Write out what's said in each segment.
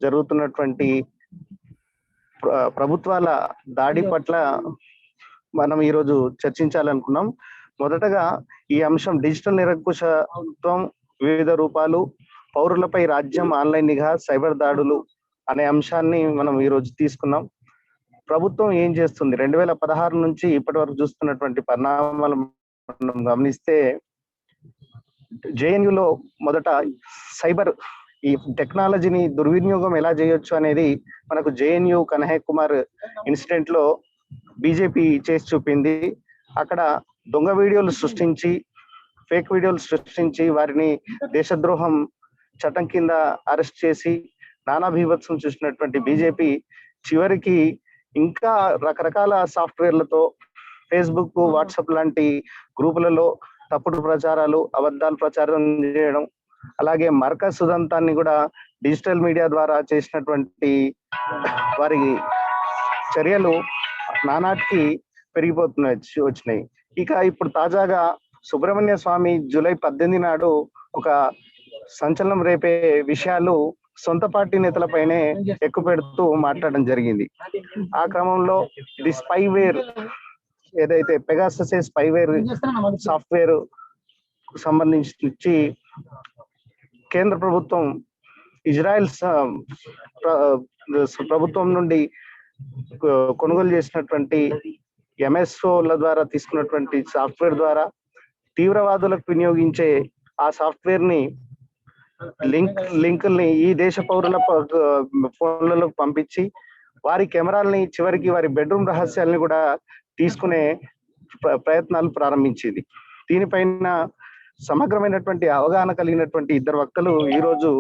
జరుగుతున్నటువంటి ప్రభుత్వాల దాడి పట్ల మనం ఈరోజు చర్చించాలనుకున్నాం. మొదటగా ఈ అంశం డిజిటల్ నిరంకుశత్వం వివిధ రూపాలు, పౌరులపై రాజ్యం, ఆన్లైన్ నిఘా, సైబర్ దాడులు అనే అంశాన్ని మనం ఈరోజు తీసుకున్నాం. ప్రభుత్వం ఏం చేస్తుంది? 2016 నుంచి ఇప్పటి వరకు చూస్తున్నటువంటి పరిణామాలు మనం గమనిస్తే జేఎన్యులో మొదట సైబర్ ఈ టెక్నాలజీని దుర్వినియోగం ఎలా చేయొచ్చు అనేది మనకు జేఎన్యు కన్హయ్ కుమార్ ఇన్సిడెంట్ లో బీజేపీ చేసి చూపింది. అక్కడ దొంగ వీడియోలు సృష్టించి, ఫేక్ వీడియోలు సృష్టించి వారిని దేశద్రోహం చట్టం కింద అరెస్ట్ చేసి నానా బీభత్సం చూసినటువంటి బీజేపీ చివరికి ఇంకా రకరకాల సాఫ్ట్వేర్లతో ఫేస్బుక్, వాట్సాప్ లాంటి గ్రూపులలో తప్పుడు ప్రచారాలు, అబద్ధాలు ప్రచారం చేయడం, అలాగే మర్కజ్ సుదంతాన్ని కూడా డిజిటల్ మీడియా ద్వారా చేసినటువంటి వారి చర్యలు నానాటికి వచ్చినాయి. ఇక ఇప్పుడు తాజాగా సుబ్రహ్మణ్య స్వామి జూలై 18 నాడు ఒక సంచలనం రేపే విషయాలు సొంత పార్టీ నేతలపైనే ఎక్కువ పెడుతూ మాట్లాడడం జరిగింది. ఆ క్రమంలో ఇది స్పైవేర్ ఏదైతే పెగాసస్ స్పైవేర్ సాఫ్ట్వేర్ సంబంధించి కేంద్ర ప్రభుత్వం ఇజ్రాయెల్ ప్రభుత్వం నుండి కొనుగోలు చేసినటువంటి ఎంఎస్ఓల ద్వారా తీసుకున్నటువంటి సాఫ్ట్వేర్ ద్వారా తీవ్రవాదులకు వినియోగించే ఆ సాఫ్ట్వేర్ ని లింకుల్ని ఈ దేశ పౌరుల ఫోన్లకు పంపించి వారి కెమెరాల్ని చివరికి వారి బెడ్రూమ్ రహస్యాలని కూడా తీసుకునే ప్రయత్నాలు ప్రారంభించింది. దీనిపైన సమగ్రమైనటువంటి అవగాహన కలిగినటువంటి ఇద్దరు వక్తలు ఈరోజు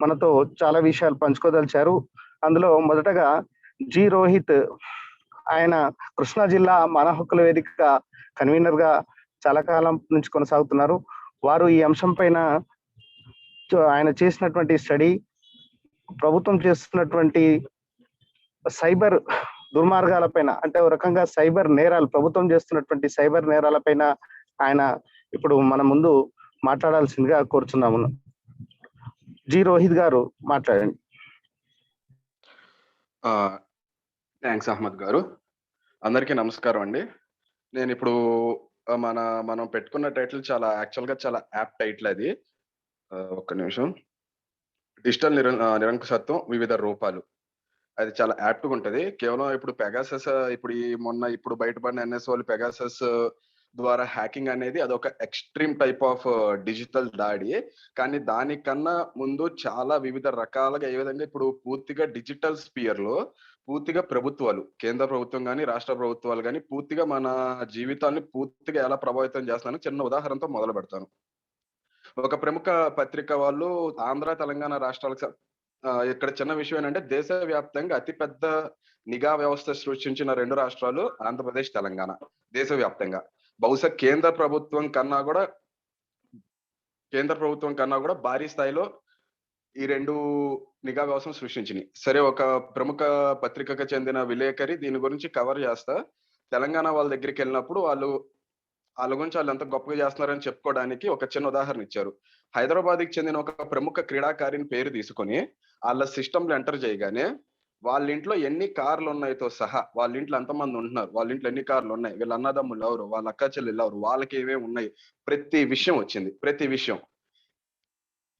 మనతో చాలా విషయాలు పంచుకోదలిచారు. అందులో మొదటగా జి రోహిత్, ఆయన కృష్ణా జిల్లా మానవ హక్కుల వేదిక కన్వీనర్ గా చాలా కాలం నుంచి కొనసాగుతున్నారు. వారు ఈ అంశం పైన ఆయన చేసినటువంటి స్టడీ, ప్రభుత్వం చేస్తున్నటువంటి సైబర్ దుర్మార్గాలపైన, అంటే ఒక రకంగా సైబర్ నేరాలు, ప్రభుత్వం చేస్తున్నటువంటి సైబర్ నేరాలపైన ఆయన ఇప్పుడు మన ముందు మాట్లాడాల్సిందిగా కోరుచున్నాము. జి రోహిత్ గారు మాట్లాడండి. థ్యాంక్స్ అహ్మద్ గారు. అందరికీ నమస్కారం అండి. నేను ఇప్పుడు మనం పెట్టుకున్న టైటిల్ చాలా యాక్చువల్గా చాలా యాప్ టైటిల్. అది ఒక్క నిమిషం. డిజిటల్ నిరంకుశత్వం వివిధ రూపాలు. అది చాలా యాప్ట్గా ఉంటుంది. కేవలం ఇప్పుడు పెగాసస్, ఇప్పుడు బయటపడిన ఎన్ఎస్ఓలు పెగాసస్ ద్వారా హ్యాకింగ్ అనేది అదొక ఎక్స్ట్రీమ్ టైప్ ఆఫ్ డిజిటల్ దాడి. కానీ దానికన్నా ముందు చాలా వివిధ రకాలుగా ఏ విధంగా ఇప్పుడు పూర్తిగా డిజిటల్ స్పియర్ లో పూర్తిగా ప్రభుత్వాలు, కేంద్ర ప్రభుత్వం కానీ రాష్ట్ర ప్రభుత్వాలు కానీ పూర్తిగా మన జీవితాన్ని పూర్తిగా ఎలా ప్రభావితం చేస్తానో చిన్న ఉదాహరణతో మొదలు పెడతాను. ఒక ప్రముఖ పత్రిక వాళ్ళు ఆంధ్ర తెలంగాణ రాష్ట్రాలకు ఇక్కడ చిన్న విషయం ఏంటంటే దేశవ్యాప్తంగా అతిపెద్ద నిఘా వ్యవస్థ సృష్టించిన 2 రాష్ట్రాలు ఆంధ్రప్రదేశ్, తెలంగాణ. దేశవ్యాప్తంగా బహుశా కేంద్ర ప్రభుత్వం కన్నా కూడా భారీ స్థాయిలో ఈ 2 నిఘా వ్యవస్థను సృష్టించినాయి. సరే, ఒక ప్రముఖ పత్రికకు చెందిన విలేకరి దీని గురించి కవర్ చేస్తా తెలంగాణ వాళ్ళ దగ్గరికి వెళ్ళినప్పుడు వాళ్ళ గురించి వాళ్ళు ఎంత గొప్పగా చేస్తున్నారని చెప్పుకోవడానికి ఒక చిన్న ఉదాహరణ ఇచ్చారు. హైదరాబాద్కి చెందిన ఒక ప్రముఖ క్రీడాకారిని పేరు తీసుకొని వాళ్ళ సిస్టంలో ఎంటర్ చేయగానే వాళ్ళ ఇంట్లో ఎన్ని కార్లు ఉన్నాయితో సహా, వాళ్ళ ఇంట్లో ఎంతమంది ఉంటున్నారు, వాళ్ళ ఇంట్లో ఎన్ని కార్లు ఉన్నాయి, వీళ్ళ అన్నదమ్ములు ఎవరు, వాళ్ళ అక్క చెల్లెలు ఎవరు, వాళ్ళకి ఏమేమి ఉన్నాయి, ప్రతి విషయం వచ్చింది. ప్రతి విషయం.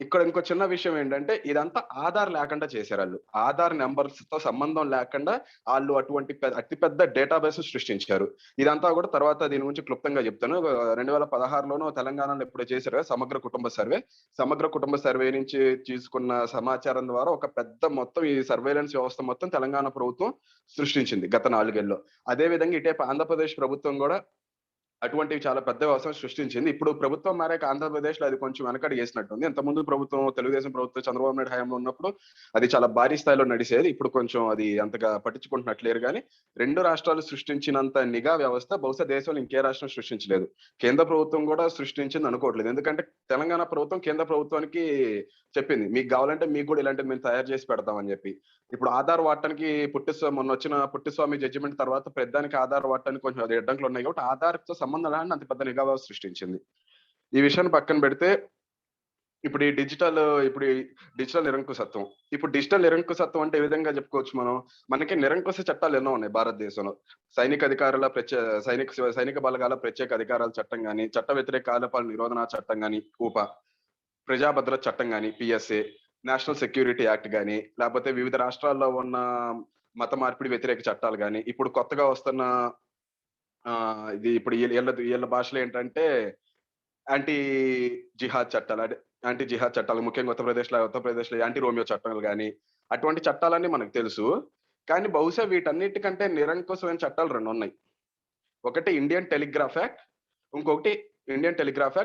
ఇక్కడ ఇంకో చిన్న విషయం ఏంటంటే ఇదంతా ఆధార్ లేకుండా చేశారు. వాళ్ళు ఆధార్ నెంబర్స్ తో సంబంధం లేకుండా వాళ్ళు అటువంటి అతిపెద్ద డేటాబేస్ సృష్టించారు. ఇదంతా కూడా తర్వాత దీని గురించి క్లుప్తంగా చెప్తాను. 2016లోనూ తెలంగాణలో ఎప్పుడు చేశారు సమగ్ర కుటుంబ సర్వే నుంచి తీసుకున్న సమాచారం ద్వారా ఒక పెద్ద మొత్తం ఈ సర్వేలెన్స్ వ్యవస్థ మొత్తం తెలంగాణ ప్రభుత్వం సృష్టించింది గత 4 ఏళ్ళలో. అదే విధంగా ఇటే ఆంధ్రప్రదేశ్ ప్రభుత్వం కూడా అటువంటివి చాలా పెద్ద వ్యవస్థను సృష్టించింది. ఇప్పుడు ప్రభుత్వం మారాక ఆంధ్రప్రదేశ్ లో అది కొంచెం వెనకడి చేసినట్టుంది. ఇంతకుముందు ప్రభుత్వం, తెలుగుదేశం ప్రభుత్వం చంద్రబాబు నాయుడు హయాంలో ఉన్నప్పుడు అది చాలా భారీ స్థాయిలో నడిచేది. ఇప్పుడు కొంచెం అది అంతగా పట్టించుకుంటున్నట్లేరు. కానీ 2 రాష్ట్రాలు సృష్టించినంత నిఘా వ్యవస్థ బహుశా దేశంలో ఇంకే రాష్ట్రం సృష్టించలేదు. కేంద్ర ప్రభుత్వం కూడా సృష్టించింది అనుకోవట్లేదు. ఎందుకంటే తెలంగాణ ప్రభుత్వం కేంద్ర ప్రభుత్వానికి చెప్పింది, మీకు కావాలంటే మీకు కూడా ఇలాంటివి మేము తయారు చేసి పెడతామని చెప్పి. ఇప్పుడు ఆధార్ వాడటానికి మొన్న వచ్చిన పుట్టస్వామి జడ్జిమెంట్ తర్వాత పెద్దానికి ఆధార్ వాడటానికి కొంచెం అది అడ్డంకులు ఉన్నాయి కాబట్టి ఆధార్ తో సంబంధం లేని అంత పెద్ద నిఘా వ్యవస్థ సృష్టించింది. ఈ విషయాన్ని పక్కన పెడితే ఇప్పుడు ఈ డిజిటల్ నిరంకుశత్వం. ఇప్పుడు డిజిటల్ నిరంకుశత్వం అంటే ఏ విధంగా చెప్పుకోవచ్చు మనం? మనకి నిరంకుశ చట్టాలు ఎన్నో ఉన్నాయి భారతదేశంలో. సైనిక అధికారుల ప్రత్యే సైనిక సైనిక బలగాల ప్రత్యేక అధికారాల చట్టం గాని, చట్ట వ్యతిరేక కార్యకలాపాల నిరోధన చట్టం గాని ఊపా, ప్రజా భద్రత చట్టం గాని పిఎస్ఏ, నేషనల్ సెక్యూరిటీ యాక్ట్ గాని, లేకపోతే వివిధ రాష్ట్రాల్లో ఉన్న మత మార్పిడి వ్యతిరేక చట్టాలు గాని, ఇప్పుడు కొత్తగా వస్తున్న ఇది ఇప్పుడు ఈళ్ళ భాషలో ఏంటంటే యాంటీ జిహాద్ చట్టాలు. అంటే యాంటీ జిహాద్ చట్టాలు ముఖ్యంగా ఉత్తరప్రదేశ్‌లో యాంటీ రోమియో చట్టాలు గాని, అటువంటి చట్టాలన్నీ మనకు తెలుసు. కానీ బహుశా వీటన్నిటికంటే నిరంకుశమైన చట్టాలు 2 ఉన్నాయి. ఒకటి ఇండియన్ టెలిగ్రాఫ్ యాక్ట్,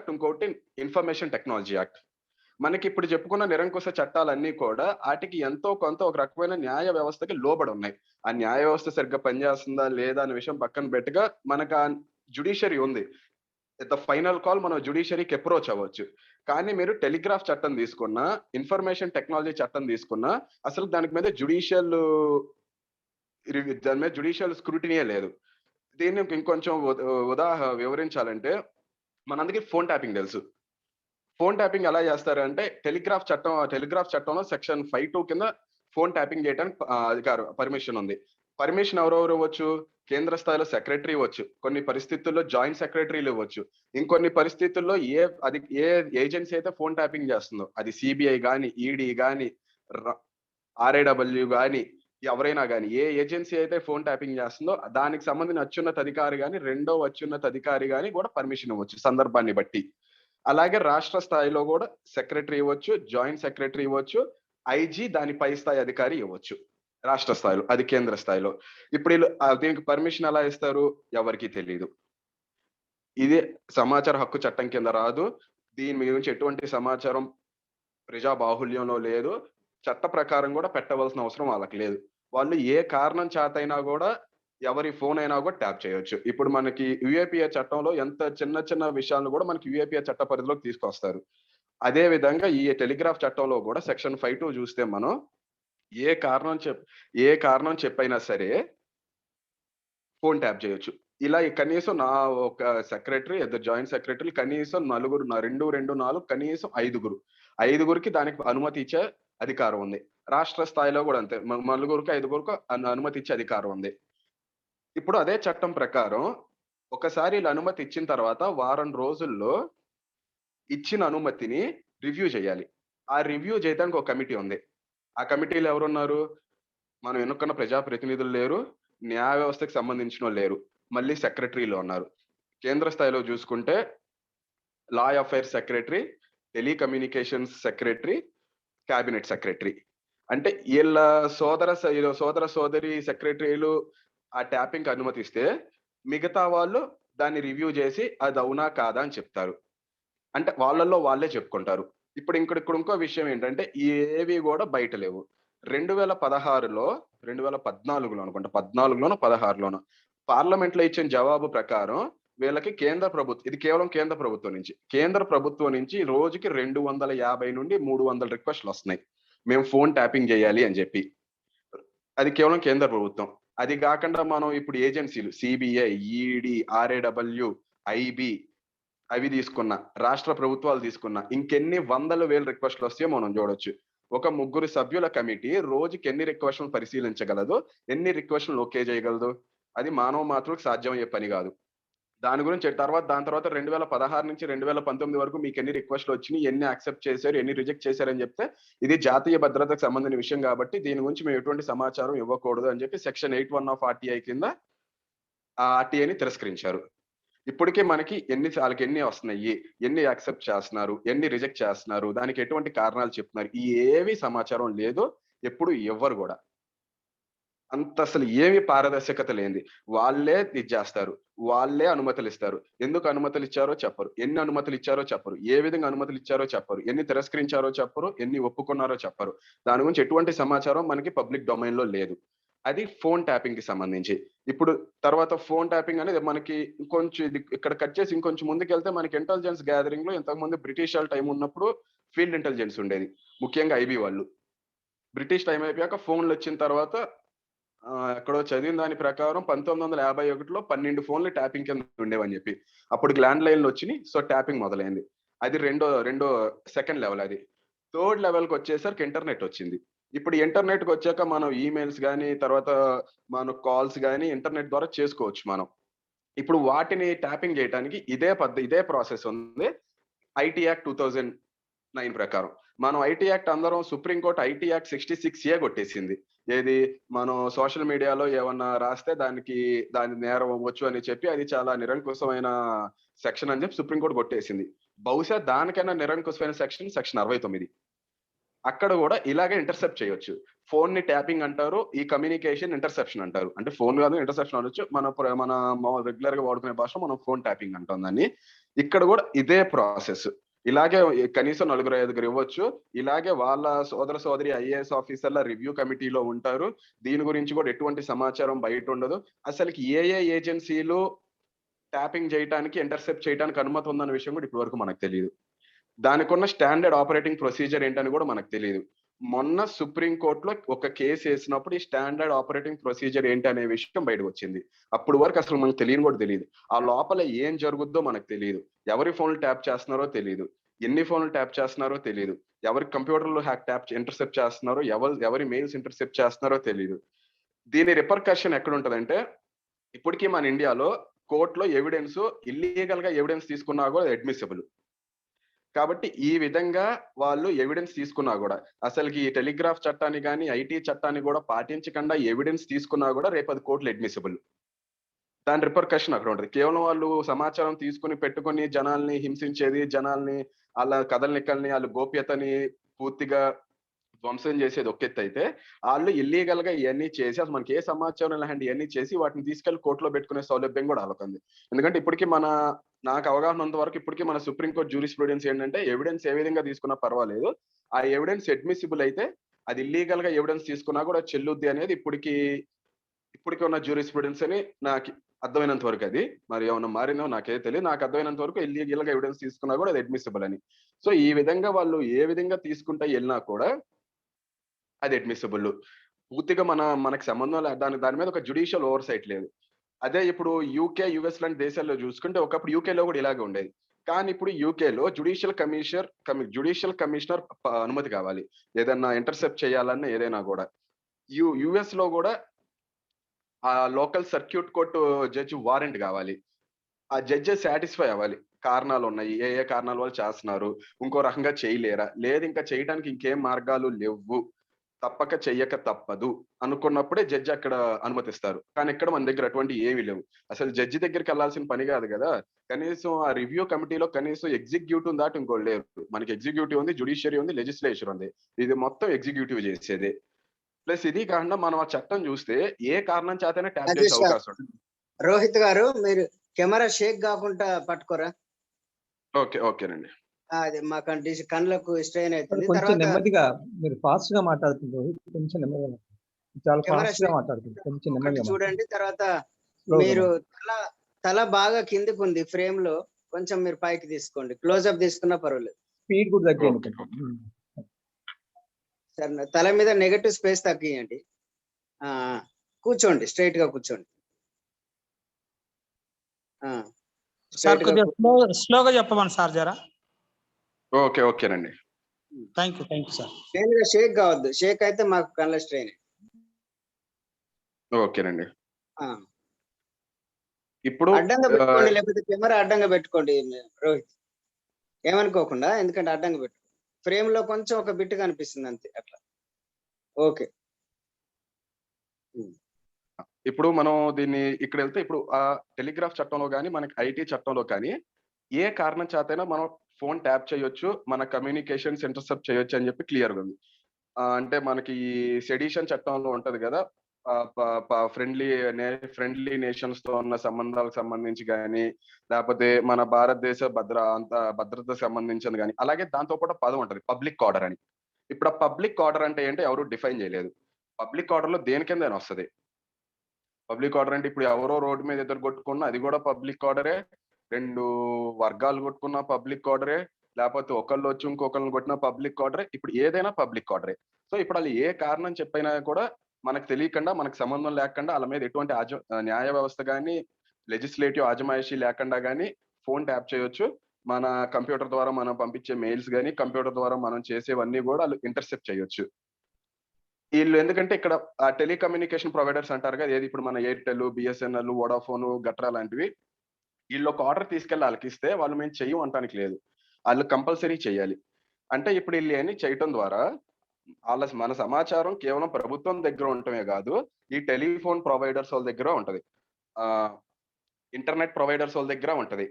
ఇంకొకటి ఇన్ఫర్మేషన్ టెక్నాలజీ యాక్ట్. మనకిప్పుడు చెప్పుకున్న నిరంకుశ చట్టాలన్నీ కూడా ఆటికి ఎంతో కొంత ఒక రకమైన న్యాయ వ్యవస్థకి లోబడి ఉన్నాయి. ఆ న్యాయ వ్యవస్థ సరిగ్గా పనిచేస్తుందా లేదా అనే విషయం పక్కన పెట్టగా మనకు ఆ జ్యుడిషియరీ ఉంది. ద ఫైనల్ కాల్ మనం జ్యుడిషియరీకి అప్రోచ్ అవ్వచ్చు. కానీ మీరు టెలిగ్రాఫ్ చట్టం తీసుకున్నా, ఇన్ఫర్మేషన్ టెక్నాలజీ చట్టం తీసుకున్నా అసలు దాని మీద జ్యుడిషియల్ స్క్రూటినీయే లేదు. దీన్ని ఇంకొంచెం వివరించాలంటే మనందరికీ ఫోన్ ట్యాపింగ్ తెలుసు. ఫోన్ ట్యాపింగ్ ఎలా చేస్తారంటే టెలిగ్రాఫ్ చట్టంలో సెక్షన్ 52 కింద ఫోన్ ట్యాపింగ్ చేయడానికి పర్మిషన్ ఉంది. పర్మిషన్ ఎవరెవరు ఇవ్వచ్చు? కేంద్ర స్థాయిలో సెక్రటరీ ఇవ్వచ్చు. కొన్ని పరిస్థితుల్లో జాయింట్ సెక్రటరీలు ఇవ్వచ్చు. ఇంకొన్ని పరిస్థితుల్లో ఏ ఏజెన్సీ అయితే ఫోన్ ట్యాపింగ్ చేస్తుందో అది సిబిఐ గాని, ఈడీ గాని, ఆర్ఐడబ్ల్యూ గాని ఎవరైనా గాని ఏ ఏజెన్సీ అయితే ఫోన్ ట్యాపింగ్ చేస్తుందో దానికి సంబంధించిన అత్యున్నత అధికారి గాని, రెండో అత్యున్నత అధికారి గాని కూడా పర్మిషన్ ఇవ్వచ్చు సందర్భాన్ని బట్టి. అలాగే రాష్ట్ర స్థాయిలో కూడా సెక్రటరీ ఇవ్వచ్చు, జాయింట్ సెక్రటరీ ఇవ్వచ్చు, ఐజీ దాని పై స్థాయి అధికారి ఇవ్వచ్చు. రాష్ట్ర స్థాయిలో, అది కేంద్ర స్థాయిలో. ఇప్పుడు దీనికి పర్మిషన్ ఎలా ఇస్తారు? ఎవరికీ తెలీదు. ఇది సమాచార హక్కు చట్టం కింద రాదు. దీని గురించి ఎటువంటి సమాచారం ప్రజా బాహుళ్యంలో లేదు. చట్ట ప్రకారం కూడా పెట్టవలసిన అవసరం వాళ్ళకి లేదు. వాళ్ళు ఏ కారణం చేతైనా కూడా ఎవరి ఫోన్ అయినా కూడా ట్యాప్ చేయొచ్చు. ఇప్పుడు మనకి యూఏపీఏ చట్టంలో ఎంత చిన్న చిన్న విషయాలను కూడా మనకి యూఏపీఏ చట్ట పరిధిలోకి తీసుకొస్తారు. అదే విధంగా ఈ టెలిగ్రాఫ్ చట్టంలో కూడా సెక్షన్ 52 చూస్తే మనం ఏ కారణం చెప్పైనా సరే ఫోన్ ట్యాప్ చేయొచ్చు. ఇలా కనీసం ఒక సెక్రటరీ, ఇద్దరు జాయింట్ సెక్రటరీలు, కనీసం నలుగురు, 2, 2, 4 కనీసం 5గురు. 5గురికి దానికి అనుమతి ఇచ్చే అధికారం ఉంది. రాష్ట్ర స్థాయిలో కూడా అంతే. నలుగురికి, 5గురికి అనుమతి ఇచ్చే అధికారం ఉంది. ఇప్పుడు అదే చట్టం ప్రకారం ఒకసారి ఇలా అనుమతి ఇచ్చిన తర్వాత వారం రోజుల్లో ఇచ్చిన అనుమతిని రివ్యూ చేయాలి. ఆ రివ్యూ చేయడానికి ఒక కమిటీ ఉంది. ఆ కమిటీలో ఎవరున్నారు? మనం ఎన్నుకున్న ప్రజాప్రతినిధులు లేరు. న్యాయ వ్యవస్థకి సంబంధించినోళ్ళు లేరు. మళ్ళీ సెక్రటరీలు ఉన్నారు. కేంద్ర స్థాయిలో చూసుకుంటే law affairs secretary, telecommunications secretary, cabinet secretary. అంటే ఈళ్ళ సోదర సోదరి సెక్రటరీలు ఆ ట్యాపింగ్‌కి అనుమతిస్తే మిగతా వాళ్ళు దాన్ని రివ్యూ చేసి అది అవునా కాదా అని చెప్తారు. అంటే వాళ్ళలో వాళ్ళే చెప్పుకుంటారు. ఇక్కడ ఇంకో విషయం ఏంటంటే ఏవి కూడా బయట లేవు. 2016లో 2014లో అనుకుంటా. 14లోనో, 16లోనో పార్లమెంట్‌లో ఇచ్చిన జవాబు ప్రకారం వీళ్ళకి ఇది కేవలం కేంద్ర ప్రభుత్వం నుంచి. కేంద్ర ప్రభుత్వం నుంచి రోజుకి 250 నుండి 300 రిక్వెస్ట్‌లొస్తున్నాయి. మేము ఫోన్ ట్యాపింగ్ చేయాలి అని చెప్పి. అది కేవలం కేంద్ర ప్రభుత్వం. అది కాకుండా మనం ఇప్పుడు ఏజెన్సీలు సిబిఐ, ఈడీ, ఆర్ఐడబ్ల్యూ, ఐబీ అవి తీసుకున్న, రాష్ట్ర ప్రభుత్వాలు తీసుకున్న ఇంకెన్ని వందల వేల రిక్వెస్ట్‌లొస్తాయో మనం చూడొచ్చు. ఒక 3 సభ్యుల కమిటీ రోజుకి ఎన్ని రిక్వెస్ట్‌లను పరిశీలించగలదో, ఎన్ని రిక్వెస్ట్‌లను ఓకే చేయగలదు? అది మానవ మాతృకు సాధ్యమయ్యే పని కాదు. దాని తర్వాత 2016 నుంచి 2019 వరకు మీకెన్ని రిక్వెస్ట్‌లొచ్చినియి, ఎన్ని యాక్సెప్ట్ చేశారు, ఎన్ని రిజెక్ట్ చేశారని చెప్తే, ఇది జాతీయ భద్రతకు సంబంధించిన విషయం కాబట్టి దీని గురించి మేము ఎటువంటి సమాచారం ఇవ్వకూడదు అని చెప్పి సెక్షన్ 81 ఆఫ్ ఆర్‌టిఐ కింద ఆ ఆర్‌టిఐని తిరస్కరించారు. ఇప్పటికే మనకి ఆళ్ళకెన్ని వస్తున్నాయి, ఎన్ని యాక్సెప్ట్ చేస్తున్నారు, ఎన్ని రిజెక్ట్ చేస్తున్నారు, దానికి ఎటువంటి కారణాలు చెప్తున్నారు, ఏవి సమాచారం లేదు. ఎప్పుడు ఇవ్వరు గూడా. అసలు ఏమి పారదర్శకత లేనిది. వాళ్ళే ఇది జేస్తారు. వాళ్ళే అనుమతులిస్తారు. ఎందుకు అనుమతులిచ్చారో చెప్పరు. ఎన్ని అనుమతులిచ్చారో చెప్పరు. ఏ విధంగా అనుమతులిచ్చారో చెప్పరు. ఎన్ని తిరస్కరించారో చెప్పరు. ఎన్ని ఒప్పుకున్నారో చెప్పరు. దాని గురించి ఎటువంటి సమాచారం మనకి పబ్లిక్ డొమైన్‌లో లేదు. అది ఫోన్ ట్యాపింగ్‌కి సంబంధించి. ఇప్పుడు తర్వాత ఫోన్ ట్యాపింగ్ అనేది మనకి ఇంకొంచెం ఇక్కడ కట్ చేసి ఇంకొంచెం ముందుకెళ్తే మనకి ఇంటెలిజెన్స్ గ్యాదరింగ్‌లో ఇంతకుముందు బ్రిటిష్ ఆళ్ళ టైమ్ ఉన్నప్పుడు ఫీల్డ్ ఇంటెలిజెన్స్ ఉండేది. ముఖ్యంగా ఐబీ వాళ్ళు. బ్రిటిష్ టైమ్ అయిపోయాక ఫోన్‌లొచ్చిన తర్వాత ఎక్కడో చదివిన దాని ప్రకారం 1951లో 12 ఫోన్‌లు ట్యాపింగ్ కింద ఉండేవని చెప్పి. అప్పటికి ల్యాండ్ లైన్‌లొచ్చినియి. సో, ట్యాపింగ్ మొదలైంది. అది రెండో రెండో సెకండ్ లెవెల్ అది. థర్డ్ లెవెల్‌కి వచ్చేసరికి ఇంటర్నెట్ వచ్చింది. ఇప్పుడు ఇంటర్నెట్‌కి వచ్చాక మనం ఈమెయిల్స్ గాని, తర్వాత మన కాల్స్ గాని ఇంటర్నెట్ ద్వారా చేసుకోవచ్చు మనం. ఇప్పుడు వాటిని ట్యాపింగ్ చేయటానికి ఇదే ప్రాసెస్ ఉంది. ఐటీ యాక్ట్ 2009 ప్రకారం. మనం ఐటీ యాక్ట్ అందరం సుప్రీం కోర్ట్ ఐటీ యాక్ట్ 66 కొట్టేసింది. ఏది మనం సోషల్ మీడియాలో ఏమన్నా రాస్తే దాని నేరం అవ్వచ్చు అని చెప్పి అది చాలా నిరంకుశమైన సెక్షన్ అని చెప్పి సుప్రీం కోర్ట్ కొట్టేసింది. బహుశా దానికన్నా నిరంకుశమైన సెక్షన్ 69. అక్కడ గూడా ఇలాగే ఇంటర్సెప్ట్ చేయొచ్చు. ఫోన్‌ని ట్యాపింగ్ అంటారు. ఈ కమ్యూనికేషన్ ఇంటర్సెప్షన్ అంటారు. అంటే ఫోన్ గాదు ఇంటర్సెప్షన్ అనొచ్చు. మన రెగ్యులర్‌గా వాడుకునే భాషలో మనం ఫోన్ ట్యాపింగ్ అంటాం దాన్ని. ఇక్కడ గూడా ఇదే ప్రాసెస్. ఇలాగే కనీసం నలుగురు, ఐదుగురు ఇవ్వచ్చు. ఇలాగే వాళ్ళ సోదరి ఐఏఎస్ ఆఫీసర్‌ల రివ్యూ కమిటీలో ఉంటారు. దీని గురించి గూడా ఎటువంటి సమాచారం బయటుండదు. అసలకి ఏ ఏజెన్సీలు ట్యాపింగ్ చేయటానికి, ఇంటర్సెప్ట్ చేయటానికి అనుమతి ఉందన్న విషయం గూడా ఇప్పటి వరకు మనకు తెలీదు. దానికున్న స్టాండర్డ్ ఆపరేటింగ్ ప్రొసీజర్ ఏంటని కూడా మనకు తెలీదు. మొన్న సుప్రీం కోర్ట్‌లో ఒక కేస్ ఏసినప్పుడు ఈ స్టాండర్డ్ ఆపరేటింగ్ ప్రొసీజర్ ఏంటి అనే విషయం బయటకొచ్చింది. అప్పుడు వరకు అసలు మనకు తెలియని కూడా తెలీదు. ఆ లోపల ఏం జరుగుద్దో మనకు తెలీదు. ఎవరి ఫోన్‌లు ట్యాప్ చేస్తున్నారో తెలీదు. ఎన్ని ఫోన్‌లు ట్యాప్ చేస్తున్నారో తెలీదు. ఎవరి కంప్యూటర్‌లో ఇంటర్సెప్ట్ చేస్తున్నారో, ఎవరి మెయిల్స్ ఇంటర్సెప్ట్ చేస్తున్నారో తెలీదు. దీని రిపర్కషన్ ఎక్కడుంటదంటే, ఇప్పటికి మన ఇండియాలో కోర్ట్‌లో ఇల్లీగల్‌గా ఎవిడెన్స్ తీసుకున్నా కూడా అడ్మిసిబుల్. కాబట్టి ఈ విధంగా వాళ్ళు ఎవిడెన్స్ తీసుకున్నా గూడా, అసలకి ఈ టెలిగ్రాఫ్ చట్టాన్ని గాని, ఐటీ చట్టాన్ని గూడా పాటించకుండా ఎవిడెన్స్ తీసుకున్నా గూడా రేపది కోర్ట్‌లో అడ్మిసిబుల్. దాని రిపర్కషన్ అక్కడ ఉంటది. కేవలం వాళ్ళు సమాచారం తీసుకొని పెట్టుకొని జనాల్ని హింసించేది, ఆళ్ళ కదలికల్ని, ఆళ్ళ గోప్యతని పూర్తిగా ధ్వంసం చేసేది ఒక ఎత్తైతే, ఆళ్ళు ఇల్లీగల్‌గా ఇయన్నీ చేసి అసలు మనకి ఏ సమాచారం లేకుండా ఇయన్నీ చేసి వాటిని తీసుకెళ్ళి కోర్ట్‌లో పెట్టుకునే సౌలభ్యం గూడా ఆళ్ళకుంది. ఎందుకంటే ఇప్పటికి నాకు అవగాహన ఉన్నంత వరకు ఇప్పటికి మన సుప్రీం కోర్ట్ జ్యూరిస్ప్రుడెన్స్ ఏంటంటే, ఎవిడెన్స్ ఏ విధంగా తీసుకున్నా పర్వాలేదు. ఆ ఎవిడెన్స్ అడ్మిసిబుల్ అయితే, అది ఇల్లీగల్‌గా ఎవిడెన్స్ తీసుకున్నా కూడా చెల్లుద్ది అనేది ఇప్పటికి ఉన్న జ్యూరిస్ప్రుడెన్స్ అని నాకు అర్థమైనంత వరకు అది. మరి ఏమన్నా మారిందో నాకేం తెలీదు. నాకు అర్థమైనంత వరకు ఇల్లీగల్‌గా ఎవిడెన్స్ తీసుకున్నా కూడా అది అడ్మిసిబుల్ అని. సో, ఈ విధంగా వాళ్ళు ఏ విధంగా తీసుకుంటా ఎళ్ళినా కూడా అది అడ్మిసిబుల్. పూర్తిగా మనకి సంబంధం దాని మీద ఒక జ్యుడిషియల్ ఓవర్‌సైట్ లేదు. అదే ఇప్పుడు యూకే, యూఎస్ లాంటి దేశాల్లో చూసుకుంటే ఒకప్పుడు యూకేలో కూడా ఇలాగే ఉండేది. కానీ ఇప్పుడు యూకేలో జ్యుడిషియల్ కమిషనర్ అనుమతి కావాలి. ఏదన్నా ఇంటర్సెప్ట్ చేయాలన్నా ఏదైనా గూడా. యూఎస్‌లో గూడా local circuit court judge warrant గావాలి. ఆ జడ్జెస్ సాటిస్ఫై అవ్వాలి. కారణాలున్నాయి. ఏ కారణాల వల్ల చేస్తున్నారు. ఇంకో రకంగా చేయలేరా? లేదు ఇంకా చేయటానికి ఇంకేం మార్గాలు లెవ్వు. తప్పక చెయ్యక తప్పదు అనుకున్నప్పుడే జడ్జి అక్కడ అనుమతిస్తారు. కానీ ఇక్కడ మన దగ్గర అటువంటివి ఏమీ లేవు. అసలు జడ్జి దగ్గరికెళ్ళాల్సిన పని గాదు గదా! కనీసం ఆ రివ్యూ కమిటీలో కనీసం ఎగ్జిక్యూటివ్‌ని దాటి ఇంకోళ్ళు లేరు. మనకి ఎగ్జిక్యూటివ్ ఉంది, జ్యుడిషియరీ ఉంది, లెజిస్లేచర్ ఉంది. ఇది మొత్తం ఎగ్జిక్యూటివ్ చేసేదే. ప్లస్ ఇది కాకుండా మనం ఆ చట్టం చూస్తే ఏ కారణం చేతైనా ట్యాప్ చేసే రాజేష్ గారు, అవకాశం ఉంటుంది. రోహిత్ గారు మీరు కెమెరా షేక్ కాకుండా పట్టుకోరా. ఓకేనండి. అది మా కళ్ళకు స్ట్రెయిన్ అవుతుంది. కొంచెం తర్వాత నెమ్మదిగా మీరు ఫాస్ట్ గా మాట్లాడుతున్నారు. కొంచెం నెమ్మదిగా చాలా కెమెరా ఫాస్ట్ గా మాట్లాడుతుంది. కొంచెం ఒకటి నెమ్మదిగా చూడండి. తర్వాత slow గా మీరు తల బాగా కిందకు ఉంది ఫ్రేమ్ లో, కొంచెం మీరు పైకి తీసుకోండి. క్లోజ్అప్ తీసుకున్నా పర్వాలేదు. స్పీడ్ కూడా తగ్గింది ఓకే. కొంచెం. సరే, తల మీద నెగటివ్ స్పేస్ తగ్గియండి. ఆ, కూర్చోండి, స్ట్రైట్ గా కూర్చోండి. సార్ కొద్దిగా స్లోగా చెప్పమని సార్ జరా. ఓకేనండి. Thank you sir. మెయిన్గా షేక్ కావద్దు. షేక్ అయితే మాకు కళ్ళ స్ట్రెయిన్. ఓకేనండి. ఆ, ఇప్పుడు అడ్డంగా పెట్టుకోండి, లేకపోతే కెమెరా అడ్డంగా పెట్టుకోండి రోహిత్. ఏమనుకోకుండా, ఎందుకంటే అడ్డంగా పెట్టు. ఫ్రేమ్ లో కొంచెం ఒక బిట్ కనిపిస్తుంది అంతే, అట్లా. ఓకే. ఇప్పుడు మనం దీన్ని ఇక్కడ వెళ్తే ఇప్పుడు ఆ టెలిగ్రాఫ్ చట్టంలో గాని, మనకి ఐటీ చట్టంలో కానీ ఏ కారణం చేతైనా మనం ఫోన్ ట్యాప్ చేయొచ్చు. మన కమ్యూనికేషన్స్ ఇంటర్సెప్ట్ చేయొచ్చు అని చెప్పి క్లియర్‌గా ఉంది. అంటే మనకి ఈ సెడిషన్ చట్టంలో ఉంటది గదా! ఆహ్, ప ప ఫ్రెండ్లీ నేషన్స్‌తో ఉన్న సంబంధాలకు సంబంధించి గాని, లేపోతే మన భారతదేశ భద్రతకు సంబంధించింది గాని, అలాగే దాంతో కూడా పదం ఉంటది. పబ్లిక్ ఆర్డర్ అని. ఇప్పుడు ఆ పబ్లిక్ ఆర్డర్ అంటే ఏంటో ఎవరు డిఫైన్ చేయలేదు. పబ్లిక్ ఆర్డర్‌లో దేని కిందైనా వస్తది. పబ్లిక్ ఆర్డర్ అంటే ఇప్పుడు ఎవరో రోడ్డు మీద ఇద్దరు కొట్టుకున్నా అది కూడా పబ్లిక్ ఆర్డరే. 2 వర్గాలు కొట్టుకున్నా పబ్లిక్ ఆర్డరే. లేపోతే ఒకళ్ళొచ్చి ఇంకొకళ్ళని కొట్టినా పబ్లిక్ ఆర్డరే. ఇప్పుడు ఏదైనా పబ్లిక్ ఆర్డరే. సో, ఇప్పుడు ఆళ్ళు ఏ కారణం చెప్పైనా కూడా మనకు తెలియకుండా, మనకు సంబంధం లేకుండా ఆళ్ళ మీద ఎటువంటి న్యాయ వ్యవస్థ గాని, లెజిస్లేటివ్ ఆజమాయిషీ లేకుండా గాని ఫోన్ ట్యాప్ చేయొచ్చు. మన కంప్యూటర్ ద్వారా మనం పంపించే మెయిల్స్ కానీ, కంప్యూటర్ ద్వారా మనం చేసేవన్నీ కూడా వాళ్ళు ఇంటర్సెప్ట్ చేయొచ్చు. వీళ్ళు ఎందుకంటే ఇక్కడ ఆ టెలికమ్యూనికేషన్ ప్రొవైడర్స్ అంటారు కదా, ఏది ఇప్పుడు మన ఎయిర్టెల్, బిఎస్ఎన్ఎల్, వోడాఫోన్, గట్రా లాంటివి. వీళ్ళు ఒక ఆర్డర్ తీసుకెళ్ళి వాళ్ళకి ఇస్తే వాళ్ళు మేము చెయ్యం అనటానికి లేదు. వాళ్ళు కంపల్సరీ చేయాలి. అంటే ఇప్పుడు వీళ్ళు ఇయన్నీ చేయటం ద్వారా మన సమాచారం కేవలం ప్రభుత్వం దగ్గర ఉండటమే కాదు, ఈ టెలిఫోన్ ప్రొవైడర్స్ వాళ్ళ దగ్గర ఉంటది. ఆహ్, ఇంటర్నెట్ ప్రొవైడర్స్ వాళ్ళ దగ్గర ఉంటది.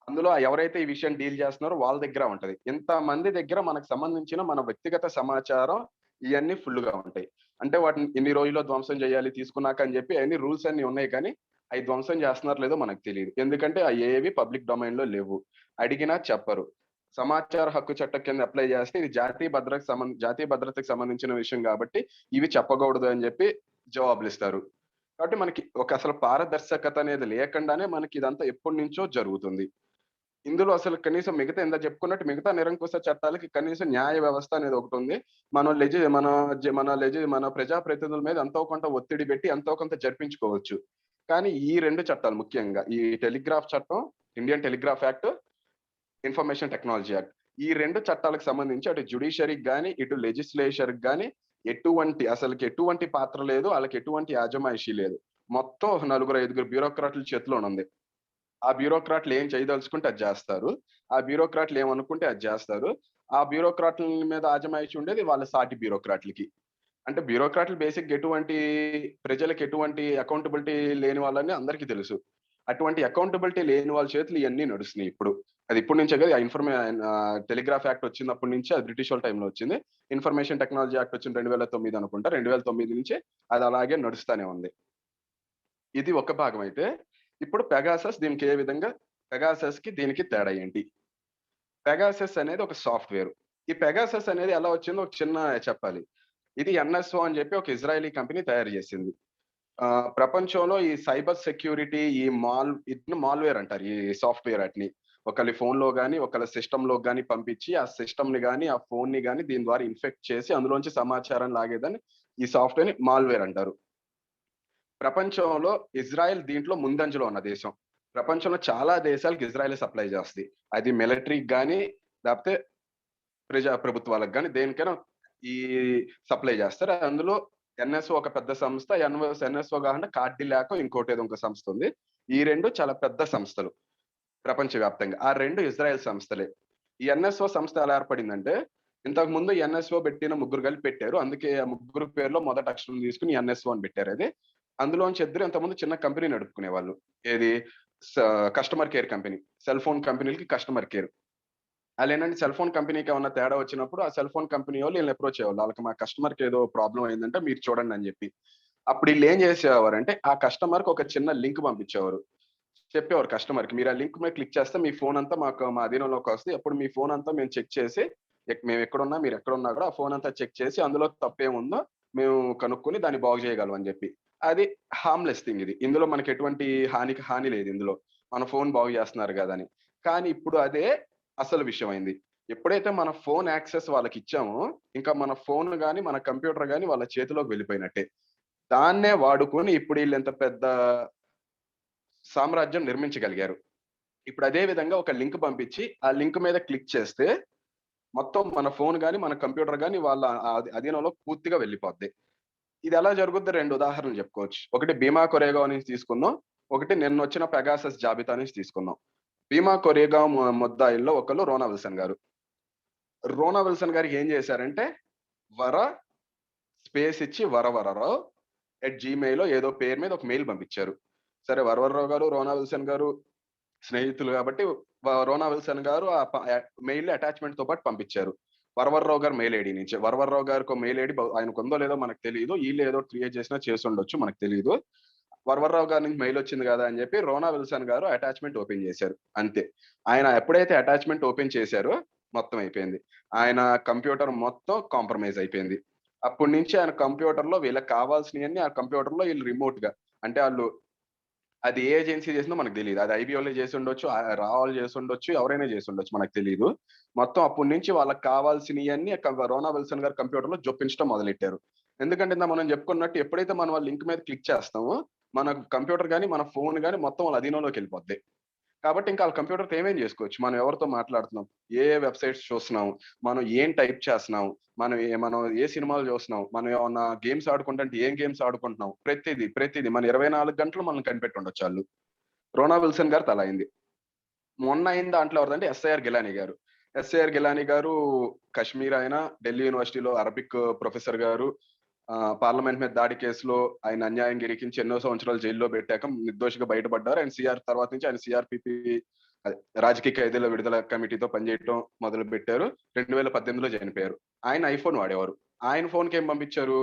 అందులో ఎవరైతే ఈ విషయం డీల్ చేస్తున్నారో వాళ్ళ దగ్గర ఉంటది. ఇంతమంది దగ్గర మనకు సంబంధించిన మన వ్యక్తిగత సమాచారం ఇయన్నీ ఫుల్‌గా ఉంటాయి. అంటే వాటిని ఇన్ని రోజుల్లో ధ్వంసం చేయాలి తీసుకున్నాక అని చెప్పి అన్ని రూల్స్ అన్నీ ఉన్నాయి కానీ, అయి ధ్వంసం చేస్తున్నారో లేదో మనకు తెలీదు. ఎందుకంటే అయేవి పబ్లిక్ డొమైన్‌లో లేవు. అడిగినా చెప్పరు. సమాచార హక్కు చట్టం కింద అప్లై చేస్తే ఇది జాతీయ భద్రతకు సంబంధించిన విషయం కాబట్టి ఇవి చెప్పకూడదు అని చెప్పి జవాబులిస్తారు. కాబట్టి మనకి ఒక అసలు పారదర్శకత అనేది లేకుండానే మనకి ఇదంతా ఎప్పటినుంచో జరుగుతుంది. ఇందులో అసలు కనీసం మిగతా ఇందాక చెప్పుకున్నట్టు మిగతా నిరంకుశ చట్టాలకి కనీసం న్యాయ వ్యవస్థ అనేది ఒకటుంది. మనం లెజి మన జ మన లెజి మన ప్రజాప్రతినిధుల మీద ఎంతో కొంత ఒత్తిడి పెట్టి ఎంతో కొంత జరిపించుకోవచ్చు. కానీ ఈ 2 చట్టాలు ముఖ్యంగా ఈ టెలిగ్రాఫ్ చట్టం, Indian telegraph act, information technology act. ఈ 2 చట్టాలకు సంబంధించి అటు జ్యుడిషియరీకి గాని, ఇటు లెజిస్లేచర్‌కి గాని ఎటువంటి పాత్ర లేదు. ఆళ్ళకి ఎటువంటి యాజమాయిషీ లేదు. మొత్తం ఒక నలుగురు, ఐదుగురు బ్యూరోక్రాట్‌ల చేతిలోనుంది. ఆ బ్యూరోక్రాట్‌లు ఏం చేయదలుచుకుంటే అది జేస్తారు. ఆ బ్యూరోక్రాట్‌లు ఏమనుకుంటే అది జేస్తారు. ఆ బ్యూరోక్రాట్‌ల మీద ఆజమాయిషీ ఉండేది వాళ్ళ సాటి బ్యూరోక్రాట్‌లకి. అంటే బ్యూరోక్రాట్‌లు బేసిక్‌గా ప్రజలకి ఎటువంటి అకౌంటబిలిటీ లేని వాళ్ళని అందరికీ తెలుసు. అటువంటి అకౌంటబిలిటీ లేని వాళ్ళ చేతులు ఇయన్నీ నడుస్తున్నాయి ఇప్పుడు. అది ఇప్పటి నుంచే కాదు. టెలిగ్రాఫ్ యాక్ట్ వచ్చినప్పటి నుంచి అది బ్రిటిష్ వాళ్ళ టైంలో వచ్చింది. ఇన్ఫర్మేషన్ టెక్నాలజీ యాక్ట్ వచ్చింది 2009 అనుకుంటా. 2009 నుంచి అది అలాగే నడుస్తానే ఉంది. ఇది ఒక భాగం అయితే, ఇప్పుడు పెగాసస్‌కి దీనికి తేడా ఏంటి? పెగాసస్ అనేది ఒక సాఫ్ట్‌వేర్. ఈ పెగాసస్ అనేది ఎలా వచ్చిందో ఒక చిన్న చెప్పాలి. ఇది ఎన్ఎస్ఓ అని చెప్పి ఒక ఇజ్రాయలీ కంపెనీ తయారు చేసింది. ప్రపంచంలో ఈ సైబర్ సెక్యూరిటీ వీటిని మాల్‌వేర్ అంటారు. ఈ సాఫ్ట్‌వేర్ ఆటిని. ఒకళ్ళ ఫోన్‌లో గాని, ఒకళ్ళ సిస్టమ్‌లోకి గాని పంపించి, ఆ సిస్టమ్‌ని గాని, ఆ ఫోన్‌ని గాని దీని ద్వారా ఇన్ఫెక్ట్ చేసి అందులోంచి సమాచారం లాగేదాన్ని ఈ సాఫ్ట్‌వేర్‌ని మాల్‌వేర్ అంటారు. ప్రపంచంలో ఇజ్రాయెల్ దీంట్లో ముందంజలో ఉన్న దేశం. ప్రపంచంలో చాలా దేశాలకు ఇజ్రాయెలే సప్లై చేస్తది. అది మిలిటరీకి గాని, లేపోతే ప్రజా ప్రభుత్వాలకు గాని దేనికైనా ఈ సప్లై చేస్తారు. అందులో ఎన్ఎస్ఓ ఒక పెద్ద సంస్థ. ఎన్ఎస్ఓ కాకుండా కార్డిలాకో ఇంకోటేదో ఇంకో సంస్థ ఉంది. ఈ 2 చాలా పెద్ద సంస్థలు ప్రపంచవ్యాప్తంగా. ఆ 2 ఇజ్రాయెల్ సంస్థలే. ఈ ఎన్ఎస్ఓ సంస్థ ఎలా ఏర్పడిందంటే, ఇంతకుముందు ఎన్ఎస్ఓ పెట్టిన ముగ్గురు కలిపి పెట్టారు. అందుకే ఆ ముగ్గురు పేరులో మొదటి అక్షరం తీసుకొని ఎన్ఎస్ఓ అని పెట్టారది. అందులోంచి ఇద్దరు ఇంతకుముందు చిన్న కంపెనీ నడుపుకునేవాళ్ళు. ఏది స customer care company. Cell phone కంపెనీలకి కస్టమర్ కేర్. ఆళ్ళేంటంటే సెల్ ఫోన్ కంపెనీకి ఏమన్నా తేడా వచ్చినప్పుడు ఆ సెల్ ఫోన్ కంపెనీ వోళ్ళు ఈళ్ళని అప్రోచ్ అయ్యేవాళ్ళు. ఆళ్ళకి మా కస్టమర్‌కి ఏదో ప్రాబ్లమ్ అయిందంటే మీరు చూడండి అని జెప్పి. అప్పుడు ఈళ్ళేం జేసేవారంటే ఆ కస్టమర్‌కి ఒక చిన్న లింక్ పంపించేవారు. చెప్పేవారు కస్టమర్‌కి. మీరు ఆ లింక్ మీద క్లిక్ చేస్తే మీ ఫోన్ అంతా మా అధీనంలోకొస్తది. అప్పుడు మీ ఫోన్ అంతా మేము చెక్ చేసి మేమెక్కడున్నా మీరెక్కడున్నా గూడా ఆ ఫోన్ అంతా చెక్ చేసి అందులో తప్పేముందో మేము కనుక్కొని దాన్ని బాగు చేయగలం అని జెప్పి. అది హార్మ్‌లెస్ థింగ్ ఇది. ఇందులో మనకెటువంటి హాని లేదు ఇందులో. మన ఫోన్ బాగు చేస్తున్నారు గదా! అని. కానీ ఇప్పుడు అదే అసలు విషయమైంది. ఎప్పుడైతే మన ఫోన్ యాక్సెస్ వాళ్ళకిచ్చామో, ఇంకా మన ఫోన్ గాని, మన కంప్యూటర్ గాని వాళ్ళ చేతిలోకి వెళ్ళిపోయినట్టే. దాన్నే వాడుకొని ఇప్పుడు ఈళ్ళింత పెద్ద సామ్రాజ్యం నిర్మించగలిగారు. ఇప్పుడు అదే విధంగా ఒక లింక్ పంపించి, ఆ లింక్ మీద క్లిక్ చేస్తే, మొత్తం మన ఫోన్ గాని, మన కంప్యూటర్ గాని వాళ్ళ అధీనంలో పూర్తిగా వెళ్ళిపోద్ది. ఇదెలా జరుగుద్దో 2 ఉదాహరణలు చెప్పుకోవచ్చు. ఒకటి భీమా కొరేగావ్ నుంచి తీసుకుందాం. ఒకటి నిన్నొచ్చిన పెగాసస్ జాబితా నుంచి తీసుకుందాం. భీమా కొరేగావ్ ముద్దాయిల్లో ఒకళ్ళు రోనా విల్సన్ గారు. రోనా విల్సన్ గారికి ఏం చేశారంటే, వర స్పేస్ ఇచ్చి వరవరరావు @gmailలో ఏదో పేరు మీద ఒక మెయిల్ పంపించారు. సరే వరవరరావు గారు, రోనా విల్సన్ గారు స్నేహితులు కాబట్టి రోనా విల్సన్ గారు ఆ మెయిల్‌ని అటాచ్‌మెంట్‌తో పాటు పంపించారు. వరవరరావు గారి మెయిల్ ఐడీ నుంచి. వరవరరావు గారికి మెయిల్ ఐడీ ఆయనకుందో లేదో మనకు తెలీదు. ఈళ్ళు ఏదో క్రియేట్ చేసినా చేసుండొచ్చు మనకు తెలీదు. వరవరరావు గారి నుంచి మెయిల్ వచ్చింది కదా! అని చెప్పి రోనా విల్సన్ గారు అటాచ్‌మెంట్ ఓపెన్ చేశారు. అంతే. ఆయన ఎప్పుడైతే అటాచ్‌మెంట్ ఓపెన్ చేశారో మొత్తం అయిపోయింది. ఆయన కంప్యూటర్ మొత్తం కాంప్రమైజ్ అయిపోయింది. అప్పటి నుంచి ఆయన కంప్యూటర్‌లో వీళ్ళకి కావాల్సినయన్నీ ఆ కంప్యూటర్‌లో ఈళ్ళు రిమోట్‌గా అంటే ఆళ్ళు అది ఏ ఏజెన్సీ చేసిందో మనకు తెలీదు. అది ఐబీఓలే చేసుండొచ్చు, రా వాళ్ళు చేసుండొచ్చు, ఎవరైనా చేసుండొచ్చు మనకు తెలీదు. మొత్తం అప్పటి నుంచి వాళ్ళకి కావాల్సినయన్నీ రోనా విల్సన్ గారి కంప్యూటర్‌లో జొప్పించడం మొదలెట్టారు. ఎందుకంటే ఇందాక మనం చెప్పుకున్నట్టు ఎప్పుడైతే మనం ఆ లింక్ మీద క్లిక్ చేస్తామో, మన కంప్యూటర్ గాని, మన ఫోన్ గాని మొత్తం వాళ్ళ అధీనంలోకెళ్ళిపోద్ది. కాబట్టి ఇంకా వాళ్ళ కంప్యూటర్తో ఏమేం చేసుకోవచ్చు, మనం ఎవరితో మాట్లాడుతున్నాం, ఏ వెబ్సైట్స్ చూస్తున్నాం, మనం ఏం టైప్ చేస్తున్నాం, మనం ఏ సినిమాలు చూస్తున్నాం, మనం ఏమన్నా గేమ్స్ ఆడుకుంటే ఏం గేమ్స్ ఆడుకుంటున్నాం, ప్రతిదీ మన 24 గంటలు మనం కనిపెట్టి ఉండొచ్చు వాళ్ళు. రోనా విల్సన్ గారితో అలా అయింది. మొన్న అయిన దాంట్లో ఎవరిదంటే ఎస్ఐఆర్ గిలానీ గారు. ఎస్ఐఆర్ గిలానీ గారు కశ్మీర్ ఆయన, ఢిల్లీ యూనివర్సిటీలో అరబిక్ ప్రొఫెసర్ గారు. పార్లమెంట్ మీద దాడి కేసులో ఆయన అన్యాయంగా ఇరికించి ఎన్నో సంవత్సరాలు జైల్లో పెట్టాక నిర్దోషిగా బయటపడ్డారు. ఆయన తర్వాత నుంచి ఆయన సిఆర్పిపి రాజకీయ ఖైదీల విడుదల కమిటీతో పనిచేయడం మొదలు పెట్టారు. 2018లో చనిపోయారు. ఆయన ఐఫోన్ వాడేవారు. ఆయన ఫోన్కి ఏం పంపించారు,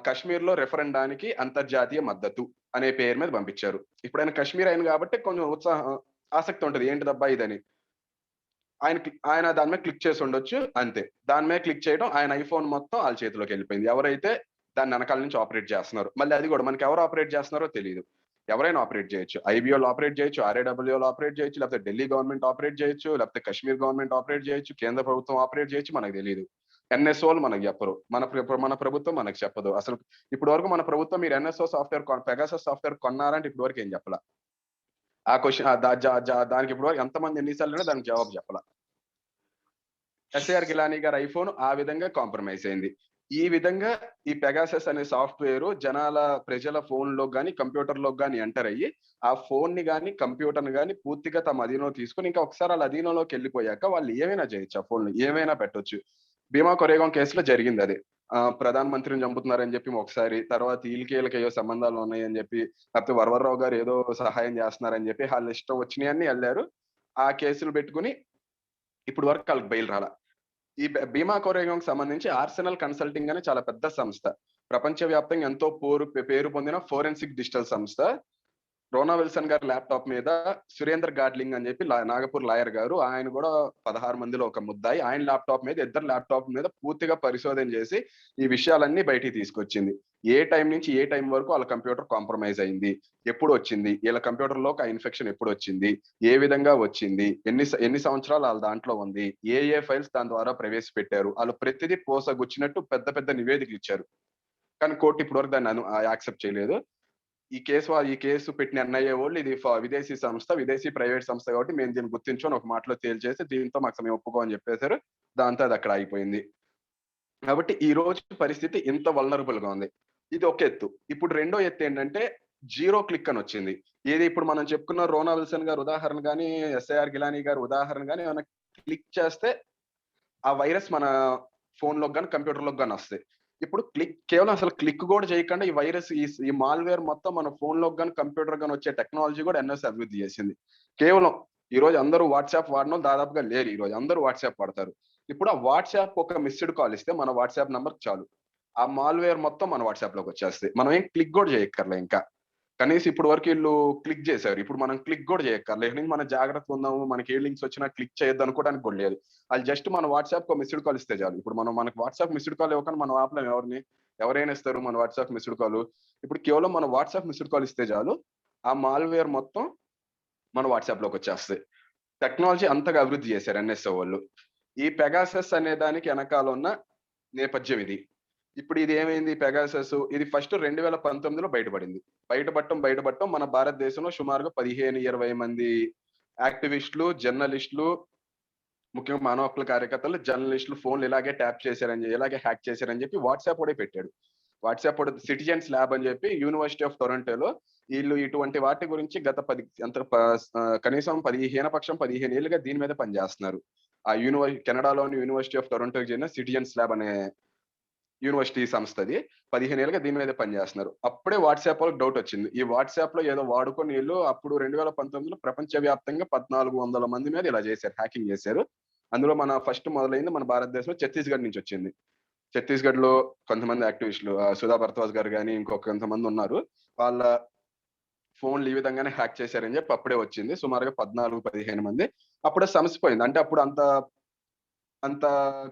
కశ్మీర్ లో రెఫరెండానికి అంతర్జాతీయ మద్దతు అనే పేరు మీద పంపించారు. ఇప్పుడు ఆయన కశ్మీర్ ఆయన కాబట్టి కొంచెం ఆసక్తి ఉంటది, ఏంటిదబ్బా ఇదని. ఆయన దాని మీద క్లిక్ చేసి ఉండొచ్చు, అంతే. దాని మీద క్లిక్ చేయడం, ఆయన ఐఫోన్ మొత్తం వాళ్ళ చేతిలోకి వెళ్ళిపోయింది. ఎవరైతే దాన్ని వెనకాల నుంచి ఆపరేట్ చేస్తున్నారు, మళ్ళీ అది కూడా మనకి ఎవరు ఆపరేట్ చేస్తున్నారో తెలియదు. ఎవరైనా ఆపరేట్ చేయొచ్చు, ఐబిఓలు ఆపరేట్ చేయొచ్చు, ఆర్ఏడబ్ల్యూలు ఆపరేట్ చేయొచ్చు, లేకపోతే ఢిల్లీ గవర్నమెంట్ ఆపరేట్ చేయొచ్చు, లేకపోతే కశ్మీర్ గవర్నమెంట్ ఆపరేట్ చేయొచ్చు, కేంద్ర ప్రభుత్వం ఆపరేట్ చేయొచ్చు, మనకు తెలియదు. ఎన్ఎస్ఓలు మనకు చెప్పరు, మన ప్రభుత్వం మనకు చెప్పదు. అసలు ఇప్పటి వరకు మన ప్రభుత్వం మీరు ఎన్ఎస్ఓ సాఫ్ట్వేర్, పెగాసస్ సాఫ్ట్వేర్ కొన్నారంటే ఇప్పటి వరకు ఏం చెప్పాల. ఆ క్వశ్చన్ దానికి ఇప్పుడు వరకు ఎంతమంది ఎన్నిసార్లు దానికి జవాబు చెప్పాల. ఎస్ఐఆర్ గిలానీ గారి ఐఫోన్ ఆ విధంగా కాంప్రమైజ్ అయింది. ఈ విధంగా ఈ పెగాసస్ అనే సాఫ్ట్వేర్ ప్రజల ఫోన్ లో గానీ కంప్యూటర్ లో గానీ ఎంటర్ అయ్యి ఆ ఫోన్ ని గానీ కంప్యూటర్ ని గానీ పూర్తిగా తమ అధీనంలో తీసుకుని ఇంకా ఒకసారి వాళ్ళ అధీనంలోకి వెళ్ళిపోయాక వాళ్ళు ఏమైనా చేయొచ్చు, ఆ ఫోన్ ఏమైనా పెట్టొచ్చు. భీమా కొరేగాం కేసులో జరిగింది అది. ప్రధాన మంత్రిని చంపుతున్నారని చెప్పి ఒకసారి, తర్వాత వీళ్ళకి ఏదో సంబంధాలు ఉన్నాయని చెప్పి, లేకపోతే వరవరరావు గారు ఏదో సహాయం చేస్తున్నారని చెప్పి వాళ్ళ ఇష్టం వచ్చినాయన్ని వెళ్ళారు. ఆ కేసులు పెట్టుకుని ఇప్పుడు వరకు వాళ్ళకి బెయిల్ రాల. ఈ భీమా కొరేగాంకి సంబంధించి ఆర్సెనల్ కన్సల్టింగ్ అనే చాలా పెద్ద సంస్థ, ప్రపంచవ్యాప్తంగా ఎంతో పేరు పొందిన ఫోరెన్సిక్ డిజిటల్ సంస్థ. రోనా విల్సన్ గారి ల్యాప్టాప్ మీద సురేందర్ గాడ్లింగ్ అని చెప్పి నాగపూర్ లాయర్ గారు, ఆయన కూడా 16 మందిలో ఒక ముద్దాయి. ఆయన ల్యాప్టాప్ మీద, ఇద్దరు ల్యాప్టాప్ మీద పూర్తిగా పరిశోధన చేసి ఈ విషయాలన్నీ బయటికి తీసుకొచ్చింది. ఏ టైం నుంచి ఏ టైం వరకు వాళ్ళ కంప్యూటర్ కాంప్రమైజ్ అయింది, ఎప్పుడు వచ్చింది, వీళ్ళ కంప్యూటర్ లోకి ఆ ఇన్ఫెక్షన్ ఎప్పుడు వచ్చింది, ఏ విధంగా వచ్చింది, ఎన్ని సంవత్సరాలు వాళ్ళ దాంట్లో ఉంది, ఏ ఫైల్స్ దాని ద్వారా ప్రవేశపెట్టారు, వాళ్ళు ప్రతిదీ పోసగుచ్చినట్టు పెద్ద పెద్ద నివేదికలు ఇచ్చారు. కానీ కోర్టు ఇప్పటి వరకు దాన్ని యాక్సెప్ట్ చేయలేదు. ఈ కేసు పెట్టిన ఎన్ఐఏ వాళ్ళు ఇది విదేశీ సంస్థ, విదేశీ ప్రైవేట్ సంస్థ కాబట్టి మేము దీన్ని గుర్తించుకొని ఒక మాటలో తేల్చేసి దీంతో మాకు మేము ఒప్పుకో అని చెప్పేశారు. దాంతో అది అక్కడ అయిపోయింది. కాబట్టి ఈ రోజు పరిస్థితి ఇంత వల్నరబుల్ గా ఉంది. ఇది ఒక ఎత్తు. ఇప్పుడు రెండో ఎత్తు ఏంటంటే జీరో క్లిక్ అని వచ్చింది. ఏది ఇప్పుడు మనం చెప్పుకున్న రోనా విల్సన్ గారు ఉదాహరణ గానీ, ఎస్ఐఆర్ గిలానీ గారు ఉదాహరణ గానీ ఏమైనా క్లిక్ చేస్తే ఆ వైరస్ మన ఫోన్ లోకి గానీ కంప్యూటర్ లోకి గానీ వస్తాయి. ఇప్పుడు కేవలం అసలు క్లిక్ కూడా చేయకుండా ఈ వైరస్, ఈ మాల్వేర్ మొత్తం మన ఫోన్ లోకి గానీ కంప్యూటర్ గానీ వచ్చే టెక్నాలజీ కూడా ఎన్ఎస్ అభివృద్ధి చేసింది. కేవలం ఈ రోజు అందరూ వాట్సాప్ వాడడం దాదాపుగా లేరు. ఈ రోజు అందరూ వాట్సాప్ వాడతారు. ఇప్పుడు ఆ వాట్సాప్ ఒక మిస్డ్ కాల్ ఇస్తే మన వాట్సాప్ నంబర్ చాలు, ఆ మాల్వేర్ మొత్తం మన వాట్సాప్ లోకి వచ్చేస్తాయి. మనం ఏం క్లిక్ కూడా చేయక్కర్లే. ఇంకా కనీసం ఇప్పుడు వరకు వీళ్ళు క్లిక్ చేశారు, ఇప్పుడు మనం క్లిక్ కూడా చేయక్కర్లే. మనం జాగ్రత్తగా ఉందాము, మనకి ఏ లింక్స్ వచ్చినా క్లిక్ చేయొద్దు అనుకోవడానికి కూడా లేదు. అది జస్ట్ మన వాట్సాప్ కు మిస్డ్ కాల్ ఇస్తే చాలు. ఇప్పుడు మనకు వాట్సాప్ మిస్డ్ కాల్ ఇవ్వకుండా మనం ఆపలేం ఎవరిని, ఎవరైనా ఇస్తారు మన వాట్సాప్ మిస్డ్ కాల్. ఇప్పుడు కేవలం మన వాట్సాప్ మిస్డ్ కాల్ ఇస్తే చాలు, ఆ మాల్వేర్ మొత్తం మన వాట్సాప్ లోకి వచ్చేస్తాయి. టెక్నాలజీ అంతగా అభివృద్ధి చేశారు ఎన్ఎస్ఓ వాళ్ళు. ఈ పెగాసస్ అనే దానికి వెనకాల ఉన్న నేపథ్యం ఇది. ఇప్పుడు ఇది ఏమైంది, పెగాసస్ ఇది ఫస్ట్ 2019లో బయటపడింది. బయటపడటం మన భారతదేశంలో సుమారుగా 15-20 మంది యాక్టివిస్టులు, జర్నలిస్టులు, ముఖ్యంగా మానవ హక్కుల కార్యకర్తలు, జర్నలిస్టులు ఫోన్లు ఇలాగే ఇలాగే హ్యాక్ చేశారని చెప్పి వాట్సాప్ కూడా పెట్టాడు. వాట్సాప్ కూడా సిటిజన్స్ ల్యాబ్ అని చెప్పి యూనివర్సిటీ ఆఫ్ టొరంటోలో వీళ్ళు ఇటువంటి వాటి గురించి గత కనీసం 15 ఏళ్ళుగా దీని మీద పనిచేస్తున్నారు. ఆ కెనడాలోని యూనివర్సిటీ ఆఫ్ టొరంటోకి చెందిన సిటిజన్స్ ల్యాబ్ అనే యూనివర్సిటీ సంస్థది 15 ఏళ్ళుగా దీని మీద పనిచేస్తున్నారు. అప్పుడే వాట్సాప్ వాళ్ళకి డౌట్ వచ్చింది, ఈ వాట్సాప్ లో ఏదో వాడుకొని వీళ్ళు అప్పుడు 2019లో ప్రపంచవ్యాప్తంగా 1400 మంది మీద ఇలా చేశారు, హ్యాకింగ్ చేశారు. అందులో మన ఫస్ట్ మొదలైంది మన భారతదేశంలో ఛత్తీస్గఢ్ నుంచి వచ్చింది. ఛత్తీస్గఢ్ లో కొంతమంది యాక్టివిస్టులు, సుధా భరద్వాజ్ గారు కానీ ఇంకొక కొంతమంది ఉన్నారు, వాళ్ళ ఫోన్లు ఈ విధంగానే హ్యాక్ చేశారని చెప్పి అప్పుడే వచ్చింది. సుమారుగా 14-15 మంది. అప్పుడే సమసిపోయింది. అంటే అప్పుడు అంత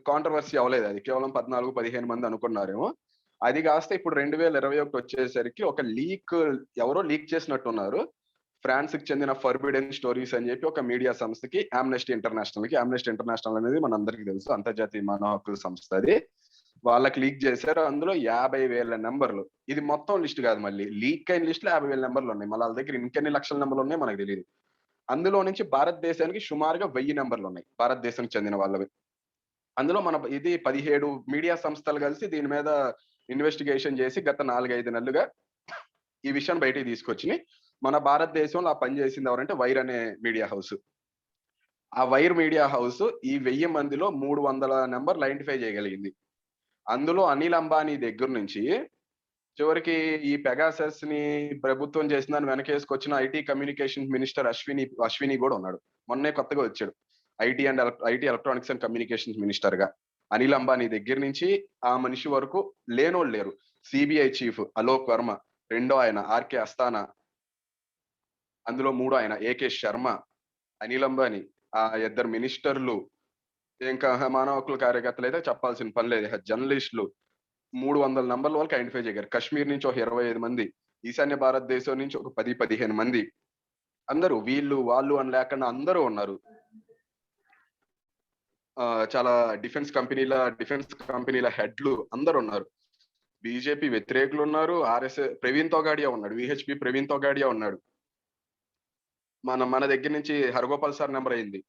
కాంట్రవర్సీ అవ్వలేదు. అది కేవలం 14-15 మంది అనుకున్నారేమో. అది కాస్త ఇప్పుడు 2021 వచ్చేసరికి ఒక ఎవరో లీక్ చేసినట్టున్నారు. ఫ్రాన్స్ కి చెందిన ఫర్బిడెన్ స్టోరీస్ అని చెప్పి ఒక మీడియా సంస్థకి, ఆమ్నెస్టీ ఇంటర్నేషనల్ అనేది మన అందరికీ తెలుసు, అంతర్జాతీయ మానవ హక్కుల సంస్థ. అది వాళ్ళకి లీక్ చేశారు. అందులో 50,000 నెంబర్లు. ఇది మొత్తం లిస్ట్ కాదు, మళ్ళీ లీక్ అయిన లిస్ట్ లో 50,000 నెంబర్లు ఉన్నాయి. మళ్ళీ వాళ్ళ దగ్గర ఇంకెన్ని లక్షల నెంబర్లు ఉన్నాయి మనకు తెలియదు. అందులో నుంచి భారతదేశానికి సుమారుగా 1000 నెంబర్లు ఉన్నాయి, భారతదేశానికి చెందిన వాళ్ళవి. అందులో మన ఇది 17 మీడియా సంస్థలు కలిసి దీని మీద ఇన్వెస్టిగేషన్ చేసి గత 4-5 నెలలుగా ఈ విషయాన్ని బయటికి తీసుకొచ్చినాయి. మన భారతదేశంలో ఆ పని చేసింది ఎవరంటే వైర్ అనే మీడియా హౌస్. ఆ వైర్ మీడియా హౌస్ ఈ 1000 మందిలో 300 నెంబర్లు ఐడెంటిఫై చేయగలిగింది. అందులో అనిల్ అంబానీ దగ్గర నుంచి చివరికి ఈ పెగాసస్ ని ప్రభుత్వం చేసిన దాన్ని వెనకేసుకొచ్చిన ఐటీ కమ్యూనికేషన్ మినిస్టర్ అశ్విని కూడా ఉన్నాడు. మొన్నే కొత్తగా వచ్చాడు IT electronics and communication minister గా. అనిల్ అంబానీ దగ్గర నుంచి ఆ మనిషి వరకు లేనోళ్ళు లేరు. సిబిఐ చీఫ్ అలోక్ వర్మ, రెండో ఆయన ఆర్కే అస్తానా, అందులో మూడో ఆయన ఏకే శర్మ, అనిల్ అంబానీ, ఆ ఇద్దరు మినిస్టర్లు, ఇంకా మానవ హక్కుల కార్యకర్తలు అయితే చెప్పాల్సిన పని లేదు, జర్నలిస్టులు, 300 నంబర్ల వరకు ఐడెంటిఫై చేయగారు. కశ్మీర్ నుంచి ఒక 25 మంది, ఈశాన్య భారతదేశం నుంచి ఒక 10-15 మంది, అందరూ వీళ్ళు వాళ్ళు అని లేకుండా అందరూ ఉన్నారు. చాలా డిఫెన్స్ కంపెనీల హెడ్లు అందరూ ఉన్నారు. బీజేపీ వ్యతిరేకులు ఉన్నారు. ఆర్ఎస్ఎస్ ప్రవీణ్ తోగాడియా ఉన్నాడు, విహెచ్పి ప్రవీణ్ తోగాడియా ఉన్నాడు. మన దగ్గర నుంచి హరగోపాల్ సార్ నెంబర్ అయింది.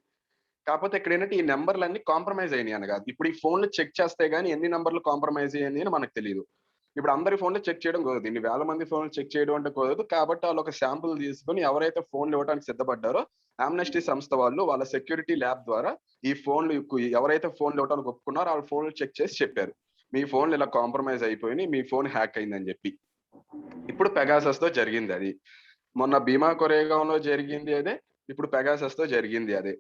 కాకపోతే ఇక్కడ ఏంటంటే ఈ నెంబర్లన్నీ కాంప్రమైజ్ అయినాయి అని కాదు. ఇప్పుడు ఈ ఫోన్లు చెక్ చేస్తే గానీ ఎన్ని నెంబర్లు కాంప్రమైజ్ అయ్యింది అని మనకు తెలియదు. ఇప్పుడు అందరి ఫోన్లు చెక్ చేయడం కుదరదు, ఇన్ని వేల మంది ఫోన్లు చెక్ చేయడం అంటే కుదరదు. కాబట్టి వాళ్ళు ఒక శాంపుల్ తీసుకొని ఎవరైతే ఫోన్లు ఇవ్వడానికి సిద్ధపడ్డారో ఆమ్నెస్టీ సంస్థ వాళ్ళు వాళ్ళ సెక్యూరిటీ ల్యాబ్ ద్వారా ఈ ఫోన్లు ఎవరైతే ఫోన్లు ఇవ్వడానికి ఒప్పుకున్నారో వాళ్ళ ఫోన్లు చెక్ చేసి చెప్పారు, మీ ఫోన్లు ఇలా కాంప్రమైజ్ అయిపోయినాయి, మీ ఫోన్ హ్యాక్ అయిందని చెప్పి. ఇప్పుడు పెగాసస్ తో జరిగింది అది. మొన్న భీమా కొరేగాంలో జరిగింది అదే, ఇప్పుడు పెగాసస్ తో జరిగింది అదే.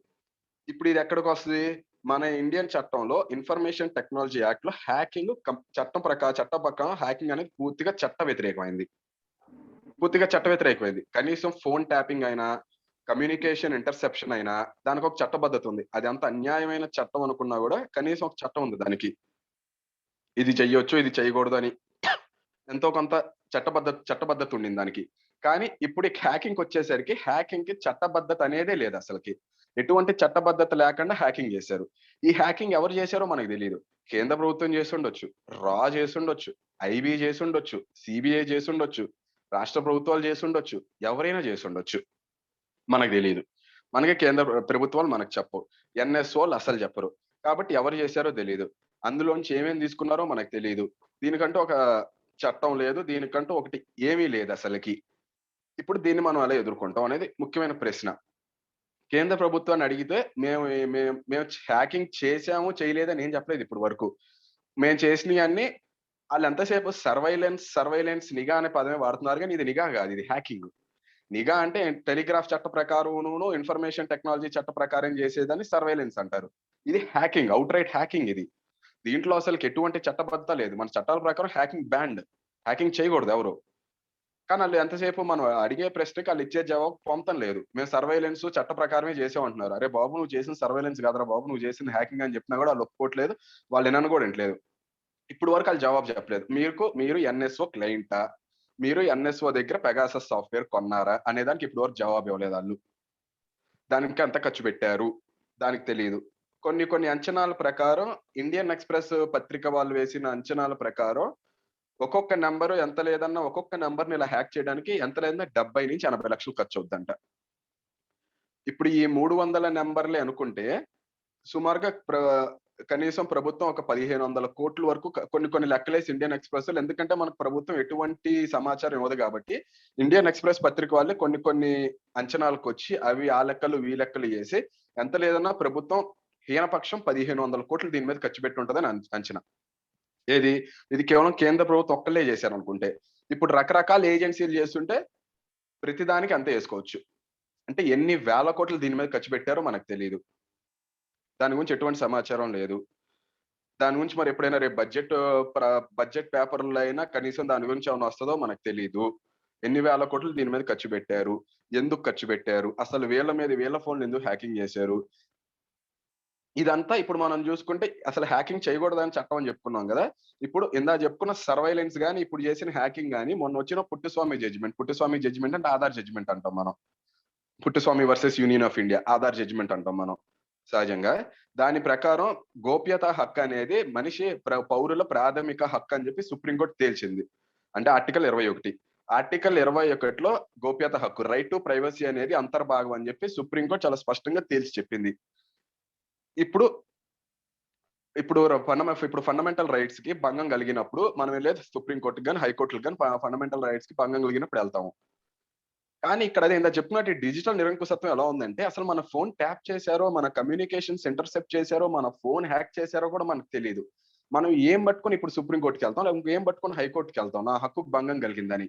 ఇప్పుడు ఇది ఎక్కడికి వస్తుంది? మన ఇండియన్ చట్టంలో ఇన్ఫర్మేషన్ టెక్నాలజీ యాక్ట్ లో హ్యాకింగ్ చట్ట ప్రకారం హ్యాకింగ్ అనేది పూర్తిగా చట్ట వ్యతిరేకమైంది. కనీసం ఫోన్ ట్యాపింగ్ అయినా, కమ్యూనికేషన్ ఇంటర్సెప్షన్ అయినా దానికి ఒక చట్టబద్ధత ఉంది. అది అంత అన్యాయమైన చట్టం అనుకున్నా కూడా కనీసం ఒక చట్టం ఉంది దానికి, ఇది చెయ్యొచ్చు ఇది చేయకూడదు అని ఎంతో కొంత చట్టబద్ధత ఉండింది దానికి. కానీ ఇప్పుడు హ్యాకింగ్ వచ్చేసరికి హ్యాకింగ్ కి చట్టబద్ధత అనేదే లేదు అసలుకి. ఎటువంటి చట్టబద్ధత లేకుండా హ్యాకింగ్ చేశారు. ఈ హ్యాకింగ్ ఎవరు చేశారో మనకు తెలియదు. కేంద్ర ప్రభుత్వం చేసుండొచ్చు, రా చేసుండొచ్చు, ఐబీ చేసుండొచ్చు, సిబిఐ చేసుండొచ్చు, రాష్ట్ర ప్రభుత్వాలు చేసుండొచ్చు, ఎవరైనా చేసుండొచ్చు, మనకు తెలియదు. మనకి కేంద్ర ప్రభుత్వాలు మనకు చెప్పవు, ఎన్ఎస్ఓలు అసలు చెప్పరు. కాబట్టి ఎవరు చేశారో తెలియదు, అందులోంచి ఏమేమి తీసుకున్నారో మనకు తెలియదు. దీనికంటూ ఒక చట్టం లేదు, దీనికంటూ ఒకటి ఏమీ లేదు అసలుకి. ఇప్పుడు దీన్ని మనం ఎలా ఎదుర్కొంటాం అనేది ముఖ్యమైన ప్రశ్న. కేంద్ర ప్రభుత్వాన్ని అడిగితే మేము హ్యాకింగ్ చేశాము చేయలేదని ఏం చెప్పలేదు ఇప్పుడు వరకు. మేము చేసినవి అన్ని వాళ్ళు ఎంతసేపు సర్వైలెన్స్ నిఘా అనే పదమే వాడుతున్నారు, కానీ ఇది నిఘా కాదు, ఇది హ్యాకింగ్. నిఘా అంటే టెలిగ్రాఫ్ చట్ట ప్రకారం, ఇన్ఫర్మేషన్ టెక్నాలజీ చట్ట ప్రకారం చేసేదాన్ని సర్వైలెన్స్ అంటారు. ఇది హ్యాకింగ్, అవుట్ రైట్ హ్యాకింగ్ ఇది. దీంట్లో అసలు ఎటువంటి చట్టబద్ధత లేదు. మన చట్టాల ప్రకారం హ్యాకింగ్ చేయకూడదు ఎవరు. కానీ వాళ్ళు ఎంతసేపు మనం అడిగే ప్రశ్నకి వాళ్ళు ఇచ్చే జవాబు పొందడం లేదు. మేము సర్వైలెన్స్ చట్ట ప్రకారమే చేసామంటున్నారు. అరే బాబు నువ్వు చేసిన సర్వైలెన్స్ కాదురా బాబు, నువ్వు చేసిన హ్యాకింగ్ అని చెప్పినా కూడా వాళ్ళు ఒప్పుకోవట్లేదు, వాళ్ళు వినను కూడా వింటలేదు. ఇప్పుడు వరకు వాళ్ళు జవాబు చెప్పలేదు. మీరు ఎన్ఎస్ఓ క్లయింటా, మీరు ఎన్ఎస్ఓ దగ్గర పెగాసస్ సాఫ్ట్వేర్ కొన్నారా అనే దానికి ఇప్పుడు వరకు జవాబు ఇవ్వలేదు వాళ్ళు. దానికి ఎంత ఖర్చు పెట్టారు దానికి తెలియదు. కొన్ని అంచనాల ప్రకారం ఇండియన్ ఎక్స్ప్రెస్ పత్రిక వాళ్ళు వేసిన అంచనాల ప్రకారం ఒక్కొక్క నెంబరు ఎంత లేదన్నా ఒక్కొక్క నెంబర్ని ఇలా హ్యాక్ చేయడానికి ఎంత లేదన్నా 70 నుంచి 80 లక్షలు ఖర్చు అవుద్దంట. ఇప్పుడు ఈ 300 నెంబర్లే అనుకుంటే సుమారుగా కనీసం ప్రభుత్వం ఒక 1500 కోట్ల వరకు కొన్ని లెక్కలేసి ఇండియన్ ఎక్స్ప్రెస్, ఎందుకంటే మనకు ప్రభుత్వం ఎటువంటి సమాచారం ఇవ్వదు కాబట్టి ఇండియన్ ఎక్స్ప్రెస్ పత్రిక వాళ్ళే కొన్ని అంచనాలకు వచ్చి అవి ఆ లెక్కలు ఈ లెక్కలు వేసి ఎంత లేదన్నా ప్రభుత్వం హీనపక్షం 1500 కోట్లు దీని మీద ఖర్చు పెట్టి ఉంటుందని అంచనా. ఇది కేవలం కేంద్ర ప్రభుత్వం ఒక్కళ్ళే చేశారు అనుకుంటే. ఇప్పుడు రకరకాల ఏజెన్సీలు చేస్తుంటే ప్రతిదానికి అంతే వేసుకోవచ్చు. అంటే ఎన్ని వేల కోట్లు దీని మీద ఖర్చు పెట్టారో మనకు తెలియదు. దాని గురించి ఎటువంటి సమాచారం లేదు. దాని గురించి మరి ఎప్పుడైనా రేపు బడ్జెట్ పేపర్లో అయినా కనీసం దాని గురించి ఏమైనా వస్తుందో మనకు తెలియదు. ఎన్ని వేల కోట్లు దీని మీద ఖర్చు పెట్టారు, ఎందుకు ఖర్చు పెట్టారు, అసలు వీళ్ళ ఫోన్లు ఎందుకు హ్యాకింగ్ చేశారు, ఇదంతా ఇప్పుడు మనం చూసుకుంటే అసలు హ్యాకింగ్ చేయకూడదని చట్టం అని చెప్పుకున్నాం కదా. ఇప్పుడు ఇందా చెప్పుకున్న సర్వైలెన్స్ కానీ ఇప్పుడు చేసిన హ్యాకింగ్ కానీ మొన్న వచ్చిన పుట్టుస్వామి జడ్జిమెంట్ అంటే ఆధార్ జడ్జిమెంట్ అంటాం మనం. Puttaswamy versus Union of India Aadhaar judgement అంటాం మనం. సహజంగా. దాని ప్రకారం గోప్యతా హక్కు అనేది మనిషి పౌరుల ప్రాథమిక హక్కు అని చెప్పి సుప్రీంకోర్టు తేల్చింది. అంటే ఆర్టికల్ 21. ఆర్టికల్ 21లో గోప్యతా హక్కు రైట్ టు ప్రైవసీ అనేది అంతర్భాగం అని చెప్పి సుప్రీంకోర్టు చాలా స్పష్టంగా తేల్చి చెప్పింది. ఇప్పుడు ఇప్పుడు ఫండమెంటల్ రైట్స్ కి భంగం కలిగినప్పుడు మనం వెళ్ళేది సుప్రీంకోర్టుకి గాని, హైకోర్టులకు గాని ఫండమెంటల్ రైట్స్ కి భంగం కలిగినప్పుడు వెళ్తాము. కానీ ఇక్కడ అదే ఇందాక చెప్పుకున్నట్టు ఈ డిజిటల్ నిరంకుశత్వం ఎలా ఉందంటే అసలు మన ఫోన్ ట్యాప్ చేశారో, మన కమ్యూనికేషన్స్ ఇంటర్సెప్ట్ చేశారో, మన ఫోన్ హ్యాక్ చేశారో కూడా మనకు తెలీదు. మనం ఏం పట్టుకొని ఇప్పుడు సుప్రీం కోర్టుకి వెళ్తాం, లేకపోతే ఏం పట్టుకొని హైకోర్టుకి వెళ్తాం నా హక్కుకు భంగం కలిగిందని.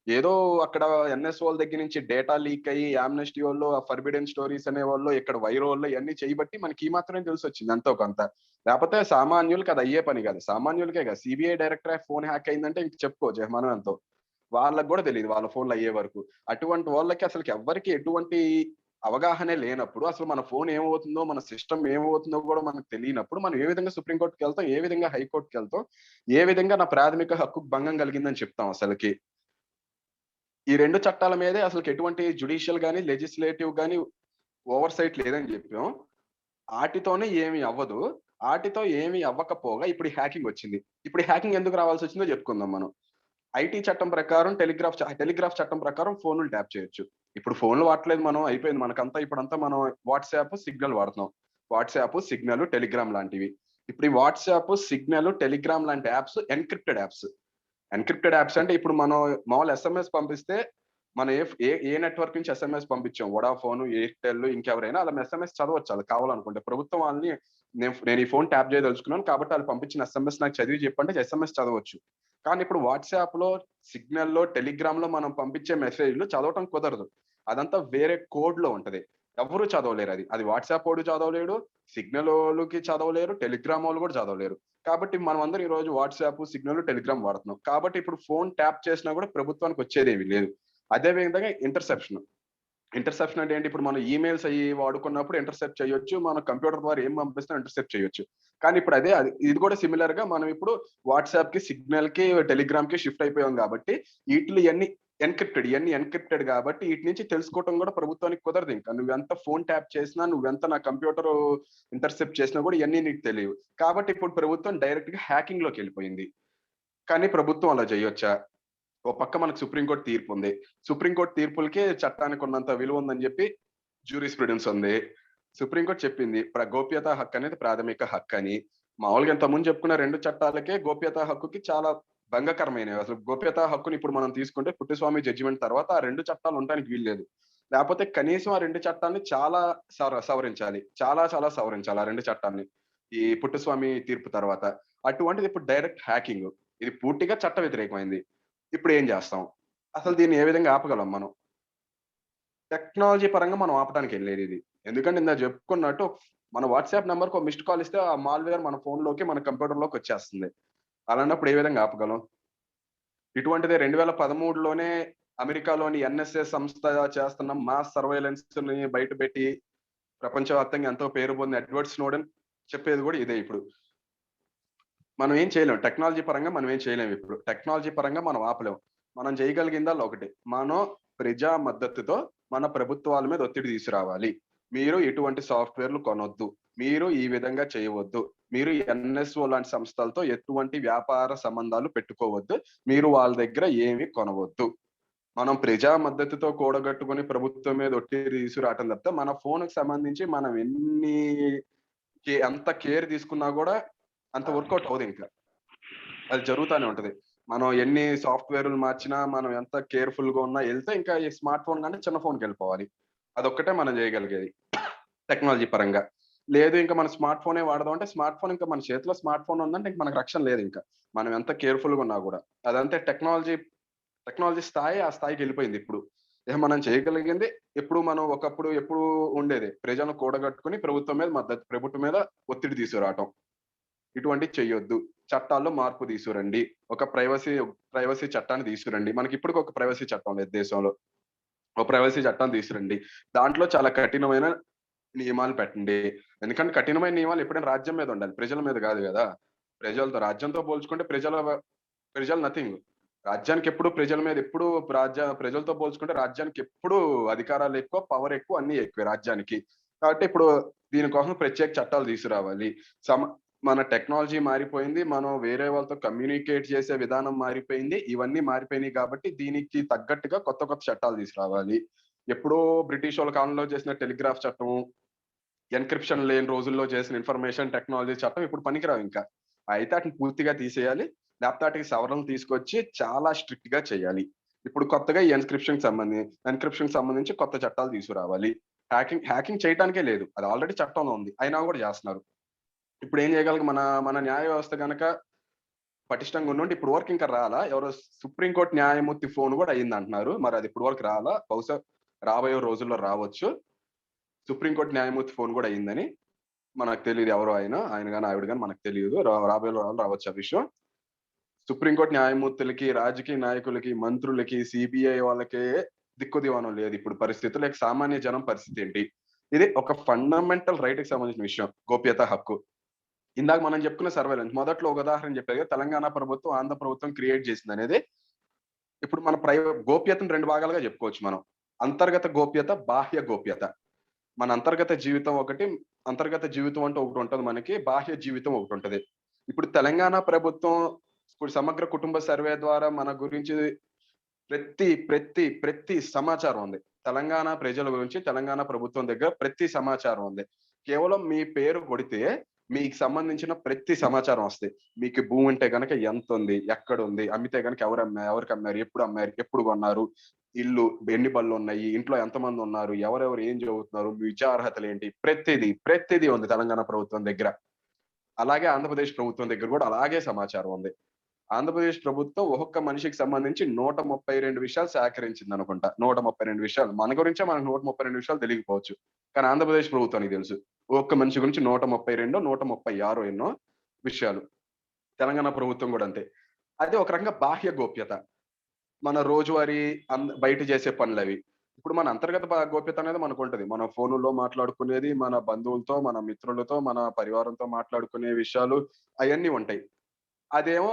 ఏదో అక్కడ ఎన్ఎస్ఓల దగ్గర నుంచి డేటా లీక్ అయ్యి యామ్నెస్టీ వాళ్ళు, ఫర్బిడెన్ స్టోరీస్ అనే వాళ్ళు, ఇక్కడ వైరో వాళ్ళు ఇవన్నీ చేయబట్టి మనకి ఈ మాత్రమే తెలిసి వచ్చింది ఎంతో కొంత. లేకపోతే సామాన్యులకి అది అయ్యే పని కాదు. సామాన్యులకే కాదు, సిబిఐ డైరెక్టర్ ఫోన్ హ్యాక్ అయిందంటే ఇంక చెప్పుకోవచ్చు మనం ఎంతో. వాళ్ళకి కూడా తెలియదు వాళ్ళ ఫోన్లు అయ్యే వరకు. అటువంటి వాళ్ళకి అసలు ఎవ్వరికి ఎటువంటి అవగాహనే లేనప్పుడు అసలు మన ఫోన్ ఏమవుతుందో, మన సిస్టమ్ ఏమవుతుందో కూడా మనకు తెలియనప్పుడు మనం ఏ విధంగా సుప్రీం కోర్టుకి వెళ్తాం, ఏ విధంగా హైకోర్టుకి వెళ్తాం, ఏ విధంగా నా ప్రాథమిక హక్కు భంగం కలిగిందని చెప్తాం అసలుకి. ఈ 2 చట్టాల మీదే అసలు ఎటువంటి జ్యుడిషియల్ గాని, లెజిస్లేటివ్ గాని ఓవర్ సైట్ లేదని చెప్పాం. ఆటితోనే ఏమి అవ్వదు. ఆటితో ఏమి అవ్వకపోగా ఇప్పుడు హ్యాకింగ్ వచ్చింది. ఇప్పుడు హ్యాకింగ్ ఎందుకు రావాల్సి వచ్చిందో చెప్పుకుందాం మనం. ఐటీ చట్టం ప్రకారం టెలిగ్రాఫ్ చట్టం ప్రకారం ఫోన్లు ట్యాప్ చేయొచ్చు. ఇప్పుడు ఫోన్లు వాడట్లేదు మనం, అయిపోయింది మనకంతా. ఇప్పుడంతా మనం వాట్సాప్, సిగ్నల్ వాడుతున్నాం. వాట్సాప్, సిగ్నల్, టెలిగ్రామ్ లాంటివి. ఇప్పుడు ఈ వాట్సాప్, సిగ్నల్, టెలిగ్రామ్ లాంటి apps encrypted apps. Encrypted apps అంటే ఇప్పుడు మనం మామూలు ఎస్ఎంఎస్ పంపిస్తే మనం ఏ నెట్వర్క్ నుంచి ఎస్ఎంఎస్ పంపించాం, వొడాఫోన్, ఎయిర్టెల్, ఇంకెవరైనా అలా ఎస్ఎంఎస్ చదవచ్చు. అది కావాలనుకుంటే ప్రభుత్వం వాళ్ళని నేను ఈ ఫోన్ ట్యాప్ చేయదలుచుకున్నాను కాబట్టి వాళ్ళు పంపించిన ఎస్ఎంఎస్ నాకు చదివి చెప్పంటే ఎస్ఎంఎస్ చదవచ్చు. కానీ ఇప్పుడు వాట్సాప్ లో, సిగ్నల్ లో, టెలిగ్రామ్ లో మనం పంపించే మెసేజ్లు చదవటం కుదరదు. అదంతా వేరే కోడ్ లో ఉంటది. ఎవరు చదవలేరు అది. అది వాట్సాప్ వాడు చదవలేడు, సిగ్నల్ వాళ్ళకి చదవలేరు, టెలిగ్రామ్ వాళ్ళు కూడా చదవలేరు. కాబట్టి మనం అందరం ఈ రోజు వాట్సాప్, సిగ్నల్, టెలిగ్రామ్ వాడుతున్నాం. కాబట్టి ఇప్పుడు ఫోన్ ట్యాప్ చేసినా కూడా ప్రభుత్వానికి వచ్చేదేమి లేదు. అదే విధంగా ఇంటర్సెప్షన్ అంటే ఏంటి? ఇప్పుడు మనం ఈమెయిల్స్ అయ్యి వాడుకున్నప్పుడు ఇంటర్సెప్ట్ చేయొచ్చు. మన కంప్యూటర్ ద్వారా ఏం పంపిస్తున్నా ఇంటర్సెప్ట్ చేయొచ్చు. కానీ ఇప్పుడు ఇది కూడా సిమిలర్ గా మనం ఇప్పుడు వాట్సాప్ కి, సిగ్నల్ కి, టెలిగ్రామ్ కి షిఫ్ట్ అయిపోయాం కాబట్టి వీటిలో ఇవన్నీ ఎన్క్రిప్టెడ్ కాబట్టి వీటి నుంచి తెలుసుకోవటం కూడా ప్రభుత్వానికి కుదరదు. ఇంకా నువ్వెంత ఫోన్ ట్యాప్ చేసినా, నువ్వెంత నా కంప్యూటర్ ఇంటర్సెప్ట్ చేసినా కూడా ఇవన్నీ నీకు తెలియవు. కాబట్టి ఇప్పుడు ప్రభుత్వం డైరెక్ట్ గా హ్యాకింగ్ లోకి వెళ్ళిపోయింది. కానీ ప్రభుత్వం అలా చేయొచ్చా? ఓ పక్క మనకు సుప్రీంకోర్టు తీర్పు ఉంది. సుప్రీంకోర్టు తీర్పులకి చట్టానికి ఉన్నంత విలువ ఉందని చెప్పి జ్యూరిస్ప్రుడెన్స్ ఉంది. సుప్రీంకోర్టు చెప్పింది గోప్యతా హక్కు అనేది ప్రాథమిక హక్కు అని. మామూలుగా ఇంతకుముందు చెప్పుకున్న 2 చట్టాలకే గోప్యతా హక్కుకి చాలా భంగకరమైనవి. అసలు గోప్యతా హక్కుని ఇప్పుడు మనం తీసుకుంటే పుట్టస్వామి జడ్జిమెంట్ తర్వాత ఆ 2 చట్టాలు ఉండడానికి వీల్లేదు. లేకపోతే కనీసం ఆ 2 చట్టాలని చాలా సవరించాలి. చాలా సవరించాలి ఆ 2 చట్టాలని ఈ పుట్టస్వామి తీర్పు తర్వాత. అటువంటిది ఇప్పుడు డైరెక్ట్ హ్యాకింగ్. ఇది పూర్తిగా చట్ట వ్యతిరేకమైంది. ఇప్పుడు ఏం చేస్తాం? అసలు దీన్ని ఏ విధంగా ఆపగలం మనం? టెక్నాలజీ పరంగా మనం ఆపడానికి వెళ్ళేది ఇది. ఎందుకంటే ఇందాక చెప్పుకున్నట్టు మన వాట్సాప్ నంబర్‌కి ఒక మిస్డ్ కాల్ ఇస్తే ఆ మాల్‌వేర్ మన ఫోన్‌లోకి, మన కంప్యూటర్‌లోకి వచ్చేస్తుంది. అలాంటప్పుడు ఏ విధంగా ఆపగలం? ఇటువంటిదే 2013లోనే అమెరికాలోని ఎన్ఎస్ఏ సంస్థ చేస్తున్న మాస్ సర్వేలెన్స్‌ని బయటపెట్టి ప్రపంచవ్యాప్తంగా ఎంతో పేరు పొందిన ఎడ్వర్డ్ స్నోడెన్ చెప్పేది కూడా ఇదే ఇప్పుడు. మనం ఏం చేయలేం. టెక్నాలజీ పరంగా మనం ఏం చేయలేం ఇప్పుడు. టెక్నాలజీ పరంగా మనం ఆపలేం. మనం చేయగలిగిందల్లా ఒకటే. మనం ప్రజా మద్దతుతో మన ప్రభుత్వాల మీద ఒత్తిడి తీసుకురావాలి. మీరు ఇటువంటి సాఫ్ట్‌వేర్‌లు కొనొద్దు. మీరు ఈ విధంగా చేయవద్దు. మీరు ఎన్ఎస్ఓ లాంటి సంస్థలతో ఎటువంటి వ్యాపార సంబంధాలు పెట్టుకోవద్దు. మీరు వాళ్ళ దగ్గర ఏమి కొనవద్దు. మనం ప్రజా మద్దతుతో కూడగట్టుకొని ప్రభుత్వం మీద ఒత్తిడి తీసుకురావటం తప్పితే మన ఫోన్‌కి సంబంధించి మనం ఎంత కేర్ తీసుకున్నా కూడా అంత వర్కౌట్ అవ్వదింక. అది జరుగుతానే ఉంటది. మనం ఎన్ని సాఫ్ట్‌వేర్‌లు మార్చినా, మనం ఎంత కేర్‌ఫుల్‌గా ఉన్నా ఎళ్తే ఇంకా ఈ స్మార్ట్ ఫోన్ కంటే చిన్న ఫోన్‌కెళ్ళిపోవాలి. అదొక్కటే మనం చేయగలిగేది టెక్నాలజీ పరంగా. లేదు ఇంకా మనం స్మార్ట్ ఫోనే వాడదాం అంటే స్మార్ట్ ఫోన్ ఇంకా మన చేతిలో స్మార్ట్ ఫోన్ ఉందంటే ఇంక మనకు రక్షణ లేదింక. మనం ఎంత కేర్‌ఫుల్‌గా ఉన్నా గూడా. అదంతే టెక్నాలజీ స్థాయి ఆ స్థాయికెళ్ళిపోయింది ఇప్పుడు. ఇక మనం చేయగలిగింది ఎప్పుడు ఉండేది. ప్రజలను కూడగట్టుకొని ప్రభుత్వం మీద ఒత్తిడి తీసుకురావటం. ఇటువంటివి చెయ్యొద్దు. చట్టాల్లో మార్పు తీసుకురండి. ఒక ప్రైవసీ చట్టాన్ని తీసుకురండి. మనకిప్పటికి ఒక ప్రైవసీ చట్టం లేదు దేశంలో. ఒక ప్రైవసీ చట్టాన్ని తీసుకురండి. దాంట్లో చాలా కఠినమైన నియమాలు పెట్టండి. ఎందుకంటే కఠినమైన నియమాలు ఎప్పుడైనా రాజ్యం మీద ఉండాలి. ప్రజల మీద కాదు గదా! రాజ్యంతో పోల్చుకుంటే ప్రజలు నథింగ్. రాజ్యానికెప్పుడు ప్రజల మీద ఎప్పుడు ప్రజలతో పోల్చుకుంటే రాజ్యానికెప్పుడు అధికారాలు ఎక్కువ, పవర్ ఎక్కువ, అన్నీ ఎక్కువే రాజ్యానికి. కాబట్టి ఇప్పుడు దీనికోసం ప్రత్యేక చట్టాలు తీసుకురావాలి. మన టెక్నాలజీ మారిపోయింది. మనం వేరే వాళ్ళతో కమ్యూనికేట్ చేసే విధానం మారిపోయింది. ఇవన్నీ మారిపోయినాయి కాబట్టి దీనికి తగ్గట్టుగా కొత్త కొత్త చట్టాలు తీసుకురావాలి. ఎప్పుడో బ్రిటిష్ వాళ్ళ కాలంలో చేసిన టెలిగ్రాఫ్ చట్టం, ఎన్క్రిప్షన్ లేని రోజుల్లో చేసిన ఇన్ఫర్మేషన్ టెక్నాలజీ చట్టం ఇప్పుడు పనికిరావు ఇంకా. అయితే వాటిని పూర్తిగా తీసేయాలి. లేకపోతే వాటికి సవరణలు తీసుకొచ్చి చాలా స్ట్రిక్ట్ గా చేయాలి. ఇప్పుడు కొత్తగా ఈ ఎన్క్రిప్షన్ సంబంధించి కొత్త చట్టాలు తీసుకురావాలి. హ్యాకింగ్ చేయడానికే లేదు. అది ఆల్రెడీ చట్టంలో ఉంది. అయినా కూడా చేస్తున్నారు. ఇప్పుడు ఏం చేయగలిగి మన న్యాయ వ్యవస్థ గనక పటిష్టంగా ఉండుంటే ఇప్పుడు వరకు ఇంకా రాలా. ఎవరో సుప్రీంకోర్టు న్యాయమూర్తి ఫోన్ కూడా అయింది అంటున్నారు. మరి అది ఇప్పుడు వరకు రాలా. బహుశా రాబోయే రోజుల్లో రావచ్చు. సుప్రీంకోర్టు న్యాయమూర్తి ఫోన్ కూడా అయిందని. మనకు తెలియదు ఎవరో ఆయన గాని ఆవిడ గాని మనకు తెలియదు. రాబోయే రోజుల్లో రావచ్చు ఆ విషయం. సుప్రీంకోర్టు న్యాయమూర్తులకి, రాజకీయ నాయకులకి, మంత్రులకి, సిబిఐ వాళ్ళకే దిక్కు దివాణం లేదు ఇప్పుడు పరిస్థితులు. సామాన్య జనం పరిస్థితి ఏంటి? ఇది ఒక ఫండమెంటల్ రైట్ కి సంబంధించిన విషయం. గోప్యత హక్కు. ఇందాక మనం చెప్పుకున్న సర్వేలెన్స్ మొదట్లో ఒక ఉదాహరణ చెప్పారు. తెలంగాణ ప్రభుత్వం, ఆంధ్ర ప్రభుత్వం క్రియేట్ చేసింది అనేది. ఇప్పుడు మన గోప్యతను 2 భాగాలుగా చెప్పుకోవచ్చు మనం. అంతర్గత గోప్యత, బాహ్య గోప్యత. మన అంతర్గత జీవితం ఒకటి, అంతర్గత జీవితం అంటే ఒకటి ఉంటది మనకి, బాహ్య జీవితం ఒకటి ఉంటది. ఇప్పుడు తెలంగాణ ప్రభుత్వం ఇప్పుడు సమగ్ర కుటుంబ సర్వే ద్వారా మన గురించి ప్రతి సమాచారం ఉంది. తెలంగాణ ప్రజల గురించి తెలంగాణ ప్రభుత్వం దగ్గర ప్రతి సమాచారం ఉంది. కేవలం మీ పేరు కొడితే మీకు సంబంధించిన ప్రతి సమాచారం వస్తాయి. మీకు భూమి ఉంటే గనక ఎంత ఉంది, ఎక్కడ ఉంది, అమ్మితే గనక ఎవరికి అమ్మారు, ఎప్పుడు కొన్నారు, ఇల్లు ఎన్ని బళ్ళు ఉన్నాయి, ఇంట్లో ఎంతమంది ఉన్నారు, ఎవరెవరు ఏం చదువుతున్నారు, మీ విద్యార్హతలు ఏంటి, ప్రతిదీ ఉంది తెలంగాణ ప్రభుత్వం దగ్గర. అలాగే ఆంధ్రప్రదేశ్ ప్రభుత్వం దగ్గర కూడా అలాగే సమాచారం ఉంది. ఆంధ్రప్రదేశ్ ప్రభుత్వం ఒక్కొక్క మనిషికి సంబంధించి 132 విషయాలు సేకరించింది అనుకుంటా. 132 విషయాలు. మన గురించే మనకు 132 విషయాలు తెలియకపోవచ్చు. కానీ ఆంధ్రప్రదేశ్ ప్రభుత్వానికి తెలుసు. ఒక్క మనిషి గురించి 132 136 ఎన్నో విషయాలు. తెలంగాణ ప్రభుత్వం కూడా అంతే. అది ఒక రకంగా బాహ్య గోప్యత. మన రోజువారీ బయట చేసే పనులవి. ఇప్పుడు మన అంతర్గత గోప్యత అనేది మనకుంటది. మన ఫోనుల్లో మాట్లాడుకునేది, మన బంధువులతో, మన మిత్రులతో, మన పరివారంతో మాట్లాడుకునే విషయాలు అయన్నీ ఉంటాయి. అదేమో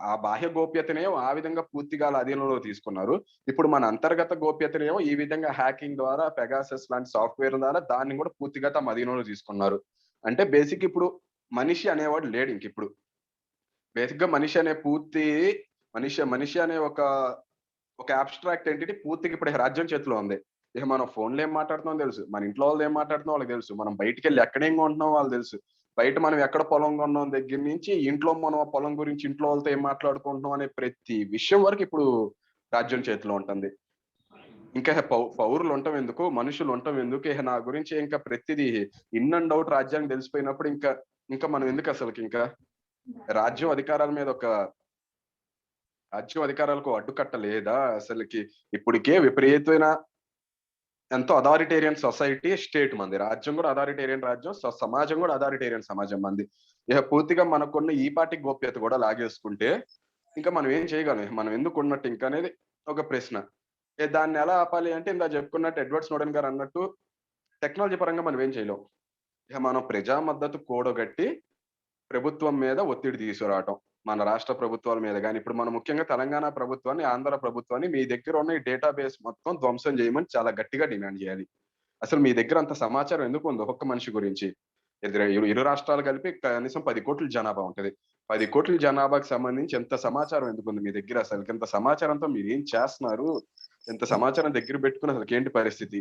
ఆ బాహ్య గోప్యతనేమో ఆ విధంగా పూర్తిగా ఆళ్ళ అధీనంలో తీసుకున్నారు. ఇప్పుడు మన అంతర్గత గోప్యతనేమో ఈ విధంగా హ్యాకింగ్ ద్వారా, పెగాసస్ లాంటి సాఫ్ట్‌వేర్ ద్వారా దాన్ని కూడా పూర్తిగా తమ అధీనంలో తీసుకున్నారు. అంటే బేసిక్ ఇప్పుడు మనిషి అనేవాడు లేడు ఇంకిప్పుడు. బేసిక్‌గా మనిషి అనే ఒక అబ్స్ట్రాక్ట్ ఎంటిటీ పూర్తిగా ఇప్పుడు రాజ్యం చేతిలో ఉంది. ఇక మనం ఫోన్‌లో ఏం మాట్లాడుతున్నామో తెలుసు. మన ఇంట్లో వాళ్ళతో ఏం మాట్లాడుతున్నామో వాళ్ళకి తెలుసు. మనం బయటికెళ్ళి ఎక్కడేం కొంటున్నామో వాళ్ళకి తెలుసు. బయట మనం ఎక్కడ పొలం కొన్నాం దగ్గర నుంచి ఇంట్లో మనం ఆ పొలం గురించి ఇంట్లో వాళ్ళతో ఏం మాట్లాడుకుంటున్నాం అనే ప్రతి విషయం వరకు ఇప్పుడు రాజ్యం చేతిలో ఉంటుంది. ఇంకా పౌరులు ఉండటం ఎందుకు, మనుషులు ఉండటం ఎందుకు, ఇక నా గురించి ఇంకా ప్రతిదీ ఇన్ అండ్ ఔట్ రాజ్యానికి తెలిసిపోయినప్పుడు ఇంకా మనం ఎందుకు అసలుకి ఇంకా రాజ్యం అధికారాలకు అడ్డుకట్ట లేదా అసలుకి? ఇప్పటికే విపరీతమైన ఎంతో అథారిటేరియన్ సొసైటీ స్టేట్ మంది. రాజ్యం కూడా అథారిటేరియన్ రాజ్యం. సమాజం కూడా అథారిటేరియన్ సమాజం మంది. ఇక పూర్తిగా మనకున్న ఈ పాటి గోప్యత కూడా లాగేసుకుంటే ఇంకా మనం ఏం చేయగలం? మనం ఎందుకు ఉన్నట్టు ఇంకా అనేది ఒక ప్రశ్న. దాన్ని ఎలా ఆపాలి అంటే ఇందాక చెప్పుకున్నట్టు ఎడ్వర్డ్ స్నోడెన్ గారు అన్నట్టు టెక్నాలజీ పరంగా మనం ఏం చేయలేం. ఇక మనం ప్రజా మద్దతు కూడగట్టి ప్రభుత్వం మీద ఒత్తిడి తీసుకురావటం. మన రాష్ట్ర ప్రభుత్వాల మీద గాని, ఇప్పుడు మనం ముఖ్యంగా తెలంగాణ ప్రభుత్వాన్ని, ఆంధ్ర ప్రభుత్వాన్ని మీ దగ్గర ఉన్న ఈ డేటాబేస్ మొత్తం ధ్వంసం చేయమని చాలా గట్టిగా డిమాండ్ చేయాలి. అసలు మీ దగ్గర అంత సమాచారం ఎందుకుంది ఒక్కొక్క మనిషి గురించి? ఇరు రాష్ట్రాలు కలిపి కనీసం 10 కోట్ల జనాభా ఉంటది. 10 కోట్ల జనాభాకి సంబంధించి ఎంత సమాచారం ఎందుకుంది మీ దగ్గర అసలు? ఇంత సమాచారంతో మీరేం చేస్తున్నారు? ఇంత సమాచారం దగ్గర పెట్టుకుని అసలుకేంటి పరిస్థితి?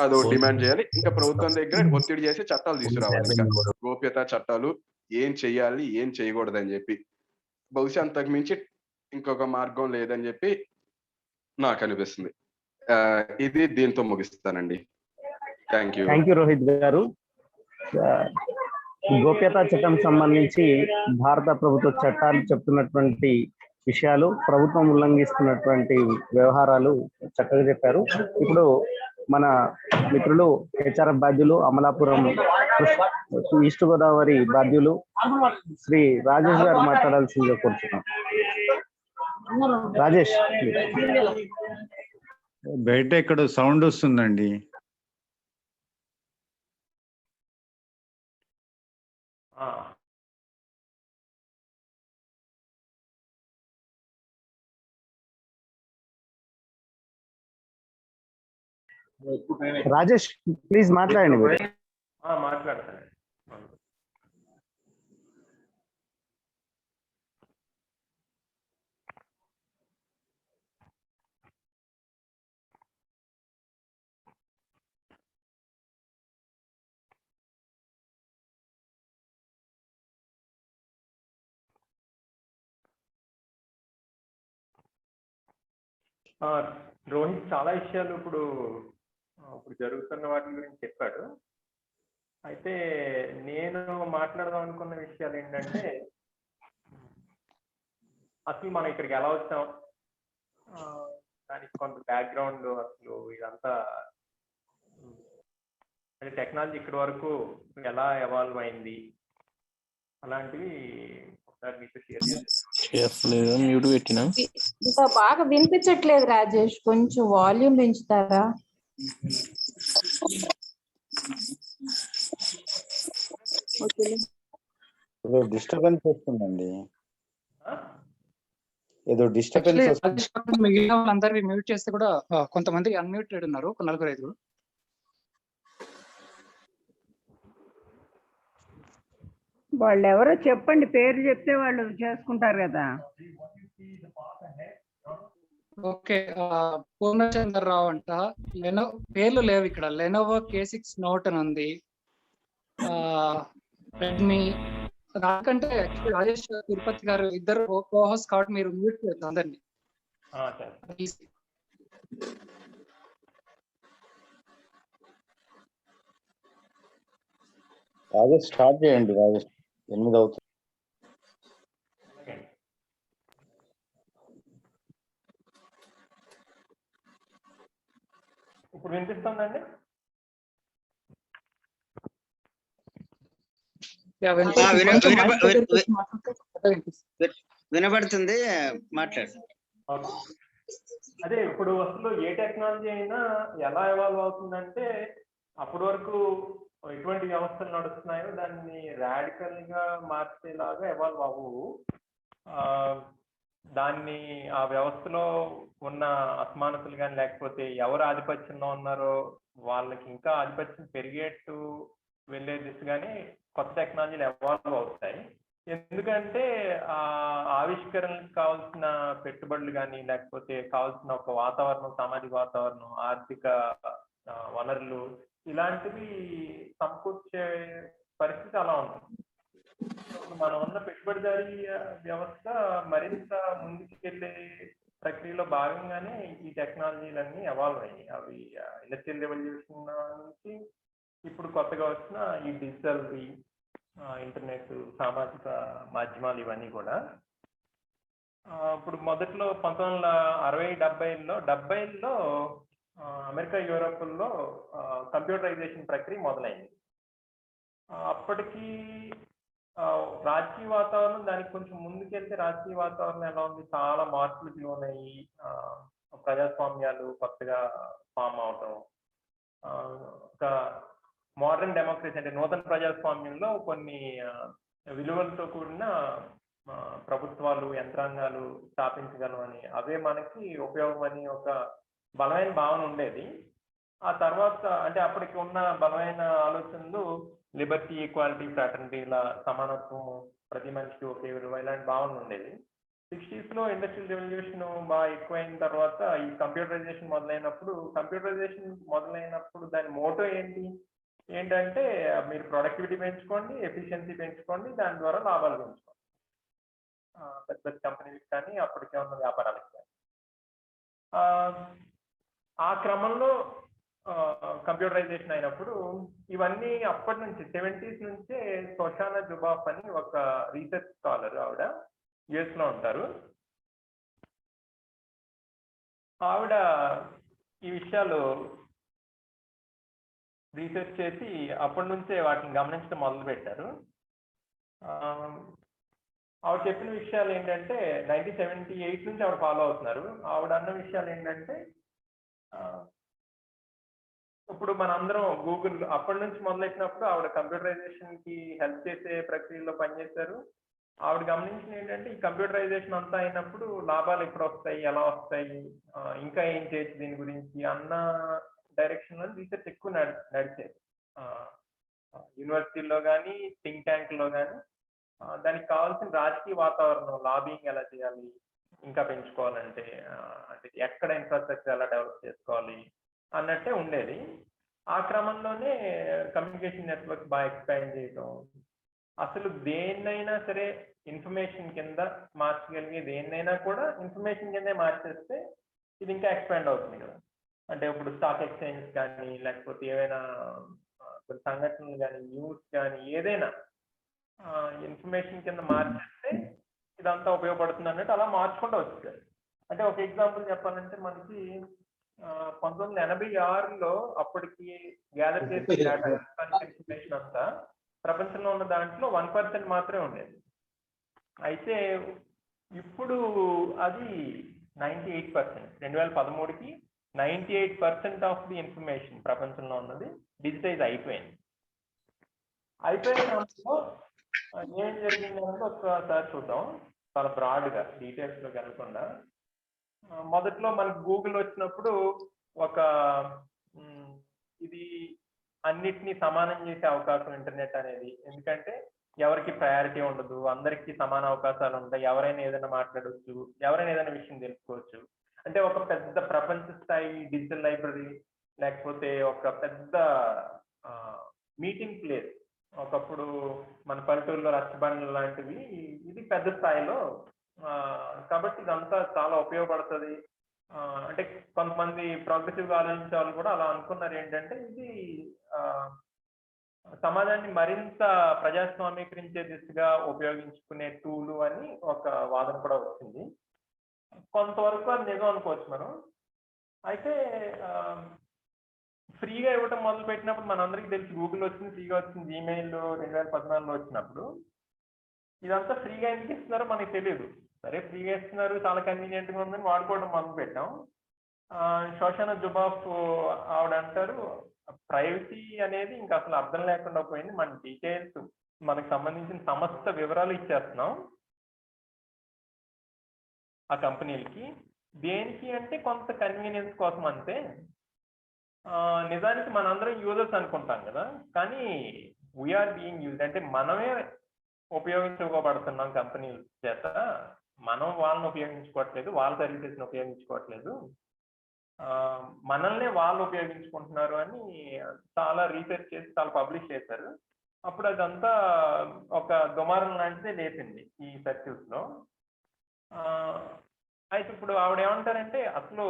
అదో డిమాండ్ చేయాలి. ఇంకా ప్రభుత్వం దగ్గర ఒత్తిడి చేసి చట్టాలు తీసుకురావాలి ఇంకా. గోప్యతా చట్టాలు ఏం చెయ్యాలి, ఏం చేయకూడదని చెప్పి. బహుశా అంతకు మించి ఇంకొక మార్గం లేదని చెప్పి నాకనిపిస్తుంది. ఇది దీంతో ముగిస్తానండి. Thank you. Thank you Rohit garu. గోప్యతా చట్టం సంబంధించి భారత ప్రభుత్వ చట్టాలు చెప్తున్నటువంటి విషయాలు, ప్రభుత్వం ఉల్లంఘిస్తున్నటువంటి వ్యవహారాలు చక్కగా చెప్పారు. ఇప్పుడు మన మిత్రులు హెచ్ఆర్ఎఫ్ బాధ్యులు, అమలాపురం ఈస్ట్ గోదావరి బాధ్యులు శ్రీ రాజేష్ గారు మాట్లాడాల్సిందిగా కోరుతున్నాం. రాజేష్, బయట ఇక్కడ సౌండ్ వస్తుందండి. రాజేష్ ప్లీజ్ మాట్లాడండి మీరు. మాట్లాడతానండి. రోహిత్ చాలా విషయాలు ఇప్పుడు జరుగుతున్న వాటి గురించి చెప్పాడు. అయితే నేను మాట్లాడదాం అనుకున్న విషయాలు ఏంటంటే, అసలు మనం ఇక్కడికి ఎలా వచ్చాం, దానికి కొంత బ్యాక్గ్రౌండ్, అసలు ఇదంతా అంటే టెక్నాలజీ ఇక్కడి వరకు ఎలా ఎవాల్వ్ అయింది, అలాంటివి ఒకసారి మీతో షేర్ చేస్తాను. ఇంకా బాగా వినిపించట్లేదు రాజేష్, కొంచెం వాల్యూమ్ పెంచుతారా? ఏదో డిస్టర్బెన్స్ వస్తుందండి, ఏదో డిస్టర్బెన్స్ వస్తుంది. మిగిలిన వాళ్ళందరివి మ్యూట్ చేస్తే కూడా కొంతమంది అన్మ్యూటెడ్ ఉన్నారు, ఒక 4-5. వాళ్ళు ఎవరో చెప్పండి, పేరు చెప్తే వాళ్ళు చేసుకుంటారు కదా. ఓకే, పూర్ణచంద్రరావు అంట. పేర్లు లేవు ఇక్కడ. లెనోవో K6 Note అని ఉంది, రెడ్మీ. దానికంటే రాజేష్, తిరుపతి గారు ఇద్దరు కోహోస్ట్ కాబట్టి మీరు మ్యూట్ చేయొచ్చు అందరినీ. రాజేష్ స్టార్ట్ చేయండి. రాజేష్ 8 అవుతుంది. ఇప్పుడు వినిపిస్తుందండి? వినబడుతుంది, మాట్లాడు. అదే ఇప్పుడు అసలు ఏ టెక్నాలజీ అయినా ఎలా ఎవాల్వ్ అవుతుందంటే, అప్పటి వరకు ఎటువంటి వ్యవస్థలు నడుస్తున్నాయో దాన్ని రాడికల్ గా మార్చేలాగా ఎవాల్వ్ అవ్వవు. దాన్ని ఆ వ్యవస్థలో ఉన్న అసమానతలు కానీ, లేకపోతే ఎవరు ఆధిపత్యంలో ఉన్నారో వాళ్ళకి ఇంకా ఆధిపత్యం పెరిగేట్టు వెళ్ళే దిశగానే కొత్త టెక్నాలజీలు ఎవాల్వ్ అవుతాయి. ఎందుకంటే ఆ ఆవిష్కరణలకు కావాల్సిన పెట్టుబడులు కానీ, లేకపోతే కావాల్సిన ఒక వాతావరణం, సామాజిక వాతావరణం, ఆర్థిక వనరులు, ఇలాంటివి సమకూర్చే పరిస్థితి అలా ఉంటుంది. మనం ఉన్న పెట్టుబడిదారీ వ్యవస్థ మరింత ముందుకెళ్ళే ప్రక్రియలో భాగంగానే ఈ టెక్నాలజీలన్నీ ఎవాల్వ్ అయ్యాయి. అవి ఇండస్ట్రియల్ రెవల్యూషన్ నుంచి ఇప్పుడు కొత్తగా వచ్చిన ఈ డిజిటల్, ఇంటర్నెట్, సామాజిక మాధ్యమాలు, ఇవన్నీ కూడా ఇప్పుడు మొదట్లో 1960-70లో అమెరికా, యూరోప్లో కంప్యూటరైజేషన్ ప్రక్రియ మొదలైంది. అప్పటికి రాజకీయ వాతావరణం, దానికి కొంచెం ముందుకెళ్తే రాజకీయ వాతావరణం ఎలా ఉంది, చాలా మార్పులకు లోనయ్యి ప్రజాస్వామ్యాలు కొత్తగా ఫామ్ అవటం, ఒక మోడర్న్ డెమోక్రసీ అంటే నూతన ప్రజాస్వామ్యంలో కొన్ని విలువలతో కూడిన ప్రభుత్వాలు, యంత్రాంగాలు స్థాపించగలమని, అవే మనకి ఉపయోగం అని ఒక బలమైన భావన ఉండేది. ఆ తర్వాత అంటే అప్పటికి ఉన్న బలమైన ఆలోచనలు లిబర్టీ, ఈక్వాలిటీ, ఫ్రాటర్నిటీ, ఇలా సమానత్వం, ప్రతి మనిషికి ఒకే విలువ, ఇలాంటి భావన ఉండేది. 60s లో ఇండస్ట్రియల్ రెవల్యూషన్ బాగా ఎక్కువైన తర్వాత ఈ కంప్యూటరైజేషన్ మొదలైనప్పుడు దాని మోటో ఏంటంటే మీరు ప్రొడక్టివిటీ పెంచుకోండి, ఎఫిషియన్సీ పెంచుకోండి, దాని ద్వారా లాభాలు పెంచుకోండి. పెద్ద పెద్ద కంపెనీలకు కానీ, అప్పటికే ఉన్న వ్యాపారాలకు కానీ. ఆ క్రమంలో కంప్యూటరైజేషన్ అయినప్పుడు ఇవన్నీ అప్పటి నుంచి 70s నుంచే షోషానా జుబాఫ్ అని ఒక రీసెర్చ్ స్కాలర్, ఆవిడ US లో ఉంటారు. ఆవిడ ఈ విషయాలు రీసెర్చ్ చేసి అప్పటి నుంచే వాటిని గమనించడం మొదలు పెట్టారు. ఆవిడ చెప్పిన విషయాలు ఏంటంటే 1978 నుంచి ఆవిడ ఫాలో అవుతున్నారు. ఆవిడ అన్న విషయాలు ఏంటంటే, ఇప్పుడు మనందరం గూగుల్ అప్పటి నుంచి మొదలెట్టినప్పుడు ఆవిడ కంప్యూటరైజేషన్ కి హెల్ప్ చేసే ప్రక్రియలో పనిచేశారు. ఆవిడ గమనించిన ఏంటంటే, ఈ కంప్యూటరైజేషన్ అంతా అయినప్పుడు లాభాలు ఎప్పుడు వస్తాయి, ఎలా వస్తాయి, ఇంకా ఏం చేయొచ్చు దీని గురించి అన్న డైరెక్షన్ లో రీసెర్చ్ ఎక్కువ నడిచేది. యూనివర్సిటీల్లో కానీ థింక్ ట్యాంక్లో కానీ దానికి కావాల్సిన రాజకీయ వాతావరణం, లాబింగ్ ఎలా చేయాలి, ఇంకా పెంచుకోవాలంటే అంటే ఎక్కడ ఇన్ఫ్రాస్ట్రక్చర్ ఎలా డెవలప్ చేసుకోవాలి అన్నట్టే ఉండేది. ఆ క్రమంలోనే కమ్యూనికేషన్ నెట్వర్క్ బాగా ఎక్స్పాండ్ చేయడం, అసలు దేన్నైనా సరే ఇన్ఫర్మేషన్ కింద మార్చగలిగే దేన్నైనా కూడా ఇన్ఫర్మేషన్ కిందే మార్చేస్తే ఇది ఇంకా ఎక్స్పాండ్ అవుతుంది కదా. అంటే ఇప్పుడు స్టాక్ ఎక్స్చేంజ్ కానీ లేకపోతే ఏవైనా కొన్ని సంఘటనలు కానీ న్యూస్ కానీ ఏదైనా ఇన్ఫర్మేషన్ కింద మార్చేస్తే ఇదంతా ఉపయోగపడుతుంది అన్నట్టు అలా మార్చుకుంటూ వచ్చారు. అంటే ఒక ఎగ్జాంపుల్ చెప్పాలంటే మనకి 1986లో అప్పటికి గ్యాదర్ చేసిన డేటా ఇన్ఫర్మేషన్ అంతా ప్రపంచంలో ఉన్న దాంట్లో 1% మాత్రమే ఉండేది. అయితే ఇప్పుడు అది 98%. 2013కి 98% ఆఫ్ ది ఇన్ఫర్మేషన్ ప్రపంచంలో ఉన్నది డిజిటైజ్ అయిపోయింది. అయిపోయిన దాంట్లో ఏం జరిగింది అంటే ఒకసారి చూద్దాం చాలా బ్రాడ్గా డీటెయిల్స్లోకి వెళ్ళకుండా. మొదట్లో మనకి గూగుల్ వచ్చినప్పుడు ఒక ఇది అన్నిటినీ సమానం చేసే అవకాశం ఇంటర్నెట్ అనేది, ఎందుకంటే ఎవరికి ప్రయారిటీ ఉండదు, అందరికీ సమాన అవకాశాలు ఉంటాయి, ఎవరైనా ఏదైనా మాట్లాడవచ్చు, ఎవరైనా ఏదైనా విషయం తెలుసుకోవచ్చు. అంటే ఒక పెద్ద ప్రపంచ స్థాయి డిజిటల్ లైబ్రరీ లేకపోతే ఒక పెద్ద మీటింగ్ ప్లేస్, ఒకప్పుడు మన పల్లెటూరులో రచ్చబండ్లు లాంటివి, ఇది పెద్ద స్థాయిలో. కాబట్టి ఇదంతా చాలా ఉపయోగపడుతుంది. అంటే కొంతమంది ప్రోగ్రెసివ్గా ఆలోచించే వాళ్ళు కూడా అలా అనుకున్నారు ఏంటంటే ఇది సమాజాన్ని మరింత ప్రజాస్వామీకరించే దిశగా ఉపయోగించుకునే టూలు అని ఒక వాదన కూడా వచ్చింది. కొంతవరకు అది నిజం అనుకోవచ్చు మనం. అయితే ఫ్రీగా ఇవ్వటం మొదలు పెట్టినప్పుడు మనందరికీ తెలుసు గూగుల్ వచ్చింది, ఫ్రీగా వచ్చింది, జీమెయిల్ 2014లో వచ్చినప్పుడు. ఇదంతా ఫ్రీగా ఎందుకు ఇస్తున్నారో మనకి తెలియదు. సరే ఫ్రీగా ఇస్తున్నారు, చాలా కన్వీనియంట్గా ఉందని వాడుకోవడం మొదలు పెట్టాం. షోషానా జుబాఫ్ ఆవిడ అంటారు ప్రైవసీ అనేది ఇంకా అసలు అర్థం లేకుండా పోయింది, మన డీటెయిల్స్ మనకు సంబంధించిన సమస్త వివరాలు ఇచ్చేస్తున్నాం ఆ కంపెనీలకి. దేనికి అంటే కొంత కన్వీనియన్స్ కోసం అంతే. నిజానికి మనందరం యూజర్స్ అనుకుంటాం కదా, కానీ వీఆర్ బీయింగ్ యూజ్డ్. అంటే మనమే ఉపయోగించుకోబడుతున్నాం కంపెనీల చేత, మనం వాళ్ళని ఉపయోగించుకోవట్లేదు, వాళ్ళ సర్వీసెస్ని ఉపయోగించుకోవట్లేదు, మనల్నే వాళ్ళు ఉపయోగించుకుంటున్నారు అని చాలా రీసెర్చ్ చేసి చాలా పబ్లిష్ చేశారు. అప్పుడు అదంతా ఒక దుమారం లాంటిదే లేపింది ఈ సర్క్యూట్స్లో. అయితే ఇప్పుడు ఆవిడ ఏమంటారంటే అసలు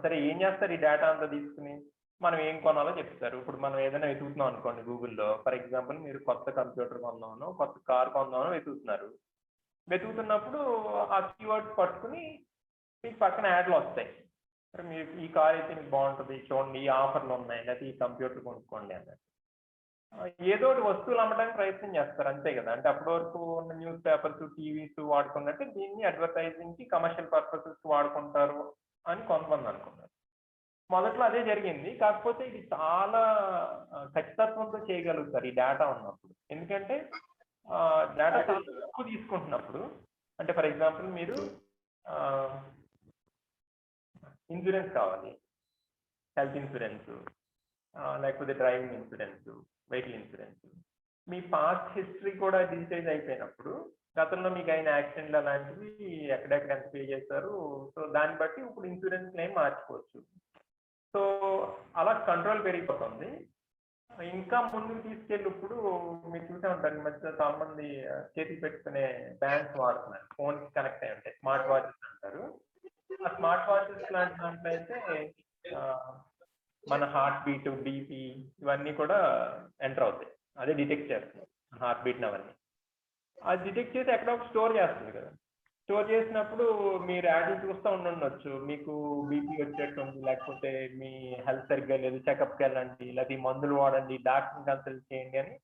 సరే ఏం చేస్తారు ఈ డేటా అంతా తీసుకుని, మనం ఏం కొనాలో చెప్తారు. ఇప్పుడు మనం ఏదైనా వెతుకుతున్నాం అనుకోండి గూగుల్లో, ఫర్ ఎగ్జాంపుల్ మీరు కొత్త కంప్యూటర్ కొందామనో కొత్త కార్ కొందామనో వెతుకుతున్నారు. వెతుకుతున్నప్పుడు ఆ కీవర్డ్స్ పట్టుకుని మీకు పక్కన యాడ్లు వస్తాయి. మీరు ఈ కార్ అయితే మీకు బాగుంటుంది చూడండి, ఈ ఆఫర్లు ఉన్నాయి, లేకపోతే ఈ కంప్యూటర్ కొనుక్కోండి అన్నట్టు. ఏదో ఒకటి వస్తువులు అమ్మడానికి ప్రయత్నం చేస్తారు అంతే కదా. అంటే అప్పటి వరకు ఉన్న న్యూస్ పేపర్స్, టీవీస్ వాడుకున్నట్టు దీన్ని అడ్వర్టైజింగ్కి కమర్షియల్ పర్పసెస్ వాడుకుంటారు అని కొంతమంది అనుకున్నారు. మొదట్లో అదే జరిగింది. కాకపోతే ఇది చాలా ఖచ్చితత్వంతో చేయగలుగుతారు ఈ డేటా ఉన్నప్పుడు. ఎందుకంటే డేటా చాలా ఎక్కువ తీసుకుంటున్నప్పుడు, అంటే ఫర్ ఎగ్జాంపుల్ మీరు ఇన్సూరెన్స్ కావాలి, హెల్త్ ఇన్సూరెన్స్, లేకపోతే డ్రైవింగ్ ఇన్సూరెన్స్, వెహికల్ ఇన్సూరెన్స్, మీ పాస్ట్ హిస్టరీ కూడా డిజిటైజ్ అయిపోయినప్పుడు గతంలో మీకు అయిన యాక్సిడెంట్లు అలాంటివి ఎక్కడెక్కడ ఎంత పే చేశారు, సో దాన్ని బట్టి ఇప్పుడు ఇన్సూరెన్స్ క్లెయిమ్ మార్చుకోవచ్చు. సో అలా కంట్రోల్ పెరిగిపోతుంది. ఇంకా ముందుకు తీసుకెళ్ళినప్పుడు మీరు చూసే ఉంటారు ఈ మధ్య చాలా మంది చేతికి పెట్టుకునే బ్యాండ్స్ వాడుతున్నారు, ఫోన్కి కనెక్ట్ అయి ఉంటాయి, స్మార్ట్ వాచెస్ అంటారు. ఆ స్మార్ట్ వాచెస్ లాంటి దాంట్లో అయితే మన హార్ట్ బీట్, బీపీ ఇవన్నీ కూడా ఎంటర్ అవుతాయి, అదే డిటెక్ట్ చేస్తుంది హార్ట్ బీట్ని అవన్నీ. అది డిటెక్ట్ చేసి ఎక్కడో స్టోర్ చేస్తుంది కదా. స్టోర్ చేసినప్పుడు మీరు యాడ్లు చూస్తూ ఉండొచ్చు, మీకు బీపీ వచ్చేటువంటి, లేకపోతే మీ హెల్త్ సరిగ్గా లేదు, చెకప్కి వెళ్ళండి, లేకపోతే మందులు వాడండి, డాక్టర్ని కన్సల్ట్ చేయండి అని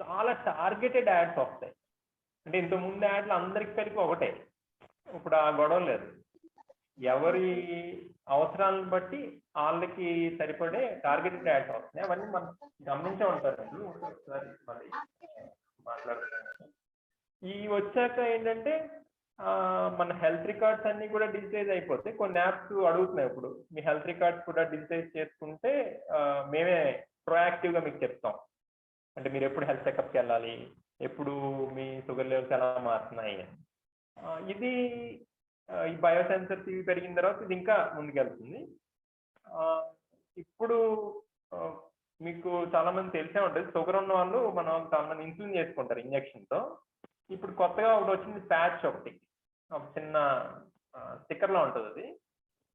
చాలా టార్గెటెడ్ యాడ్స్ వస్తాయి. అంటే ఇంతకుముందు యాడ్లు అందరికి కలిపి ఒకటే, ఇప్పుడు ఆ గొడవ లేదు. ఎవరి అవసరాలను బట్టి వాళ్ళకి సరిపడే టార్గెటెడ్ యాడ్స్ వస్తున్నాయి. అవన్నీ మనం గమనించే ఉంటారు. ఒకసారి మళ్ళీ మాట్లాడుతున్నాను. ఈ వచ్చాక ఏంటంటే మన హెల్త్ రికార్డ్స్ అన్ని కూడా డిజిటైజ్ అయిపోతే కొన్ని యాప్స్ అడుగుతున్నాయి ఇప్పుడు మీ హెల్త్ రికార్డ్స్ కూడా డిజిటైజ్ చేసుకుంటే మేమే proactive గా మీకు చెప్తాం. అంటే మీరు ఎప్పుడు హెల్త్ చెకప్కి వెళ్ళాలి, ఎప్పుడు మీ షుగర్ లెవెల్స్ ఎలా మారుతున్నాయి అని. ఇది ఈ బయోసెన్సర్స్ ఇవి పెరిగిన తర్వాత ఇది ఇంకా ముందుకెళ్తుంది. ఇప్పుడు మీకు చాలా మంది తెలిసే ఉంటుంది, షుగర్ ఉన్న వాళ్ళు చాలా మంది ఇన్సులిన్ చేసుకుంటారు ఇంజక్షన్తో. ఇప్పుడు కొత్తగా ఒకటి వచ్చింది, ప్యాచ్ ఒకటి, ఒక చిన్న స్టిక్కర్ లా ఉంటుంది అది.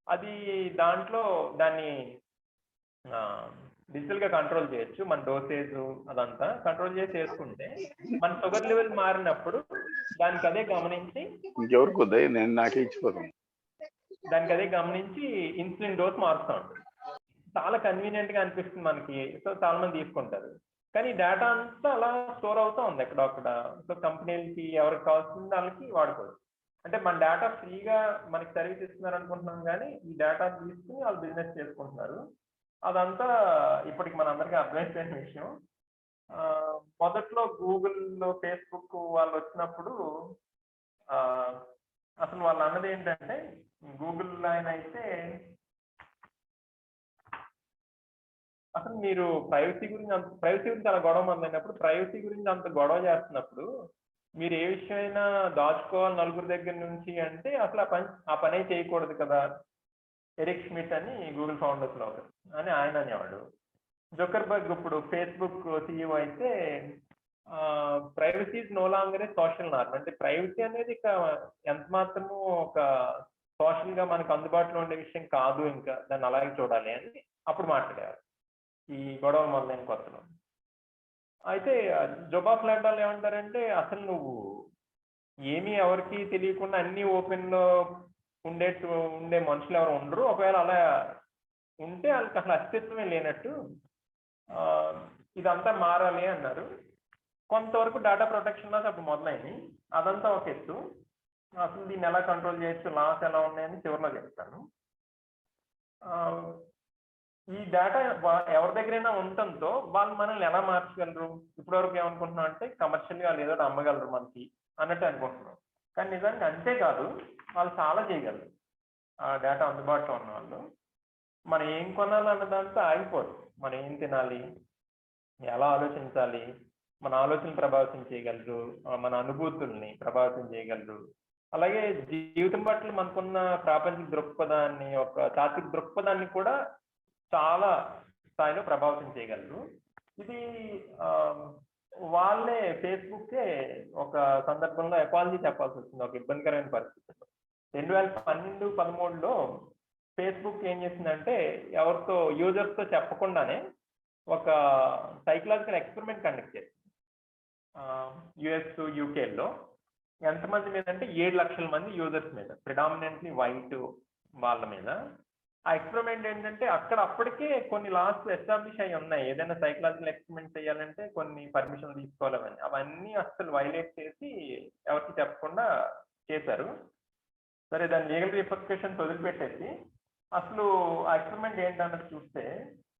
అది దాంట్లో దాన్ని డిజిటల్ గా కంట్రోల్ చేయొచ్చు. మన డోసేజ్ అదంతా కంట్రోల్ చేసి చేసుకుంటే మన షుగర్ లెవెల్ మారినప్పుడు దానికి అదే గమనించి నాకే ఇచ్చిపోతాను. దానికి అదే గమనించి ఇన్సులిన్ డోస్ మారుస్తూ ఉంటుంది. చాలా కన్వీనియంట్ గా అనిపిస్తుంది మనకి, సో చాలా మంది తీసుకుంటారు. కానీ డేటా అంతా అలా స్టోర్ అవుతా ఉంది ఎక్కడొక్కడ. సో కంపెనీలకి ఎవరికి కావాల్సిన వాళ్ళకి వాడుకోవచ్చు. అంటే మన డేటా ఫ్రీగా మనకి సర్వీస్ ఇస్తున్నారు అనుకుంటున్నాం, కానీ ఈ డేటా తీసుకుని వాళ్ళు బిజినెస్ చేసుకుంటున్నారు. అదంతా ఇప్పటికి మన అందరికీ అర్థమైపోయిన విషయం. మొదట్లో గూగుల్, ఫేస్బుక్ వాళ్ళు వచ్చినప్పుడు అసలు వాళ్ళు అన్నది ఏంటంటే, గూగుల్ ఆయన అయితే అసలు మీరు ప్రైవసీ గురించి అలా గొడవ మొదలైనప్పుడు, ప్రైవసీ గురించి అంత గొడవ చేస్తున్నప్పుడు మీరు ఏ విషయమైనా దాచుకోవాలి నలుగురు దగ్గర నుంచి అంటే అసలు ఆ పనే చేయకూడదు కదా. ఎరిక్ స్మిత్ అని గూగుల్ ఫౌండర్స్ లో అని ఆయన అనేవాడు. జుకర్బర్గ్ ఇప్పుడు ఫేస్బుక్ CEO అయితే privacy is no longer a social norm. అంటే ప్రైవసీ అనేది ఇక ఎంత మాత్రము ఒక సోషల్ గా మనకు అందుబాటులో ఉండే విషయం కాదు, ఇంకా దాన్ని అలాగే చూడాలి అని అప్పుడు మాట్లాడారు ఈ గొడవ మొదలైన కొత్తలో. అయితే జోబా ఫ్లాట్ ఏమంటారంటే, అసలు నువ్వు ఏమీ ఎవరికి తెలియకుండా అన్ని ఓపెన్ లో ఉండే మనుషులు ఎవరు ఉండరు. ఒకవేళ అలా ఉంటే వాళ్ళకి అసలు అస్తిత్వమే లేనట్టు. ఇదంతా మారాలి అన్నారు. కొంతవరకు డేటా ప్రొటెక్షన్ లాస్ అప్పుడు మొదలైంది. అదంతా ఒక ఎత్తు. అసలు దీన్ని ఎలా కంట్రోల్ చేయొచ్చు, లాస్ ఎలా ఉన్నాయని చివరిలో చెప్తాను. ఈ డేటా ఎవరి దగ్గరైనా ఉండటంతో వాళ్ళు మనల్ని ఎలా మార్చగలరు. ఇప్పటివరకు ఏమనుకుంటున్నాం అంటే కమర్షియల్గా వాళ్ళు ఏదో అమ్మగలరు మనకి అన్నట్టు అనుకుంటున్నాం. కానీ నిజానికి అంతేకాదు, వాళ్ళు చాలా చేయగలరు. ఆ డేటా అందుబాటులో ఉన్న వాళ్ళు మనం ఏం కొనాలన్న దాంతో ఆగిపోరు. మనం ఏం తినాలి, ఎలా ఆలోచించాలి, మన ఆలోచనలు ప్రభావితం చేయగలరు, మన అనుభూతుల్ని ప్రభావితం చేయగలరు. అలాగే జీవితం పట్ల మనకున్న ప్రాపంచిక దృక్పథాన్ని, ఒక తాత్విక దృక్పథాన్ని కూడా చాలా స్థాయిలో ప్రభావితం చేయగలరు. ఇది వాళ్ళే ఫేస్బుక్కే ఒక సందర్భంలో అపాలజీ చెప్పాల్సి వచ్చింది, ఒక ఇబ్బందికరమైన పరిస్థితుల్లో. 2012-13లో ఫేస్బుక్ ఏం చేసిందంటే, ఎవరితో యూజర్స్తో చెప్పకుండానే ఒక సైకలాజికల్ ఎక్స్పెరిమెంట్ కండక్ట్ చేసింది. US, UKలో ఎంతమంది మీద అంటే 7 లక్షల మంది యూజర్స్ మీద, ప్రిడామినెంట్లీ వైట్ వాళ్ళ మీద. ఆ ఎక్స్పెరిమెంట్ ఏంటంటే, అప్పటికే కొన్ని లాస్ ఎస్టాబ్లిష్ అయి ఉన్నాయి. ఏదైనా సైకలాజికల్ ఎక్స్పెరిమెంట్ చేయాలంటే కొన్ని పర్మిషన్ తీసుకోవాలని, అవన్నీ అసలు వైలేట్ చేసి ఎవరికి చెప్పకుండా చేశారు. సరే, దాని లీగల్ రిపర్కషన్స్ వదిలిపెట్టేసి అసలు ఆ ఎక్స్పెరిమెంట్ ఏంటన్నది చూస్తే,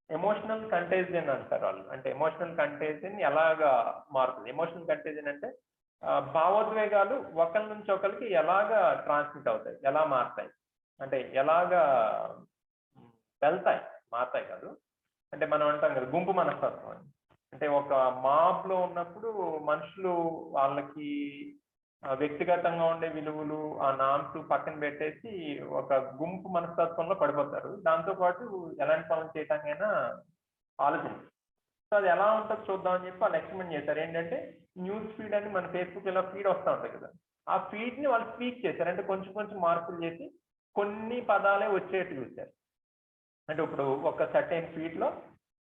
ఎమోషనల్ కంటేజియన్ అంటారు వాళ్ళు. అంటే ఎమోషనల్ కంటేజియన్ ఎలాగా మారుతుంది. ఎమోషనల్ కంటేజియన్ అంటే భావోద్వేగాలు ఒకరి నుంచి ఒకరికి ఎలాగా ట్రాన్స్మిట్ అవుతాయి, ఎలా మారుతాయి, అంటే ఎలాగా వెళ్తాయి, మారుతాయి కాదు. అంటే మనం అంటాం కదా గుంపు మనస్తత్వం అని. అంటే ఒక మాబ్ లో ఉన్నప్పుడు మనుషులు వాళ్ళకి వ్యక్తిగతంగా ఉండే విలువలు, ఆ నామ్స్ పక్కన పెట్టేసి ఒక గుంపు మనస్తత్వంలో పడిపోతారు. దాంతోపాటు ఎలాంటి పనులు చేయటానికైనా ఆలోచించారు. సో అది ఎలా ఉంటుందో చూద్దామని చెప్పి వాళ్ళు ఎక్స్పెరిమెంట్ చేశారు. ఏంటంటే, న్యూస్ ఫీడ్ అని మన ఫేస్బుక్ ఇలా ఫీడ్ వస్తూ ఉంటాయి కదా, ఆ ఫీడ్ ని వాళ్ళు స్పీక్ చేశారు. అంటే కొంచెం కొంచెం మార్పులు చేసి కొన్ని పదాలే వచ్చేట్టు చూశారు. అంటే ఇప్పుడు ఒక సర్టెన్ ఫీడ్ లో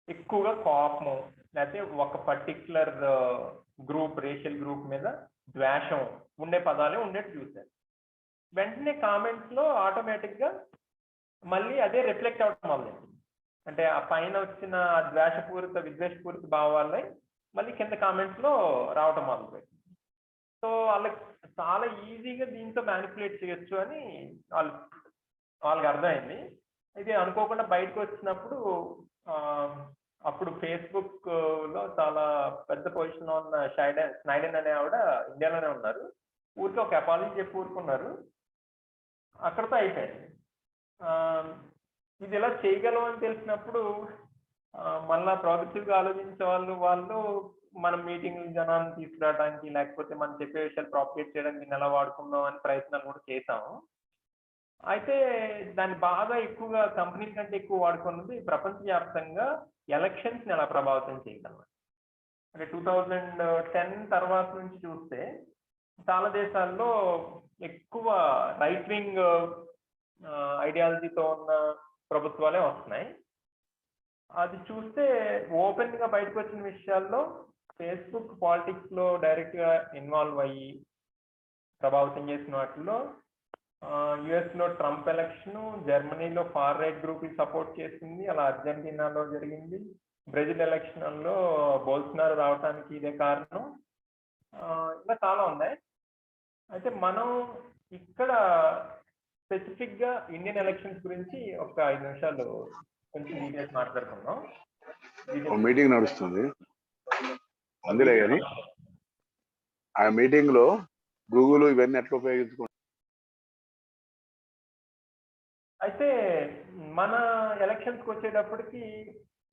ఎక్కువగా కోపము, లేకపోతే ఒక పర్టిక్యులర్ గ్రూప్, రేషియల్ గ్రూప్ మీద ద్వేషం ఉండే పదాలే ఉండేట్టు చూశారు. వెంటనే కామెంట్స్ లో ఆటోమేటిక్ గా మళ్ళీ అదే రిఫ్లెక్ట్ అవడం మొదలైంది. అంటే ఆ పైన వచ్చిన విద్వేషపూరిత భావాలే మళ్ళీ కింద కామెంట్స్ లో రావటం మొదలుపెట్టింది. సో వాళ్ళకి చాలా ఈజీగా దీంతో మ్యానిపులేట్ చేయొచ్చు అని వాళ్ళకి అర్థమైంది. ఇది అనుకోకుండా బయటకు వచ్చినప్పుడు అప్పుడు ఫేస్బుక్ లో చాలా పెద్ద పొజిషన్ లో ఉన్న స్నైడెన్ అనే ఆవిడ ఇండియాలోనే ఉన్నారు. ఊరికే ఒక అపాలజీ చెప్పి ఊరుకున్నారు, అక్కడితో అయిపోయింది. ఇది ఇలా చేయగలం అని తెలిసినప్పుడు మళ్ళా ప్రోగ్రెసివ్గా ఆలోచించే వాళ్ళు మనం మీటింగ్ జనాన్ని తీసుకురావడానికి లేకపోతే మనం చెప్పే విషయాలు ప్రాపగేట్ చేయడానికి దీన్ని ఎలా వాడుకుందాం అని ప్రయత్నాలు కూడా చేసాము. అయితే దాన్ని బాగా ఎక్కువగా కంపెనీల కంటే ఎక్కువ వాడుకున్నది ప్రపంచవ్యాప్తంగా ఎలక్షన్స్ ని ఎలా ప్రభావితం చేయగలం. అంటే 2010 తర్వాత నుంచి చూస్తే చాలా దేశాల్లో ఎక్కువ రైట్ వింగ్ ఐడియాలజీతో ఉన్న ప్రభుత్వాలే వస్తున్నాయి. అది చూస్తే ఓపెన్ గా బయటకు వచ్చిన విషయాల్లో ఫేస్బుక్ పాలిటిక్స్ లో డైరెక్ట్ గా ఇన్వాల్వ్ అయ్యి ప్రభావితం చేసిన వాటిలో యుఎస్ లో ట్రంప్ ఎలక్షన్, జర్మనీలో ఫార్ రైట్ గ్రూప్ సపోర్ట్ చేసింది, అలా అర్జెంటీనాలో జరిగింది, బ్రెజిల్ ఎలక్షన్లో బోల్సనారో రావడానికి ఇదే కారణం, ఇలా చాలా ఉన్నాయి. అయితే మనం ఇక్కడ స్పెసిఫిక్ గా ఇండియన్ ఎలక్షన్స్ గురించి ఒక 5 నిమిషాలు కొంచెం డీటెయిల్స్ మాట్లాడుకుందాం. మీటింగ్ నడుస్తుంది అందులే కానీ ఆ మీటింగ్ లో గూగుల్ ఇవన్నీ ఎట్లా ఉపయోగించుకుంటారు? అయితే మన ఎలక్షన్స్కి వచ్చేటప్పటికి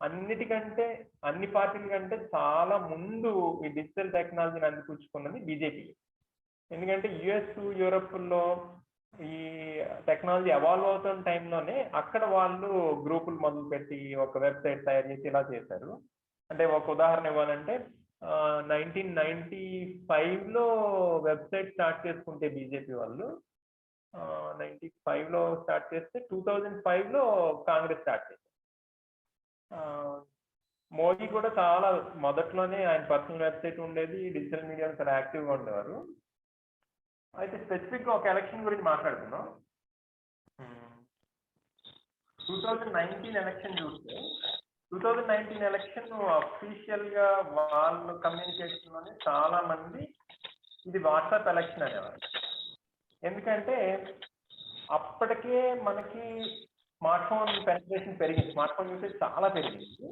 అన్నిటికంటే అన్ని పార్టీల కంటే చాలా ముందు ఈ డిజిటల్ టెక్నాలజీని అందిపుచ్చుకున్నది బీజేపీ. ఎందుకంటే యుఎస్, యూరప్లో ఈ టెక్నాలజీ ఎవాల్వ్ అవుతున్న టైంలోనే అక్కడ వాళ్ళు గ్రూపులు మొదలుపెట్టి ఒక వెబ్సైట్ తయారు చేసి ఇలా చేశారు. అంటే ఒక ఉదాహరణ ఇవ్వాలంటే 1995లో వెబ్సైట్ స్టార్ట్ చేసుకుంటే బీజేపీ వాళ్ళు 95లో స్టార్ట్ చేస్తే 2005లో కాంగ్రెస్ స్టార్ట్ చేశారు. మోదీ కూడా చాలా మొదట్లోనే ఆయన పర్సనల్ వెబ్సైట్ ఉండేది, డిజిటల్ మీడియాలో చాలా యాక్టివ్గా ఉండేవారు. అయితే స్పెసిఫిక్గా ఒక ఎలక్షన్ గురించి మాట్లాడుతున్నాం. 2019 ఎలక్షన్ చూస్తే 2019 ఎలక్షన్ అఫీషియల్గా వాళ్ళ కమ్యూనికేషన్లోనే చాలా మంది ఇది వాట్సాప్ ఎలక్షన్ అనేవారు. ఎందుకంటే అప్పటికే మనకి స్మార్ట్ ఫోన్ పెనిట్రేషన్ పెరిగింది, స్మార్ట్ ఫోన్ యూసేజ్ చాలా పెరిగింది.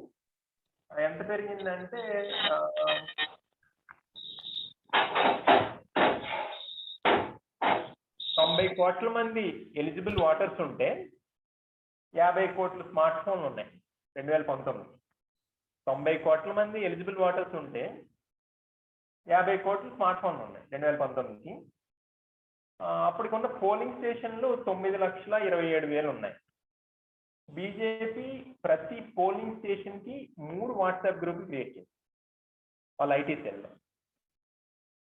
ఎంత పెరిగిందంటే 90 కోట్ల మంది ఎలిజిబుల్ ఓటర్స్ ఉంటే 50 కోట్ల స్మార్ట్ ఫోన్లు ఉన్నాయి 2019. 90 కోట్ల మంది ఎలిజిబుల్ ఓటర్స్ ఉంటే 50 కోట్ల స్మార్ట్ ఫోన్లు ఉన్నాయి 2019కి. అప్పటికున్న పోలింగ్ స్టేషన్లు 9,27,000 ఉన్నాయి. బీజేపీ ప్రతి పోలింగ్ స్టేషన్ కి 3 వాట్సాప్ గ్రూపులు క్రియేట్ చేసింది వాళ్ళ ఐటీ సెల్లో.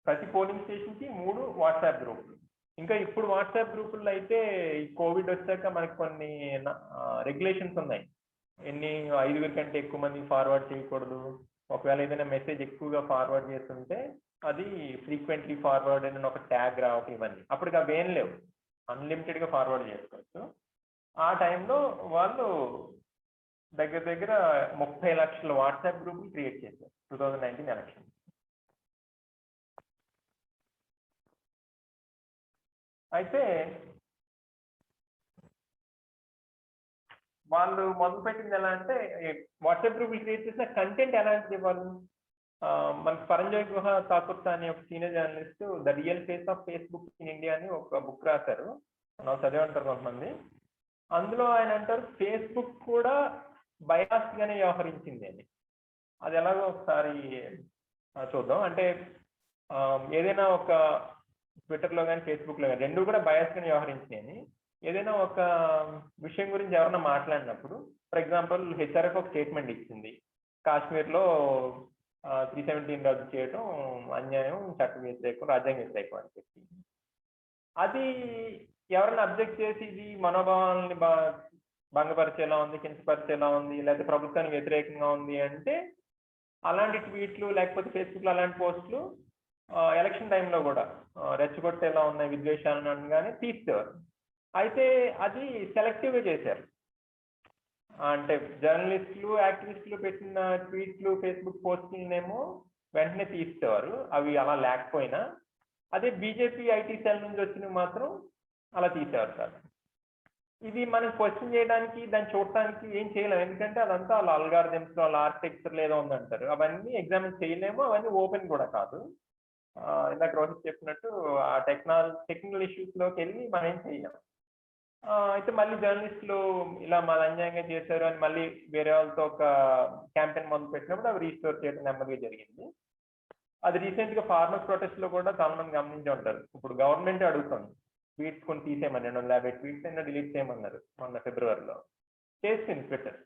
ప్రతి పోలింగ్ స్టేషన్ కి 3 వాట్సాప్ గ్రూపులు. ఇంకా ఇప్పుడు వాట్సాప్ గ్రూపుల్లో అయితే ఈ కోవిడ్ వచ్చాక మనకి కొన్ని రెగ్యులేషన్స్ ఉన్నాయి. 5 కంటే ఎక్కువ మంది ఫార్వర్డ్ చేయకూడదు, ఒకవేళ ఏదైనా మెసేజ్ ఎక్కువగా ఫార్వర్డ్ చేస్తుంటే అది ఫ్రీక్వెంట్లీ ఫార్వర్డ్ అని ఒక ట్యాగ్ రావటం, ఇవన్నీ. అప్పటికి అవేం లేవు, అన్లిమిటెడ్గా ఫార్వర్డ్ చేసుకోవచ్చు. ఆ టైంలో వాళ్ళు దగ్గర 30 లక్షల వాట్సాప్ గ్రూపులు క్రియేట్ చేశారు 2019 ఎలక్షన్. అయితే వాళ్ళు మొదలుపెట్టింది ఎలా అంటే వాట్సాప్ గ్రూపులు క్రియేట్ చేసిన కంటెంట్ ఎలాంటిది ఇవ్వాలి. మనకి పరంజయ్ గుహ ఠాకూర్ అనే ఒక senior journalist the real face of Facebook in India అని ఒక బుక్ రాశారు, మనం చదివి ఉంటారు కొంతమంది. అందులో ఆయన అంటారు ఫేస్బుక్ కూడా బయాస్ గానే వ్యవహరించింది అని. అది ఎలాగో ఒకసారి చూద్దాం. అంటే ఏదైనా ఒక ట్విట్టర్లో కానీ ఫేస్బుక్లో కానీ రెండు కూడా బయాస్ గానే వ్యవహరించినాయి అని. ఏదైనా ఒక విషయం గురించి ఎవరైనా మాట్లాడినప్పుడు, ఫర్ ఎగ్జాంపుల్ హెచ్ఆర్ఎఫ్ ఒక స్టేట్మెంట్ ఇచ్చింది, కాశ్మీర్లో 317 రద్దు చేయడం అన్యాయం, చట్ట వ్యతిరేకం, రాజ్యాంగ వ్యతిరేకం అని చెప్పి. అది ఎవరైనా అబ్జెక్ట్ చేసి ఇది మనోభావాలని భంగపరిచేలా ఉంది, కించపరిచేలా ఉంది, లేకపోతే ప్రభుత్వానికి వ్యతిరేకంగా ఉంది అంటే అలాంటి ట్వీట్లు లేకపోతే ఫేస్బుక్లో అలాంటి పోస్టులు ఎలక్షన్ టైంలో కూడా రెచ్చగొట్టేలా ఉన్నాయి, విద్వేషాలను అనగానే తీసేవారు. అయితే అది సెలెక్టివ్గా చేశారు. అంటే జర్నలిస్టులు, యాక్టివిస్టులు పెట్టిన ట్వీట్లు, ఫేస్బుక్ పోస్టులనేమో వెంటనే తీసేవారు, అవి అలా లేకపోయినా. అదే బీజేపీ ఐటీ సెల్ నుంచి వచ్చినవి మాత్రం అలా తీసేవారు సార్. ఇది మనం క్వశ్చన్ చేయడానికి, దాన్ని చూడటానికి ఏం చేయలేము, ఎందుకంటే అదంతా వాళ్ళ అల్గారిథమ్స్, వాళ్ళ ఆర్కిటెక్చర్ ఏదో ఉందంటారు, అవన్నీ ఎగ్జామిన్ చేయలేము, అవన్నీ ఓపెన్ కూడా కాదు. ఇందాక రోహిత్ చెప్పినట్టు ఆ టెక్నికల్ ఇష్యూస్ లోకి వెళ్ళి మనం ఏం చేయలేం. అయితే మళ్ళీ జర్నలిస్టులు ఇలా మాది అన్యాయంగా చేశారు అని మళ్ళీ వేరే వాళ్ళతో ఒక క్యాంపెయిన్ మొదలు పెట్టినప్పుడు అవి రీస్టోర్ చేయడం నెమ్మదిగా జరిగింది. అది రీసెంట్ గా ఫార్మర్స్ ప్రొటెస్ట్ లో కూడా చాలా మంది గమనించి ఉంటారు. ఇప్పుడు గవర్నమెంట్ అడుగుతుంది ట్వీట్స్ కొన్ని తీసేయమని, 250 ట్వీట్స్ అయినా డిలీట్ చేయమన్నారు మొన్న ఫిబ్రవరిలో. చేసింది ట్విట్టర్.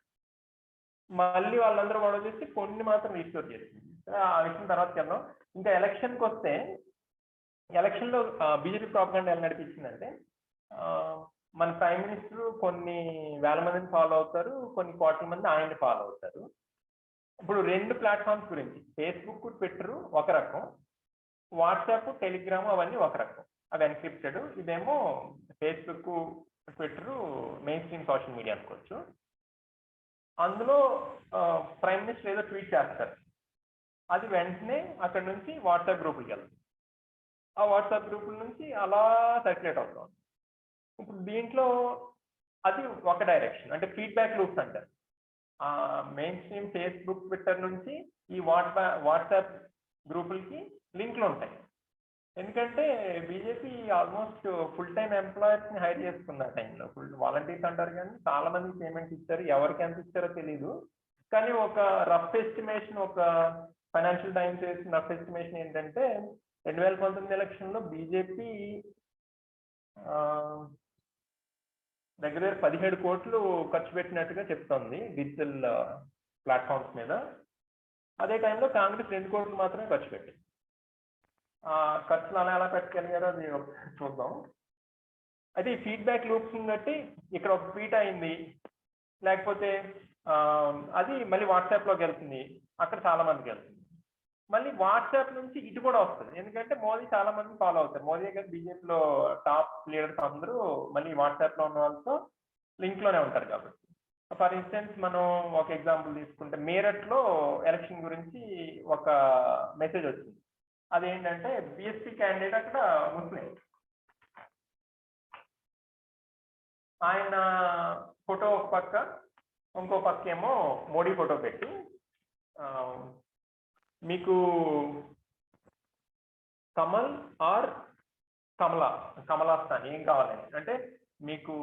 మళ్ళీ వాళ్ళందరూ గొడవ చేసి కొన్ని మాత్రం రీస్టోర్ చేసింది. ఆ విషయం తర్వాత వెళ్దాం. ఇంకా ఎలక్షన్కి వస్తే, ఎలక్షన్ లో బీజేపీ ప్రాపగండా ఎలా నడిపించిందంటే, మన ప్రైమ్ మినిస్టర్ కొన్ని వేల మందిని ఫాలో అవుతారు, కొన్ని కోట్ల మంది ఆయన్ని ఫాలో అవుతారు. ఇప్పుడు 2 ప్లాట్ఫామ్స్ గురించి, ఫేస్బుక్, ట్విట్టర్ ఒక రకం, వాట్సాప్, టెలిగ్రామ్ అవన్నీ ఒక రకం, అవి ఎన్క్రిప్టెడ్. ఇదేమో Facebook, Twitter main stream social media అనుకోవచ్చు. అందులో ప్రైమ్ మినిస్టర్ ఏదో ట్వీట్ చేస్తారు, అది వెంటనే అక్కడ నుంచి వాట్సాప్ గ్రూపులకి వెళ్తుంది. ఆ వాట్సాప్ గ్రూపుల నుంచి అలా సర్క్యులేట్ అవుతుంది. ఇప్పుడు దీంట్లో అది ఒక డైరెక్షన్, అంటే ఫీడ్బ్యాక్ లూప్స్ అంటారు. మెయిన్ స్ట్రీమ్ ఫేస్బుక్, ట్విట్టర్ నుంచి ఈ వాట్సాప్ గ్రూపులకి లింక్లు ఉంటాయి. ఎందుకంటే BJP almost full time employers ని హైర్ చేసుకున్న టైంలో, ఫుల్ వాలంటీర్స్ అంటారు కానీ చాలా మందికి పేమెంట్ ఇచ్చారు, ఎవరికి ఎంత ఇచ్చారో తెలీదు. కానీ ఒక రఫ్ ఎస్టిమేషన్, ఒక ఫైనాన్షియల్ టైమ్స్ చేసిన రఫ్ ఎస్టిమేషన్ ఏంటంటే 2019 ఎలక్షన్ లో బీజేపీ దగ్గర 17 కోట్లు ఖర్చు పెట్టినట్టుగా చెప్తోంది డిజిటల్ ప్లాట్ఫామ్స్ మీద. అదే టైంలో కాంగ్రెస్ 2 కోట్లు మాత్రమే ఖర్చు పెట్టింది. ఖర్చులు అలా ఎలా పెట్టగలిగారో అది చూద్దాం. అయితే ఈ ఫీడ్బ్యాక్ లూప్స్ బట్టి ఇక్కడ ఒక ట్వీట్ అయింది, లేకపోతే అది మళ్ళీ వాట్సాప్లోకి వెళ్తుంది, అక్కడ చాలా మందికి వెళ్తుంది. మళ్ళీ వాట్సాప్ నుంచి ఇటు కూడా వస్తుంది, ఎందుకంటే మోదీ చాలా మంది ఫాలో అవుతారు. మోదీ గారు బీజేపీలో టాప్ లీడర్స్ అందరూ మళ్ళీ వాట్సాప్లో ఉన్న వాళ్ళతో లింక్లోనే ఉంటారు కాబట్టి. ఫర్ ఇన్స్టెన్స్ మనం ఒక ఎగ్జాంపుల్ తీసుకుంటే, మీరట్లో ఎలక్షన్ గురించి ఒక మెసేజ్ వచ్చింది. అదేంటంటే బిఎస్పీ క్యాండిడేట్ అక్కడ ముస్లిం, ఆయన ఫోటో ఒక పక్క, ఇంకో పక్క ఏమో మోడీ ఫోటో పెట్టి, మీకు కమల్ ఆర్ కమలాస్థాన్ ఏం కావాలని, అంటే మీకు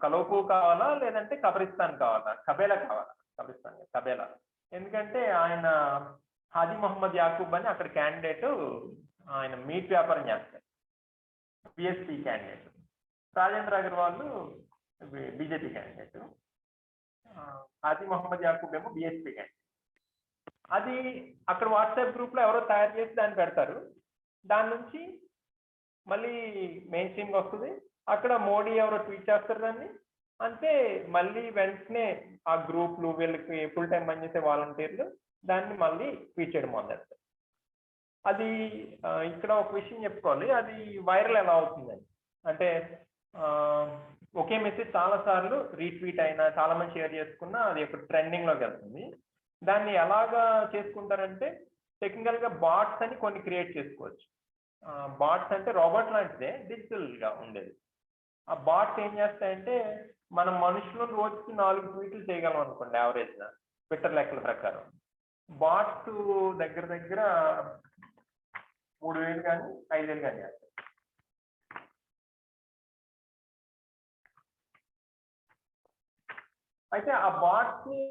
కలోపు కావాలా లేదంటే కబ్రిస్తాన్ కావాలా, కబేలా కావాలా, కబ్రిస్తాన్ కబేలా. ఎందుకంటే ఆయన హాజీ మహమ్మద్ యాకూబ్ అని అక్కడ క్యాండిడేట్, ఆయన మీట్ వ్యాపారం చేస్తారు, BSP candidate. Rajendra Agarwal BJP candidate, Haji Mohammad Yakub ఏమో బిఎస్పీ క్యాండిడేట్. అది అక్కడ వాట్సాప్ గ్రూప్ లో ఎవరో తయారు చేసి దాన్ని పెడతారు, దాని నుంచి మళ్ళీ మెయిన్ స్ట్రీమ్ వస్తుంది. అక్కడ మోడీ ఎవరో ట్వీట్ చేస్తారు దాన్ని, అంటే మళ్ళీ వెంటనే ఆ గ్రూప్లు, వీళ్ళకి ఫుల్ టైం పనిచేసే వాలంటీర్లు దాన్ని మళ్ళీ ట్వీట్ చేయడం మొదలెడతారు. అది ఇక్కడ ఒక విషయం చెప్పుకోవాలి, అది వైరల్ ఎలా అవుతుందని. అంటే ఒకే మెసేజ్ చాలా సార్లు రీట్వీట్ అయినా, చాలా మంది షేర్ చేసుకున్నా అది ఇప్పుడు ట్రెండింగ్ లోకి వెళ్తుంది. దాన్ని ఎలాగా చేసుకుంటారంటే, టెక్నికల్ గా బాట్స్ అని కొన్ని క్రియేట్ చేసుకోవచ్చు. బాట్స్ అంటే రోబోట్ లాంటిదే, డిజిటల్ గా ఉండేది. ఆ బాట్స్ ఏం చేస్తాయంటే, మనం మనుషులు రోజుకి 4 ట్వీట్లు చేయగలం అనుకోండి యావరేజ్ గా ట్విట్టర్ లెక్కల ప్రకారం. బాట్స్ దగ్గర 3,000 కానీ 5,000 కానీ చేస్తాయి. అయితే ఆ బాట్స్ ని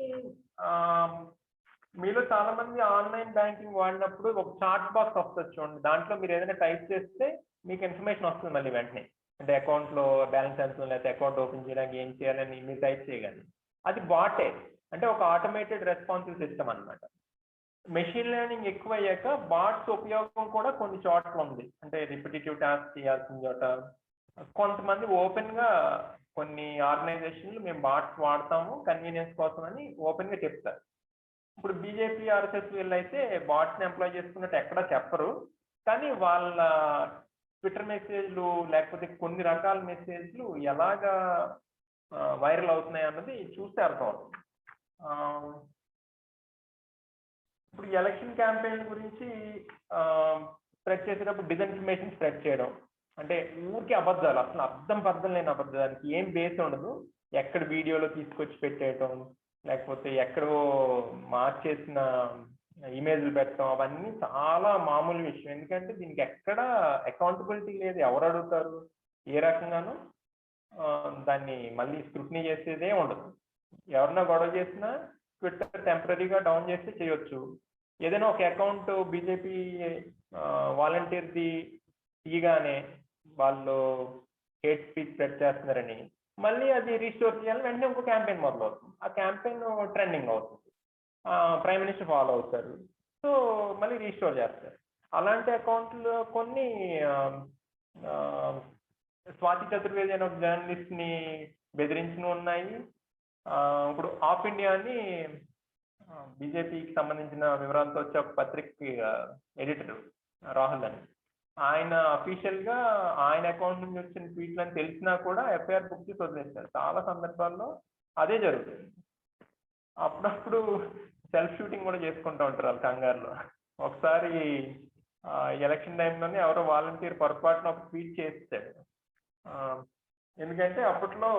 మీలో చాలా మంది ఆన్లైన్ బ్యాంకింగ్ వాడినప్పుడు ఒక చాట్ బాక్స్ వస్తుంది చూడండి, దాంట్లో మీరు ఏదైనా టైప్ చేస్తే మీకు ఇన్ఫర్మేషన్ వస్తుంది మళ్ళీ వెంటనే. అంటే అకౌంట్ లో బ్యాలెన్స్ ఎంత, లేకపోతే అకౌంట్ ఓపెన్ చేయడానికి ఏం చేయాలని మీరు టైప్ చేయగానే అది బాటే, అంటే ఒక ఆటోమేటెడ్ రెస్పాన్సివ్ సిస్టమ్ అన్నమాట. మెషిన్ లెర్నింగ్ ఎక్కువ అయ్యాక బాట్స్ ఉపయోగం కూడా కొన్ని చోట్ల ఉంది. అంటే రిపిటేటివ్ టాస్క్ చేయాల్సిన చోట కొంతమంది ఓపెన్ గా, కొన్ని ఆర్గనైజేషన్లు మేము బాట్స్ వాడతాము కన్వీనియన్స్ కోసం అని ఓపెన్ గా చెప్తారు. ఇప్పుడు బీజేపీ, ఆర్ఎస్ఎస్ వీళ్ళైతే బాట్స్ ని ఎంప్లాయ్ చేసుకున్నట్టు ఎక్కడా చెప్పరు, కానీ వాళ్ళ ట్విట్టర్ మెసేజ్లు లేకపోతే కొన్ని రకాల మెసేజ్లు ఎలాగా వైరల్ అవుతున్నాయి అన్నది చూస్తే అర్థం అవుతుంది. ఇప్పుడు ఎలక్షన్ క్యాంపెయిన్ గురించి స్ప్రెడ్ చేసేటప్పుడు డిస్ఇన్ఫర్మేషన్ స్ప్రెడ్ చేయడం, అంటే ఊరికి అబద్ధాలు, అసలు అర్థం లేని అబద్ధానికి ఏం బేస్ ఉండదు, ఎక్కడ వీడియోలో తీసుకొచ్చి పెట్టేయటం, లేకపోతే ఎక్కడో మార్చేసిన ఇమేజ్లు పెట్టడం అవన్నీ చాలా మామూలు విషయం. ఎందుకంటే దీనికి ఎక్కడ అకౌంటబిలిటీ లేదు. ఎవరు అడుగుతారు, ఏ రకంగానూ దాన్ని మళ్ళీ స్క్రూటినీ చేసేదే ఉండదు. ఎవరన్నా గొడవ చేసినా ట్విట్టర్ టెంపరీగా డౌన్ చేస్తే చేయొచ్చు. ఏదైనా ఒక అకౌంట్ బీజేపీ వాలంటీర్ది తీయగానే వాళ్ళు హేట్ స్పీచ్ స్ప్రెడ్ చేస్తున్నారని మళ్ళీ అది రీస్టోర్ చేయాలని వెంటనే ఇంకో క్యాంపెయిన్ మొదలవుతుంది. ఆ క్యాంపెయిన్ ట్రెండింగ్ అవుతుంది, ప్రైమ్ మినిస్టర్ ఫాలో అవుతారు, సో మళ్ళీ రీస్టోర్ చేస్తారు. అలాంటి అకౌంట్లు కొన్ని స్వాతి చతుర్వేది అనే ఒక జర్నలిస్ట్ ని బెదిరించిన ఉన్నాయి. ఇప్పుడు ఆఫ్ ఇండియా అని బీజేపీకి సంబంధించిన వివరాలతో వచ్చే ఒక పత్రిక ఎడిటర్ రాహుల్ అని, ఆయన అఫీషియల్ గా ఆయన అకౌంట్ నుంచి వచ్చిన ట్వీట్లు అని తెలిసినా కూడా ఎఫ్ఐఆర్ బుక్ చేసి వదిలేస్తారు. చాలా సందర్భాల్లో అదే జరుగుతుంది. అప్పుడప్పుడు సెల్ఫ్ షూటింగ్ కూడా చేసుకుంటూ ఉంటారు వాళ్ళు కంగారులో. ఒకసారి ఎలక్షన్ టైంలోనే ఎవరో వాలంటీర్ పొరపాటున ఒక ట్వీట్ చేస్తాడు. ఎందుకంటే అప్పట్లో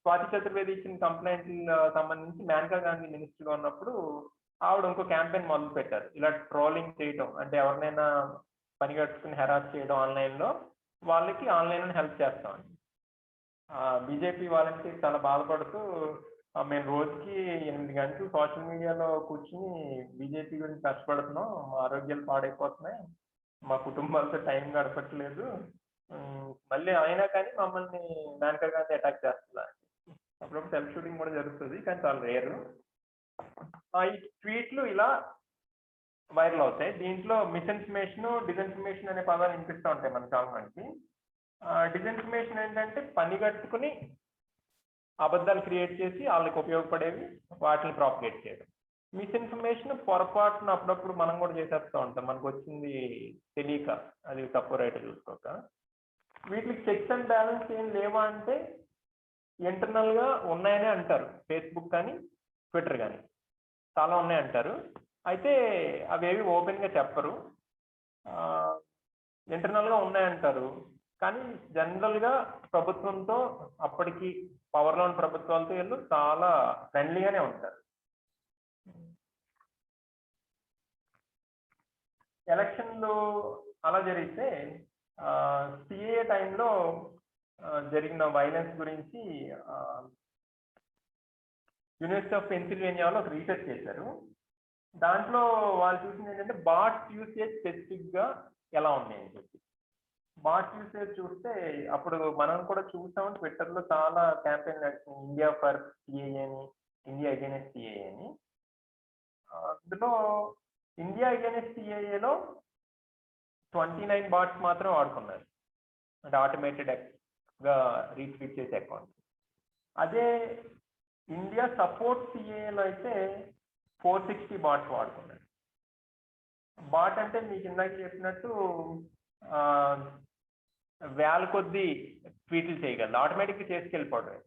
స్వాతి చతుర్వేది ఇచ్చిన కంప్లైంట్ సంబంధించి మేనకా గాంధీ మినిస్టర్గా ఉన్నప్పుడు ఆవిడ ఇంకో క్యాంపెయిన్ మొదలు పెట్టారు, ఇలా ట్రోలింగ్ చేయడం, అంటే ఎవరినైనా పని కట్టుకుని హెరాస్ చేయడం ఆన్లైన్లో, వాళ్ళకి ఆన్లైన్లో హెల్ప్ చేస్తామని. బీజేపీ వాలంటీర్ చాలా బాధపడుతూ మేము రోజుకి 8 గంటలు సోషల్ మీడియాలో కూర్చుని బీజేపీ గురించి కష్టపడుతున్నాం, మా ఆరోగ్యాలు పాడైపోతున్నాయి, మా కుటుంబాలతో టైం గడపట్లేదు, మళ్ళీ అయినా కానీ మమ్మల్ని మేనకా గాంధీ అటాక్ చేస్తున్నారు. అప్పుడప్పుడు సెల్ఫ్ షూటింగ్ కూడా జరుగుతుంది, కానీ చాలా రేరు. ఈ ట్వీట్లు ఇలా వైరల్ అవుతాయి. దీంట్లో మిస్ఇన్ఫర్మేషన్, డిస్ఇన్ఫర్మేషన్ అనే పదాలు వినిపిస్తూ ఉంటాయి మన చాలా మందికి. డిస్ఇన్ఫర్మేషన్ ఏంటంటే పని కట్టుకుని అబద్ధాలు క్రియేట్ చేసి వాళ్ళకి ఉపయోగపడేవి వాటిని ప్రాపగేట్ చేయడం. మిస్ఇన్ఫర్మేషన్ పొరపాటున అప్పుడప్పుడు మనం కూడా చేసేస్తూ ఉంటాం, మనకు వచ్చింది తెలియక, అది తప్పు రైట్ చూసుకోక. వీటికి చెక్స్ అండ్ బ్యాలెన్స్ ఏం లేవా అంటే ఇంటర్నల్ గా ఉన్నాయనే అంటారు. ఫేస్బుక్ కానీ ట్విట్టర్ కానీ చాలా ఉన్నాయంటారు. అయితే అవేవి ఓపెన్ గా చెప్పరు, ఇంటర్నల్ గా ఉన్నాయంటారు. కానీ జనరల్ గా ప్రభుత్వంతో, అప్పటికి పవర్లో ఉన్న ప్రభుత్వాలతో వీళ్ళు చాలా ఫ్రెండ్లీగానే ఉంటారు. ఎలక్షన్లు అలా జరిగితే సిఏ టైంలో జరిగిన వైలెన్స్ గురించి యూనివర్సిటీ ఆఫ్ పెన్సిల్వేనియాలో ఒక రీసెర్చ్ చేశారు. దాంట్లో వాళ్ళు చూసింది ఏంటంటే బాట్స్ యూసేజ్ స్పెసిఫిక్ గా ఎలా ఉంది అని చెప్పి. బాట్ యూసేజ్ చూస్తే అప్పుడు మనం కూడా చూసాం, ట్విట్టర్లో చాలా క్యాంపెయిన్ నడిచింది, ఇండియా ఫర్ సిఏఏ అని, ఇండియా అగైనెస్ట్ సిఏఏ అని. అందులో ఇండియా అగైనెస్ట్ సిఏఏలో 29 బాట్స్ మాత్రం వాడుకున్నారు, అంటే ఆటోమేటెడ్ గా రీట్వీట్ చేసే అకౌంట్. అదే ఇండియా సపోర్ట్ సిఏఏలో అయితే 460 బాట్స్ వాడుకున్నారు. బాట్ అంటే మీకు ఇందాక చెప్పినట్టు వేల కొద్ది ట్వీట్లు చేయగలరు, ఆటోమేటిక్గా చేసుకెళ్ళిపోవడం.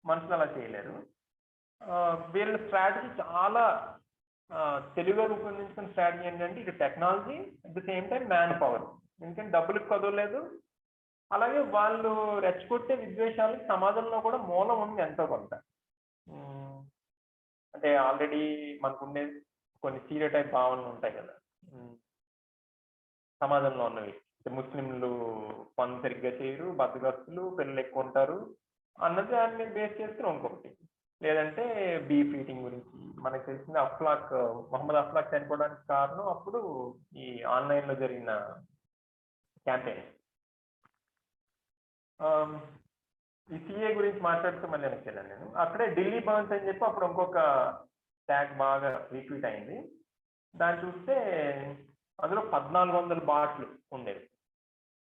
మనుషులు అలా చేయలేరు. వీళ్ళ స్ట్రాటజీ చాలా తెలుగులో రూపొందించుకున్న స్ట్రాటజీ ఏంటంటే ఇది technology, at the same time man power. ఎందుకంటే డబ్బులకు చదవలేదు, అలాగే వాళ్ళు రెచ్చగొట్టే విద్వేషాలకి సమాజంలో కూడా మూలం ఉంది ఎంతో కొంత. అంటే ఆల్రెడీ మనకుండే కొన్ని స్టీరియోటైప్ భావనలు ఉంటాయి కదా సమాజంలో ఉన్నవి. ముస్లింలు పనులు సరిగ్గా చేయరు, బద్దగస్తులు, పిల్లలు ఎక్కువ ఉంటారు అన్నది దాని మీద బేస్ చేసుకుని ఇంకొకటి. లేదంటే బీఫ్ ఈటింగ్ గురించి మనకు తెలిసింది, మొహమ్మద్ అఫ్లాక్ చనిపోవడానికి కారణం అప్పుడు ఈ ఆన్లైన్లో జరిగిన క్యాంపెయిన్. ఈ సిఏ గురించి మాట్లాడుతూ మళ్ళీ వెనక్కి వెళ్ళాను నేను. అక్కడే ఢిల్లీ బర్న్స్ అని చెప్పి అప్పుడు ఇంకొక ట్యాగ్ బాగా రీట్వీట్ అయింది. దాన్ని చూస్తే అందులో 1400 బాట్లు ఉండేవి.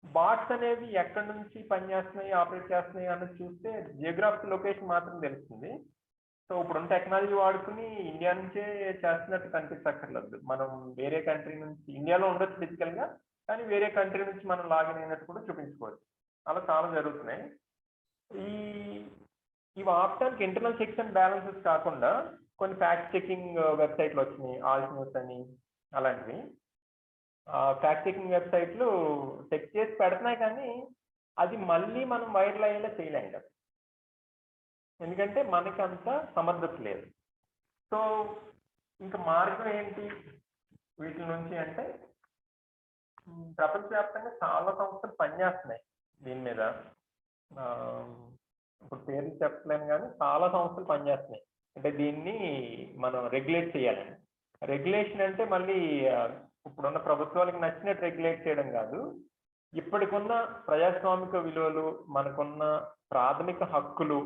బాట్స్ అనేవి ఎక్కడి నుంచి పనిచేస్తున్నాయి, ఆపరేట్ చేస్తున్నాయి అన్నది చూస్తే జియోగ్రాఫికల్ లొకేషన్ మాత్రం తెలుస్తుంది. సో ఇప్పుడున్న టెక్నాలజీ వాడుకుని ఇండియా నుంచే చేస్తున్నట్టు కనిపించక్కర్లేదు. మనం వేరే కంట్రీ నుంచి, ఇండియాలో ఉండొచ్చు ఫిజికల్గా, కానీ వేరే కంట్రీ నుంచి మనం లాగిన్ అయినట్టు కూడా చూపించుకోవచ్చు. అలా చాలా జరుగుతున్నాయి. ఇవి ఆపడానికి ఇంటర్నల్ చెక్స్ అండ్ బ్యాలెన్సెస్ కాకుండా కొన్ని ఫ్యాక్ట్ చెకింగ్ వెబ్సైట్లు వచ్చినాయి, ఆల్స్ న్యూస్ అని అలాంటివి. ఫ్యాక్ట్ చెకింగ్ వెబ్సైట్లు చెక్ చేసి పెడుతున్నాయి, కానీ అది మళ్ళీ మనం వైరల్ అయ్యేలా చేయలేం కదా, ఎందుకంటే మనకి అంత సమర్థత లేదు. సో ఇంకా మార్గం ఏంటి వీటి నుంచి అంటే ప్రపంచవ్యాప్తంగా చాలా సంస్థలు పనిచేస్తున్నాయి దీని మీద. ఆ, ఇప్పుడు పేర్లు చెప్పలేను కానీ చాలా సంస్థలు పనిచేస్తున్నాయి. అంటే దీన్ని మనం రెగ్యులేట్ చేయాలని. రెగ్యులేషన్ అంటే మళ్ళీ ఇప్పుడున్న ప్రభుత్వాలకు నచ్చినట్టు రెగ్యులేట్ చేయడం కాదు. ఇప్పటికున్న ప్రజాస్వామిక విలువలు, మనకున్న ప్రాథమిక హక్కులు,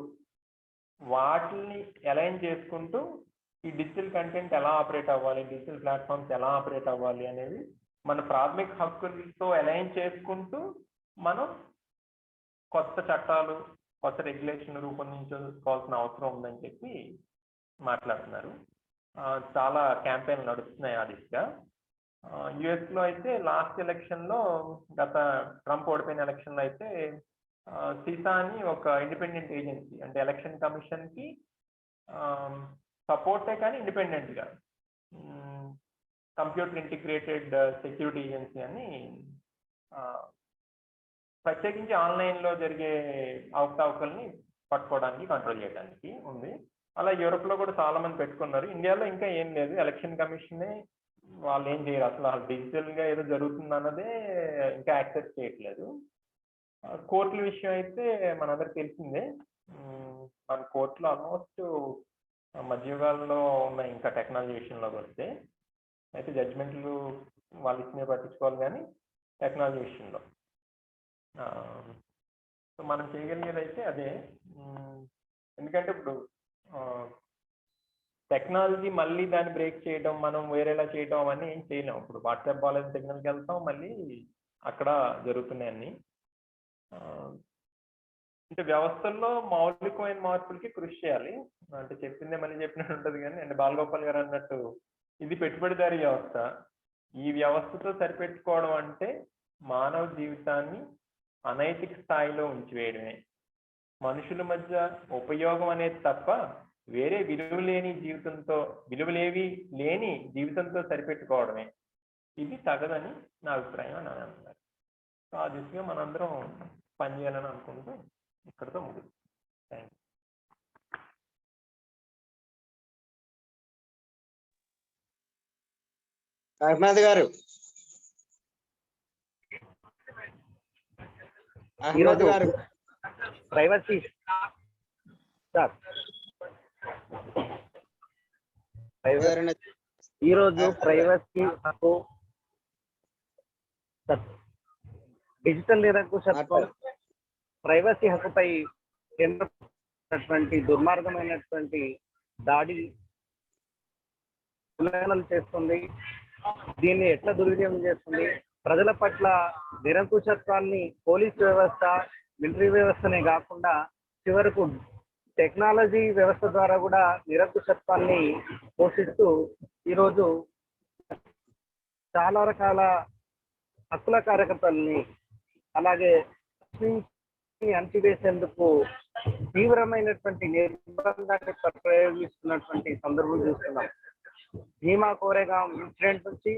వాటిని అలైన్ చేసుకుంటూ ఈ డిజిటల్ కంటెంట్ ఎలా ఆపరేట్ అవ్వాలి, డిజిటల్ ప్లాట్ఫామ్స్ ఎలా ఆపరేట్ అవ్వాలి అనేవి మన ప్రాథమిక హక్కులతో అలైన్ చేసుకుంటూ మనం కొత్త చట్టాలు, కొత్త రెగ్యులేషన్ రూపొందించుకోవాల్సిన అవసరం ఉందని చెప్పి మాట్లాడుతున్నారు. చాలా క్యాంపెయిన్లు నడుస్తున్నాయి ఆ దిశగా. యుఎస్లో అయితే లాస్ట్ ఎలక్షన్లో, గత ట్రంప్ ఓడిపోయిన ఎలక్షన్లో అయితే సీసా అని ఒక ఇండిపెండెంట్ ఏజెన్సీ, అంటే ఎలక్షన్ కమిషన్కి సపోర్టే కానీ ఇండిపెండెంట్గా కంప్యూటర్ ఇంటిగ్రేటెడ్ సెక్యూరిటీ ఏజెన్సీ అని ప్రత్యేకించి ఆన్లైన్లో జరిగే అవకతవకల్ని పట్టుకోవడానికి, కంట్రోల్ చేయడానికి ఉంది. అలా యూరోప్లో కూడా చాలా మంది పెట్టుకున్నారు. ఇండియాలో ఇంకా ఏం లేదు. ఎలక్షన్ కమిషనే వాళ్ళు ఏం చేయరు అసలు. డిజిటల్గా ఏదో జరుగుతుంది అన్నదే ఇంకా యాక్సెప్ట్ చేయట్లేదు. కోర్టుల విషయం అయితే మనందరికి తెలిసిందే. మన కోర్టులో ఆల్మోస్ట్ మధ్యయుగాల్లో ఉన్నాయి. ఇంకా టెక్నాలజీ విషయంలోకి వస్తే అయితే జడ్జిమెంట్లు వాళ్ళు ఇచ్చినవి పట్టించుకోవాలి, కానీ టెక్నాలజీ విషయంలో సో మనం చేయగలిగేది అయితే అదే. ఎందుకంటే ఇప్పుడు టెక్నాలజీ మళ్ళీ దాన్ని బ్రేక్ చేయడం, మనం వేరేలా చేయడం అవన్నీ ఏం చేయలేం. ఇప్పుడు వాట్సాప్ బాగాలేదు, సిగ్నల్కి వెళ్తాం, మళ్ళీ అక్కడ జరుగుతున్నాయి అన్నీ. అంటే వ్యవస్థల్లో మౌలికమైన మార్పులకి కృషి చేయాలి. అంటే చెప్పిందే మళ్ళీ చెప్పినట్టు ఉంటుంది కానీ, అంటే బాలగోపాల్ గారు అన్నట్టు ఇది పెట్టుబడిదారీ వ్యవస్థ. ఈ వ్యవస్థతో సరిపెట్టుకోవడం అంటే మానవ జీవితాన్ని అనైతిక స్థాయిలో ఉంచివేయడమే. మనుషుల మధ్య ఉపయోగం అనేది తప్ప వేరే విలువలేవి లేని జీవితంతో సరిపెట్టుకోవడమే. ఇది తగదని నా అభిప్రాయం అని అంటున్నారు. సో ఆ దిశగా మనందరం పనిచేయాలని అనుకుంటూ ఇక్కడితో ముగిస్తుంది. Thank you. అహ్మద్ గారు, అహ్మద్ గారు, ప్రైవసీ సార్, ఈరోజు ప్రైవసీ హక్కు, డిజిటల్ నిరంకుశత్వం, ప్రైవసీ హక్కుపై కేంద్రమైనటువంటి దుర్మార్గమైనటువంటి దాడి ఉల్లంఘనలు చేస్తుంది. దీన్ని ఎట్లా దుర్వినియోగం చేస్తుంది? ప్రజల పట్ల నిరంకుశత్వాన్ని పోలీస్ వ్యవస్థ, మిలిటరీ వ్యవస్థనే కాకుండా చివరకు టెక్నాలజీ వ్యవస్థ ద్వారా కూడా నిరంకుశత్వాన్ని పోషిస్తూ ఈరోజు చాలా రకాల హక్కుల కార్యకర్తల్ని, అలాగే అణచివేసేందుకు తీవ్రమైనటువంటి నిర్బంధాన్ని ప్రయోగిస్తున్నటువంటి సందర్భం చూస్తున్నాం. భీమా కోరేగాం ఇన్సిడెంట్ నుంచి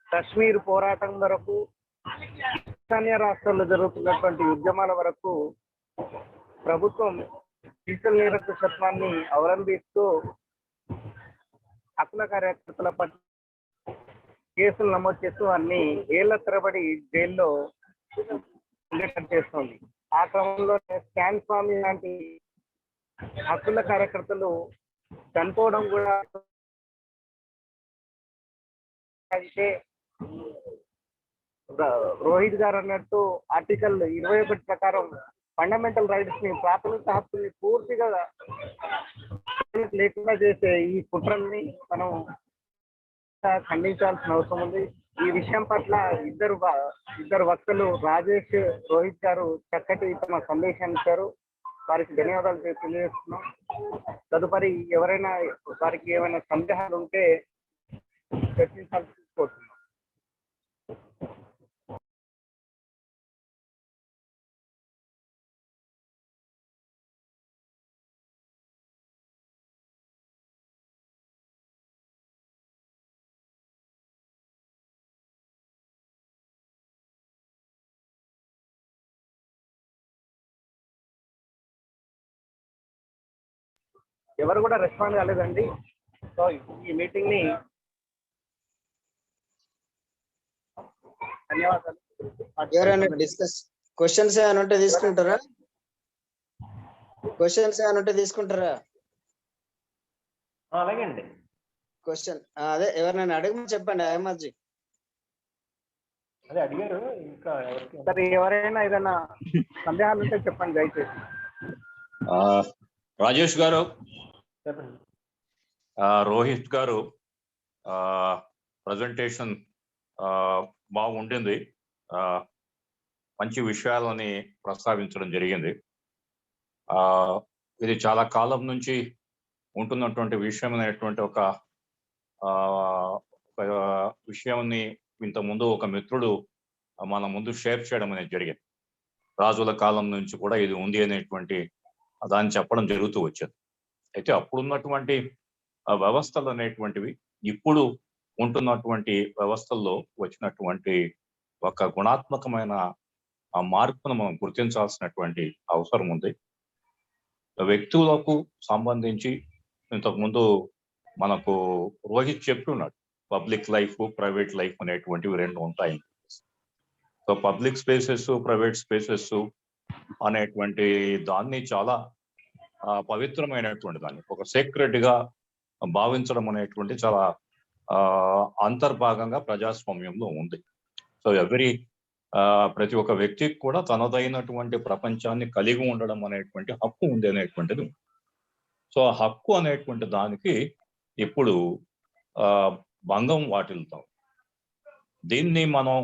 కశ్మీర్ పోరాటం వరకు, ఈశాన్య రాష్ట్రాల్లో జరుగుతున్నటువంటి ఉద్యమాల వరకు ప్రభుత్వం డిజిటల్ నిరంకుశత్వాన్ని అవలంబిస్తూ హక్కుల కార్యకర్తల పట్ల కేసులు నమోదు చేస్తూ అన్ని ఏళ్ల తరబడి జైల్లో చేస్తుంది. ఆ క్రమంలో స్కాన్ స్వామి లాంటి హక్కుల కార్యకర్తలు చనిపోవడం కూడా. అయితే రోహిత్ గారు అన్నట్టు ఆర్టికల్ 21 ప్రకారం ఫండమెంటల్ రైట్స్ ని, ప్రాథమిక హక్కుల్ని పూర్తిగా లేకుండా చేసే ఈ కుట్రల్ని మనం ఖండించాల్సిన అవసరం ఉంది. ఈ విషయం పట్ల ఇద్దరు వక్తలు రాజేష్, రోహిత్ గారు చక్కటి తమ సందేశాన్ని ఇచ్చారు. వారికి ధన్యవాదాలు తెలియజేస్తున్నాం. తదుపరి ఎవరైనా వారికి ఏమైనా సందేహాలు ఉంటే చర్చించాల్సి కోరుతున్నాం. ఎవరు కూడా రెస్పాండ్ కాలేదండి. సో ఈ మీటింగ్ ని ధన్యవాదాలు. ఎవరైనా డిస్కస్ క్వశ్చన్స్ ఏమైనా ఉంటే తీసుకుంటారా? క్వశ్చన్స్ ఏమైనా ఉంటే తీసుకుంటారా? అలాగే అండి. క్వశ్చన్ అదే ఎవరినైనా అడగమని చెప్పండి అహ్మద్జీ. అదే అడిగారు, ఇంకా ఎవరికి సరే, ఎవరైనా ఏదైనా సందేహాలు ఉంటే చెప్పండి దయచేసి. రాజేష్ గారు, చెప్పండి. రోహిత్ గారు ప్రజెంటేషన్ బాగుండింది. మంచి విషయాలని ప్రస్తావించడం జరిగింది. ఇది చాలా కాలం నుంచి ఉంటున్నటువంటి విషయం అనేటువంటి ఒక విషయాన్ని ఇంతకుముందు ఒక మిత్రుడు మన ముందు షేర్ చేయడం అనేది జరిగింది. రాజుల కాలం నుంచి కూడా ఇది ఉంది అనేటువంటి దాన్ని చెప్పడం జరుగుతూ వచ్చేది. అయితే అప్పుడున్నటువంటి వ్యవస్థలు అనేటువంటివి ఇప్పుడు ఉంటున్నటువంటి వ్యవస్థల్లో వచ్చినటువంటి ఒక గుణాత్మకమైన మార్పును మనం గుర్తించాల్సినటువంటి అవసరం ఉంది. వ్యక్తులకు సంబంధించి ఇంతకుముందు మనకు రోహిత్ చెప్తున్నాడు, పబ్లిక్ లైఫ్, ప్రైవేట్ లైఫ్ అనేటువంటివి రెండు ఉంటాయి. So public spaces, private spaces అనేటువంటి దాన్ని చాలా పవిత్రమైనటువంటి దాన్ని ఒక సీక్రెట్ గా భావించడం అనేటువంటి చాలా అంతర్భాగంగా ప్రజాస్వామ్యంలో ఉంది. సో ప్రతి ఒక్క వ్యక్తికి కూడా తనదైనటువంటి ప్రపంచాన్ని కలిగి ఉండడం అనేటువంటి హక్కు ఉంది అనేటువంటిది. సో ఆ హక్కు అనేటువంటి దానికి ఇప్పుడు భంగం వాటిల్తాం. దీన్ని మనం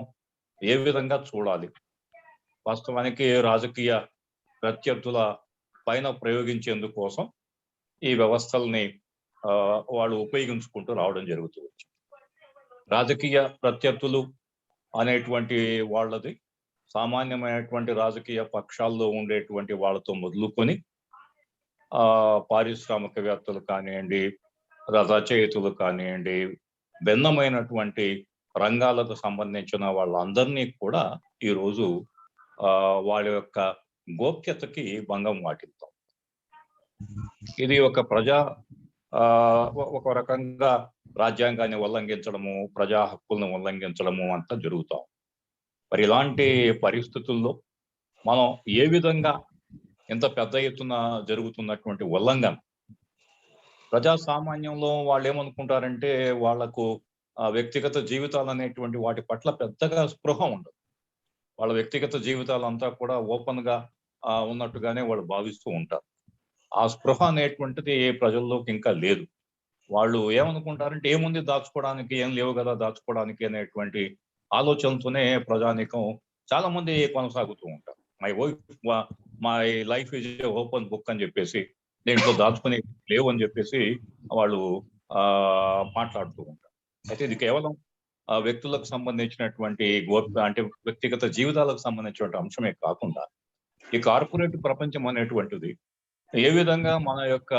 ఏ విధంగా చూడాలి? వాస్తవానికి రాజకీయ ప్రత్యర్థుల పైన ప్రయోగించేందుకు కోసం ఈ వ్యవస్థల్ని వాళ్ళు ఉపయోగించుకుంటూ రావడం జరుగుతుంది. రాజకీయ ప్రత్యర్థులు అనేటువంటి వాళ్ళది సామాన్యమైనటువంటి రాజకీయ పక్షాల్లో ఉండేటువంటి వాళ్ళతో మొదలుకొని పారిశ్రామికవేత్తలు కానివ్వండి, రచయితలు కానివ్వండి, భిన్నమైనటువంటి రంగాలకు సంబంధించిన వాళ్ళందరినీ కూడా ఈరోజు వాళ్ళ యొక్క గోప్యతకి భంగం వాటిల్తాం. ఇది ఒక రకంగా రాజ్యాంగాన్ని ఉల్లంఘించడము, ప్రజా హక్కులను ఉల్లంఘించడము అంతా జరుగుతాం. మరి ఇలాంటి పరిస్థితుల్లో మనం ఏ విధంగా ఇంత పెద్ద ఎత్తున జరుగుతున్నటువంటి ఉల్లంఘన, ప్రజాసామాన్యంలో వాళ్ళు ఏమనుకుంటారంటే వాళ్లకు వ్యక్తిగత జీవితాలు అనేటువంటి వాటి పట్ల పెద్దగా స్పృహ ఉండదు. వాళ్ళ వ్యక్తిగత జీవితాలంతా కూడా ఓపెన్ గా ఉన్నట్టుగానే వాళ్ళు భావిస్తూ ఉంటారు. ఆ స్పృహ అనేటువంటిది ప్రజల్లోకి ఇంకా లేదు. వాళ్ళు ఏమనుకుంటారంటే ఏముంది దాచుకోవడానికి, ఏం లేవు కదా దాచుకోవడానికి అనేటువంటి ఆలోచనతోనే ప్రజానీకం చాలా మంది కొనసాగుతూ ఉంటారు. My life is a open book అని చెప్పేసి, దేంట్లో దాచుకునే లేవు అని చెప్పేసి వాళ్ళు మాట్లాడుతూ ఉంటారు. అయితే ఇది కేవలం వ్యక్తులకు సంబంధించినటువంటి అంటే వ్యక్తిగత జీవితాలకు సంబంధించినటువంటి అంశమే కాకుండా ఈ కార్పొరేట్ ప్రపంచం అనేటువంటిది ఏ విధంగా మన యొక్క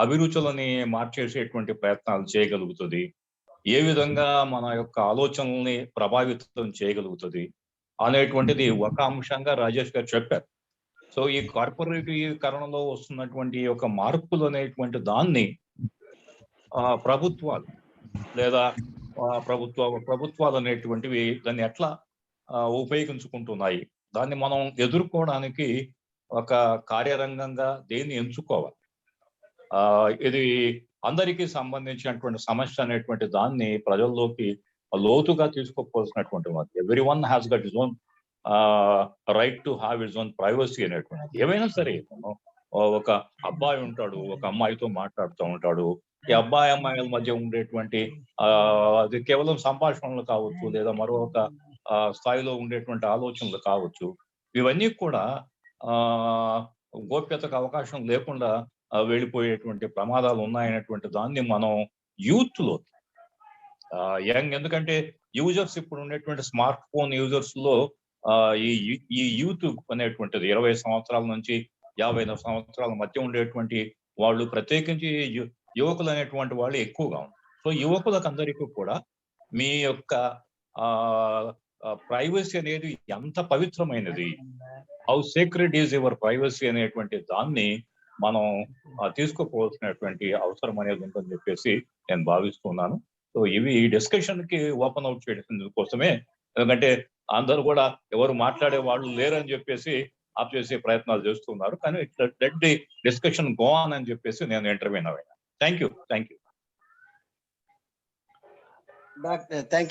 అభిరుచులని మార్చేసేటువంటి ప్రయత్నాలు చేయగలుగుతుంది, ఏ విధంగా మన యొక్క ఆలోచనల్ని ప్రభావితం చేయగలుగుతుంది అనేటువంటిది ఒక అంశంగా రాజేష్ గారు చెప్పారు. సో ఈ కార్పొరేటీకరణలో వస్తున్నటువంటి ఒక మార్పులు అనేటువంటి దాన్ని ప్రభుత్వాలు లేదా ప్రభుత్వాలు అనేటువంటివి దాన్ని ఎట్లా ఉపయోగించుకుంటున్నాయి, దాన్ని మనం ఎదుర్కోవడానికి ఒక కార్యరంగంగా దేన్ని ఎంచుకోవాలి. ఇది అందరికీ సంబంధించినటువంటి సమస్య అనేటువంటి దాన్ని ప్రజల్లోకి లోతుగా తీసుకోవాల్సినటువంటి every one has gut his own right to have his own privacy అనేటువంటిది. ఏమైనా సరే ఒక అబ్బాయి ఉంటాడు, ఒక అమ్మాయితో మాట్లాడుతూ ఉంటాడు. ఈ అబ్బాయి అమ్మాయిల మధ్య ఉండేటువంటి అది కేవలం సంభాషణలు కావచ్చు, లేదా మరొక స్థాయిలో ఉండేటువంటి ఆలోచనలు కావచ్చు. ఇవన్నీ కూడా గోప్యతకు అవకాశం లేకుండా వెళ్ళిపోయేటువంటి ప్రమాదాలు ఉన్నాయనేటువంటి దాన్ని మనం యూత్ లో ఎందుకంటే యూజర్స్ ఇప్పుడు ఉండేటువంటి స్మార్ట్ ఫోన్ యూజర్స్ లో ఈ యూత్ అనేటువంటిది 20 సంవత్సరాల నుంచి 50 సంవత్సరాల మధ్య ఉండేటువంటి వాళ్ళు, ప్రత్యేకించి యువకులు అనేటువంటి వాళ్ళు ఎక్కువగా ఉన్నారు. సో యువకులకు అందరికీ కూడా మీ యొక్క ప్రైవసీ అనేది ఎంత పవిత్రమైనది, how secret is your privacy అనేటువంటి దాన్ని మనం తీసుకోపోవాల్సినటువంటి అవసరం అనేది ఉందని చెప్పేసి నేను భావిస్తున్నాను. సో ఇవి ఈ డిస్కషన్ కి ఓపెన్ అవుట్ చేయడం కోసమే, ఎందుకంటే అందరూ కూడా ఎవరు మాట్లాడే వాళ్ళు లేరని చెప్పేసి ఆప్ చేసే ప్రయత్నాలు చేస్తున్నారు. కానీ let the discussion go on అని చెప్పేసి నేను ఇంటర్వ్యూన్ అయ్యాను. Thank you. Thank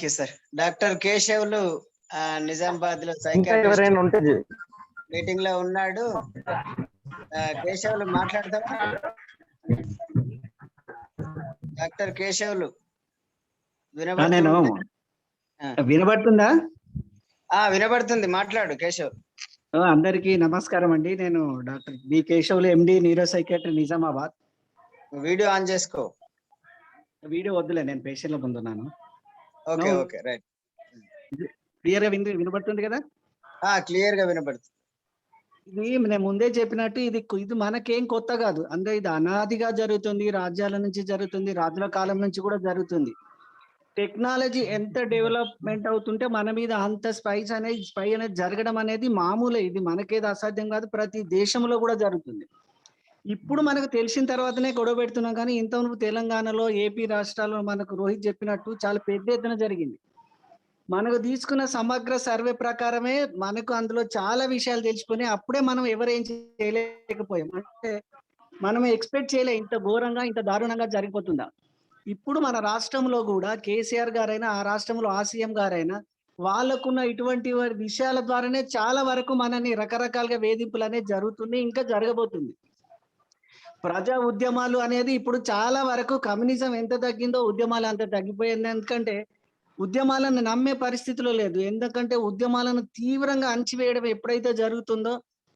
you sir. Doctor Keshavulu Nizamabad లో ఇంకా ఎవరైనా ఉంటే మీటింగ్ లో ఉన్నాడు. కేశవులు మాట్లాడతావా? డాక్టర్ కేశవులు వినబడుతుందా? వినబడుతుంది, మాట్లాడు కేశవ్. అందరికీ నమస్కారం అండి. నేను doctor B Keshavulu, MD, neuro psychiatry, Nizamabad. Video on చేసుకో. వీడియో వద్దులే, నేను పేషెంట్ లో ముందున్నాను. Okay okay right. క్లియర్ గా వినబడుతుంది కదా? క్లియర్ గా వినబడుతుంది. ఇది నేను ముందే చెప్పినట్టు ఇది మనకేం కొత్త కాదు. అంటే ఇది అనాదిగా జరుగుతుంది, రాజ్యాల నుంచి జరుగుతుంది, రాజుల కాలం నుంచి కూడా జరుగుతుంది. టెక్నాలజీ ఎంత డెవలప్మెంట్ అవుతుంటే మన మీద అంత స్పై అనేది జరగడం అనేది మామూలే. ఇది మనకేది అసాధ్యం కాదు, ప్రతి దేశంలో కూడా జరుగుతుంది. ఇప్పుడు మనకు తెలిసిన తర్వాతనే గొడవ పెడుతున్నాం, కానీ ఇంతవరకు తెలంగాణలో, ఏపీ రాష్ట్రాల్లో మనకు రోహిత్ చెప్పినట్టు చాలా పెద్ద ఎత్తున జరిగింది. మనకు తీసుకున్న సమగ్ర సర్వే ప్రకారమే మనకు అందులో చాలా విషయాలు తెలిసిపోయి అప్పుడే మనం ఎవరేం చేయలేకపోయాం. అంటే మనం ఎక్స్పెక్ట్ చేయలే ఇంత ఘోరంగా, ఇంత దారుణంగా జరిగిపోతుందా. ఇప్పుడు మన రాష్ట్రంలో కూడా కేసీఆర్ గారైనా, ఆ రాష్ట్రంలో సీఎం గారైనా వాళ్ళకున్న ఇటువంటి విషయాల ద్వారానే చాలా వరకు మనని రకరకాలుగా వేధింపులు అనేది జరుగుతుంది, ఇంకా జరగబోతుంది. ప్రజా ఉద్యమాలు అనేది ఇప్పుడు చాలా వరకు కమ్యూనిజం ఎంత తగ్గిందో ఉద్యమాలు అంత తగ్గిపోయింది. ఎందుకంటే ఉద్యమాలను నమ్మే పరిస్థితిలో లేదు. ఎందుకంటే ఉద్యమాలను తీవ్రంగా అణచివేయడం ఎప్పుడైతే జరుగుతుందో,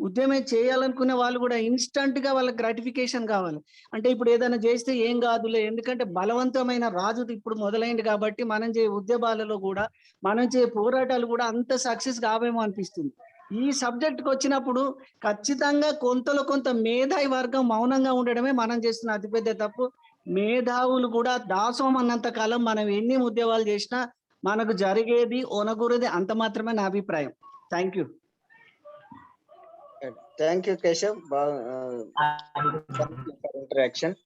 ఉద్యమం చేయాలనుకునే వాళ్ళు కూడా ఇన్స్టంట్ గా వాళ్ళకి గ్రాటిఫికేషన్ కావాలి. అంటే ఇప్పుడు ఏదైనా చేస్తే ఏం కాదులే, ఎందుకంటే బలవంతమైన రాజు ఇప్పుడు మొదలైంది కాబట్టి మనం చేయ ఉద్యమాలలో కూడా, మనం చేయ పోరాటాలు కూడా అంత సక్సెస్ కావేమో అనిపిస్తుంది. ఈ సబ్జెక్ట్ కి వచ్చినప్పుడు ఖచ్చితంగా కొంత మేధావి వర్గం మౌనంగా ఉండడమే మనం చేస్తున్న అతిపెద్ద తప్పు. మేధావులు కూడా దాసోహం అన్నంత కాలం మనం ఎన్ని ఉద్యమాలు చేసినా మనకు జరిగేది ఒనగూరేది అంత మాత్రమే నా అభిప్రాయం. Thank you. Thank you Keshav. Interaction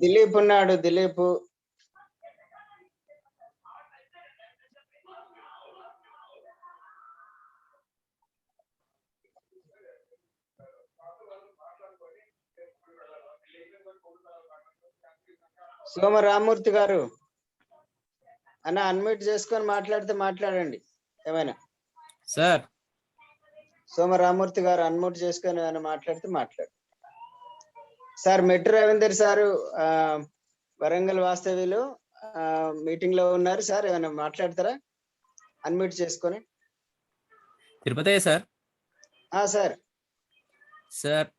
Dilip ఉన్నాడు. దిలీప్ సోమ రామూర్తి గారు అన్న అన్మ్యూట్ చేసుకొని మాట్లాడితే మాట్లాడండి ఏమైనా. సార్ సోమ రామూర్తి గారు అన్మ్యూట్ చేసుకొని ఏమైనా మాట్లాడితే మాట్లాడు. సార్ మెట్టు రవీందర్ సారు వరంగల్ వాస్తవ్యులు మీటింగ్ లో ఉన్నారు సార్, ఏమైనా మాట్లాడతారా అన్మ్యూట్ చేసుకొని? తిరుపతి సార్. Sir sir